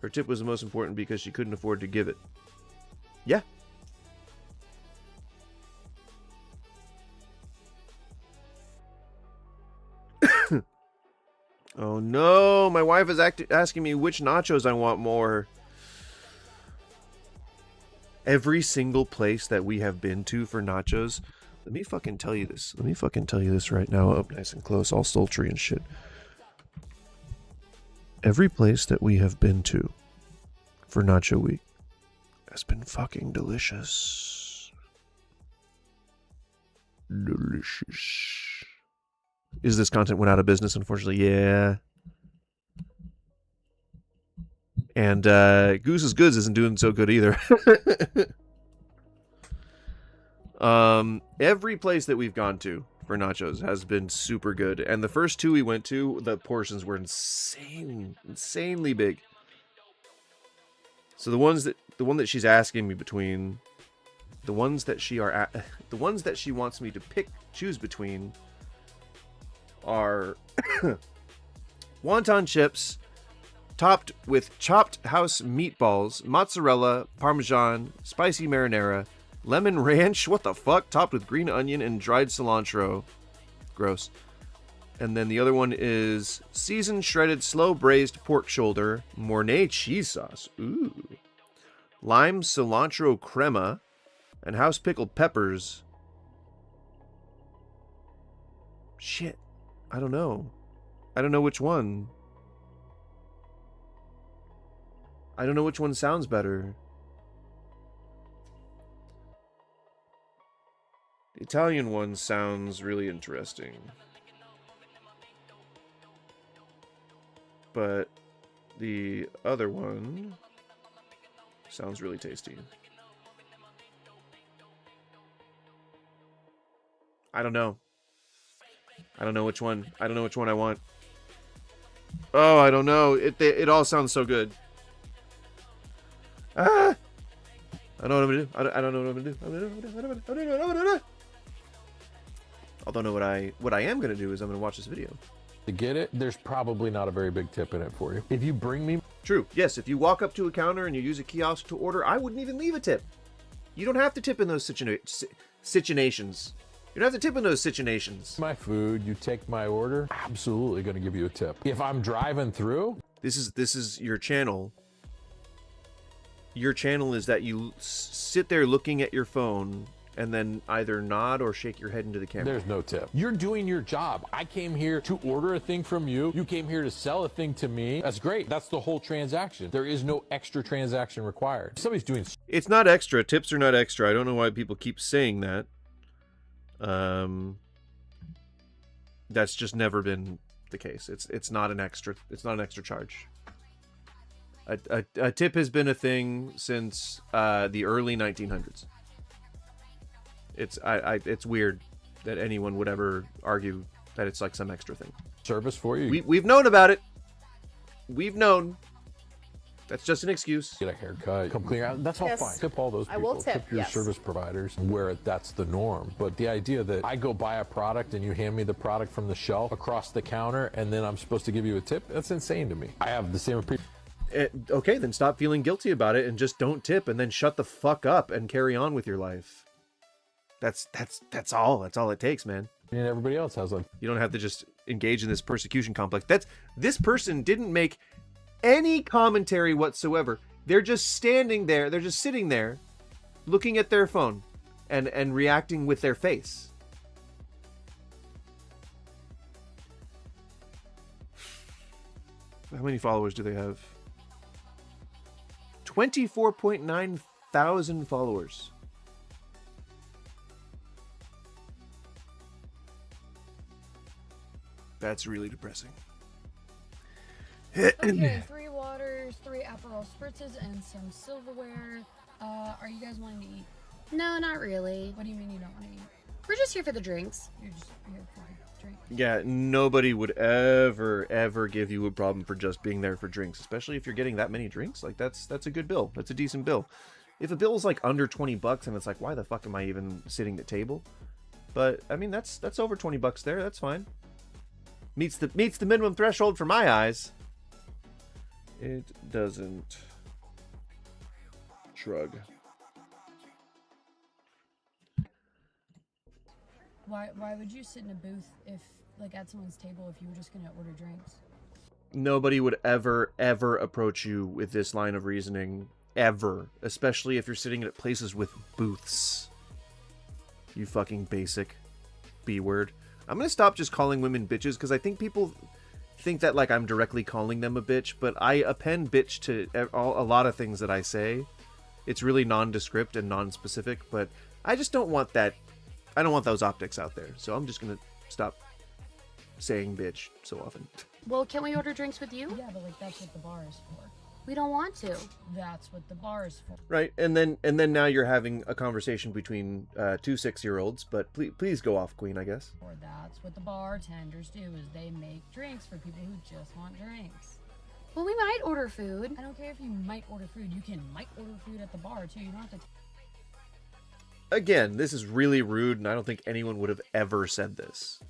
her tip was the most important because she couldn't afford to give it. Yeah. Oh no, my wife is asking me which nachos I want more. Every single place that we have been to for nachos... Let me fucking tell you this. Let me fucking tell you this right now, up nice and close, all sultry and shit. Every place that we have been to for Nacho Week has been fucking delicious. Delicious. Is this content went out of business, unfortunately? Yeah. And Goose's Goods isn't doing so good either. Every place that we've gone to for nachos has been super good, and the first two we went to, the portions were insanely big. So the one that she's asking me between, the ones that she wants me to choose between are wonton chips topped with chopped house meatballs, mozzarella, parmesan, spicy marinara, lemon ranch, what the fuck, topped with green onion and dried cilantro. Gross. And then the other one is seasoned shredded slow braised pork shoulder, Mornay cheese sauce, ooh, lime cilantro crema, and house pickled peppers. Shit, I don't know which one. I don't know which one sounds better. The Italian one sounds really interesting. But the other one sounds really tasty. I don't know. I don't know which one. I don't know which one I want. Oh, I don't know. It all sounds so good. Ah! I don't know what I'm gonna do. I don't know what I'm gonna do. I don't know what I'm gonna do. Although no, what I am going to do is I'm going to watch this video. To get it, there's probably not a very big tip in it for you. If you bring me... True. Yes, if you walk up to a counter and you use a kiosk to order, I wouldn't even leave a tip. You don't have to tip in those situations. You don't have to tip in those situations. My food, you take my order, absolutely going to give you a tip. If I'm driving through... This is your channel. Your channel is that you sit there looking at your phone and then either nod or shake your head into the camera. There's no tip. You're doing your job. I came here to order a thing from you. You came here to sell a thing to me. That's great. That's the whole transaction. There is no extra transaction required. If somebody's doing... It's not extra. Tips are not extra. I don't know why people keep saying that. That's just never been the case. It's not an extra. It's not an extra charge. A tip has been a thing since the early 1900s. It's weird that anyone would ever argue that it's like some extra thing. Service for you. We've known about it. We've known. That's just an excuse. Get a haircut, come clean out. That's all Yes. fine. Tip all those people. I will tip, your yes. service providers where that's the norm. But the idea that I go buy a product and you hand me the product from the shelf across the counter and then I'm supposed to give you a tip, that's insane to me. I have the same opinion. Okay, then stop feeling guilty about it and just don't tip and then shut the fuck up and carry on with your life. That's all. That's all it takes, man. And everybody else has one. You don't have to just engage in this persecution complex. This person didn't make any commentary whatsoever. They're just standing there. They're just sitting there looking at their phone and reacting with their face. How many followers do they have? 24.9 thousand followers. That's really depressing. Okay, 3 waters, 3 Aperol spritzes, and some silverware. Are you guys wanting to eat? No, not really. What do you mean you don't want to eat? We're just here for the drinks. You're just here for a drink. Yeah, nobody would ever give you a problem for just being there for drinks, especially if you're getting that many drinks. Like that's a good bill. That's a decent bill. If a bill is like under $20 and it's like, why the fuck am I even sitting at the table? But I mean, that's over $20 there. That's fine. Meets the minimum threshold for my eyes. It doesn't. Shrug. Why would you sit in a booth if, like, at someone's table if you were just gonna order drinks? Nobody would ever approach you with this line of reasoning. Ever. Especially if you're sitting at places with booths. You fucking basic B word. I'm gonna stop just calling women bitches because I think people think that like I'm directly calling them a bitch, but I append bitch to a lot of things that I say. It's really nondescript and non-specific, but I just don't want that. I don't want those optics out there, so I'm just gonna stop saying bitch so often. Well, can we order drinks with you? Yeah, but like that's what the bar is for. We don't want to. That's what the bar is for. Right, and then now you're having a conversation between 2 6-year-olds, but please go off, Queen, I guess. Or that's what the bartenders do, is they make drinks for people who just want drinks. Well, we might order food. I don't care if you might order food. You might order food at the bar too. You don't have to. Again, this is really rude, and I don't think anyone would have ever said this.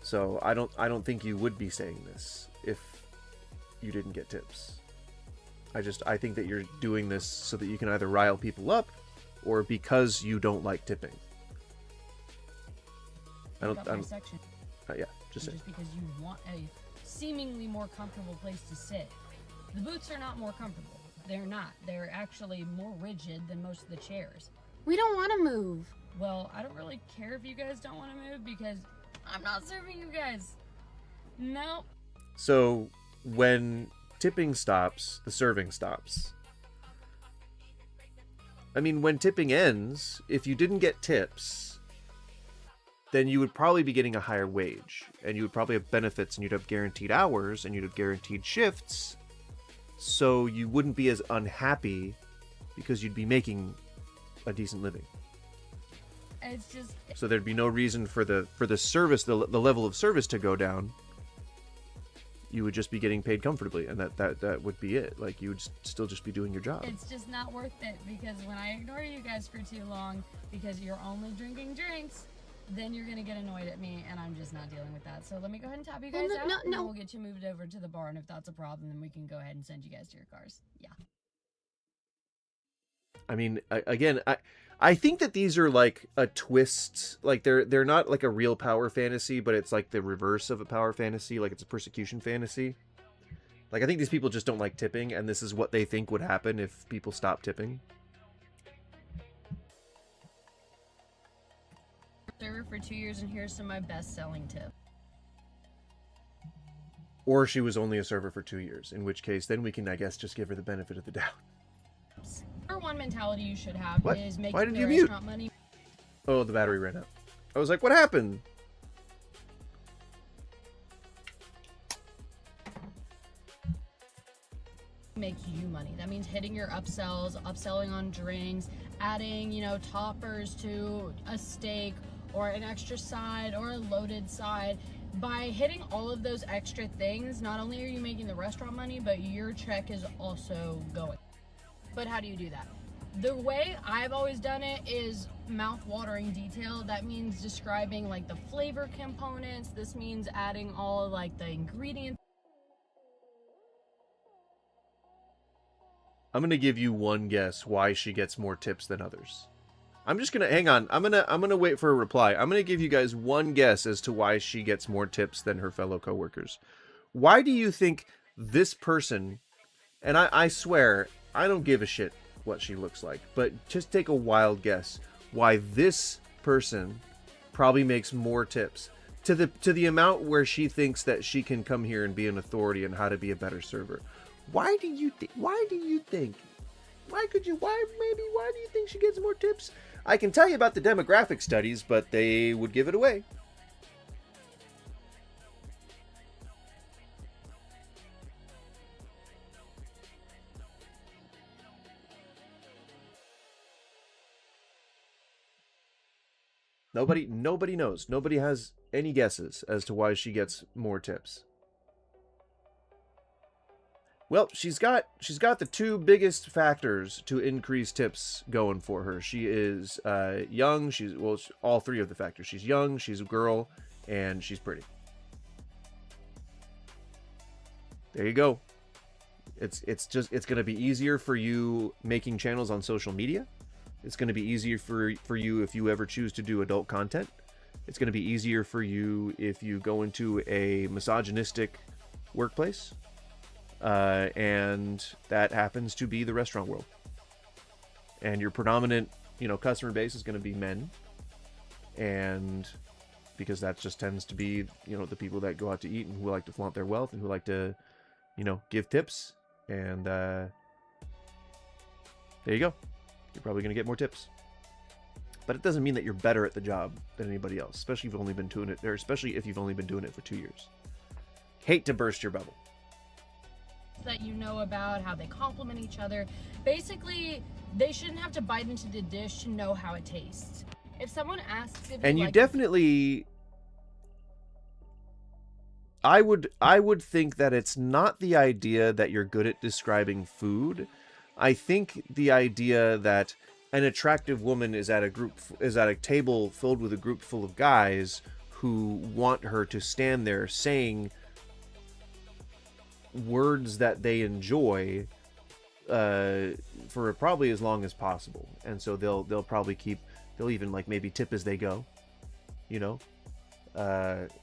So I don't think you would be saying this if you didn't get tips. I think that you're doing this so that you can either rile people up or because you don't like tipping. Yeah, just saying. Because you want a seemingly more comfortable place to sit. The booths are not more comfortable. They're not. They're actually more rigid than most of the chairs. We don't want to move. Well, I don't really care if you guys don't want to move because I'm not serving you guys. Nope. So when tipping stops, the serving stops. I mean, when tipping ends, if you didn't get tips, then you would probably be getting a higher wage, and you would probably have benefits, and you'd have guaranteed hours, and you'd have guaranteed shifts, so you wouldn't be as unhappy because you'd be making a decent living. It's just... So there'd be no reason for the service, the level of service to go down. You would just be getting paid comfortably, and that would be it. Like, you would still just be doing your job. It's just not worth it, because when I ignore you guys for too long because you're only drinking drinks, then you're gonna get annoyed at me, and I'm just not dealing with that. So let me go ahead and tap you guys out, and then we'll get you moved over to the bar, and if that's a problem, then we can go ahead and send you guys to your cars. Yeah. I mean, again, I think that these are like a twist. Like, they're not like a real power fantasy, but it's like the reverse of a power fantasy. Like, it's a persecution fantasy. Like, I think these people just don't like tipping, and this is what they think would happen if people stop tipping. Server for 2 years, and here's some of my best-selling tips. Or she was only a server for 2 years, in which case then we can, I guess, just give her the benefit of the doubt. Number one mentality you should have What? is Why making did the you mute? restaurant money. Oh, the battery ran out. I was like, what happened? Make you money. That means hitting your upsells, upselling on drinks, adding, you know, toppers to a steak or an extra side or a loaded side. By hitting all of those extra things, not only are you making the restaurant money, but your check is also going. But how do you do that? The way I've always done it is mouth-watering detail. That means describing like the flavor components. This means adding all like the ingredients. I'm gonna give you one guess why she gets more tips than others. I'm just gonna hang on. I'm gonna wait for a reply. I'm gonna give you guys one guess as to why she gets more tips than her fellow coworkers. Why do you think this person, and I swear I don't give a shit what she looks like, but just take a wild guess why this person probably makes more tips to the amount where she thinks that she can come here and be an authority on how to be a better server. Why do you think? Why do you think she gets more tips? I can tell you about the demographic studies, but they would give it away. Nobody knows. Nobody has any guesses as to why she gets more tips. Well, she's got the two biggest factors to increase tips going for her. She is young. All three of the factors. She's young, she's a girl, and she's pretty. There you go. It's going to be easier for you making channels on social media. It's going to be easier for you if you ever choose to do adult content. It's going to be easier for you if you go into a misogynistic workplace. And that happens to be the restaurant world. And your predominant, customer base is going to be men. And because that just tends to be, the people that go out to eat and who like to flaunt their wealth and who like to, give tips. And there you go. You're probably going to get more tips. But it doesn't mean that you're better at the job than anybody else, especially if you've only been doing it, or especially if you've only been doing it for 2 years. Hate to burst your bubble. That you know about, how they complement each other. Basically, they shouldn't have to bite into the dish to know how it tastes. If someone asks if and you like definitely, I would think that it's not the idea that you're good at describing food. I think the idea that an attractive woman is at a table filled with a group full of guys who want her to stand there saying words that they enjoy for probably as long as possible. And so they'll probably they'll even like maybe tip as they go,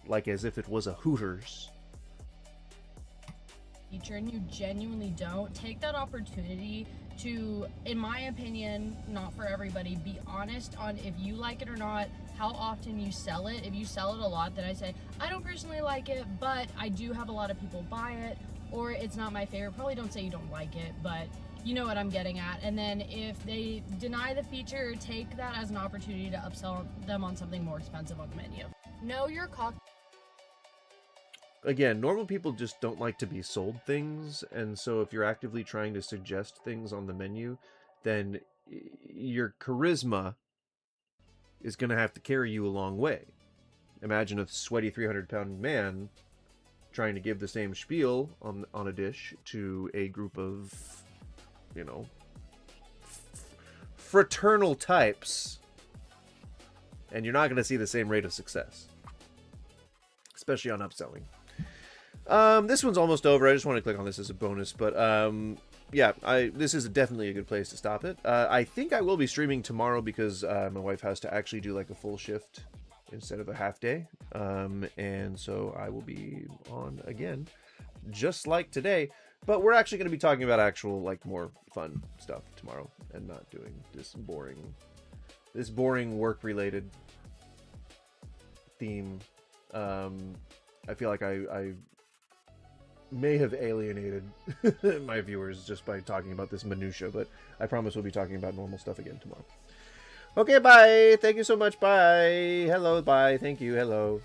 like as if it was a Hooters. Teacher, and you genuinely don't take that opportunity to, in my opinion, not for everybody, be honest on if you like it or not, how often you sell it. If you sell it a lot, then I say, I don't personally like it, but I do have a lot of people buy it, or it's not my favorite. Probably don't say you don't like it, but you know what I'm getting at. And then if they deny the feature, take that as an opportunity to upsell them on something more expensive on the menu. Know your cocktail. Again, normal people just don't like to be sold things, and so if you're actively trying to suggest things on the menu, then your charisma is going to have to carry you a long way. Imagine a sweaty 300-pound man trying to give the same spiel on a dish to a group of, you know, fraternal types, and you're not going to see the same rate of success, especially on upselling. This one's almost over. I just want to click on this as a bonus, but yeah, this is definitely a good place to stop it. I think I will be streaming tomorrow because my wife has to actually do like a full shift instead of a half day, and so I will be on again, just like today. But we're actually going to be talking about actual, like, more fun stuff tomorrow, and not doing this boring work-related theme. I feel like I may have alienated my viewers just by talking about this minutia, but I promise we'll be talking about normal stuff again tomorrow. Okay, bye. Thank you so much. Bye. Hello. Bye. Thank you. Hello.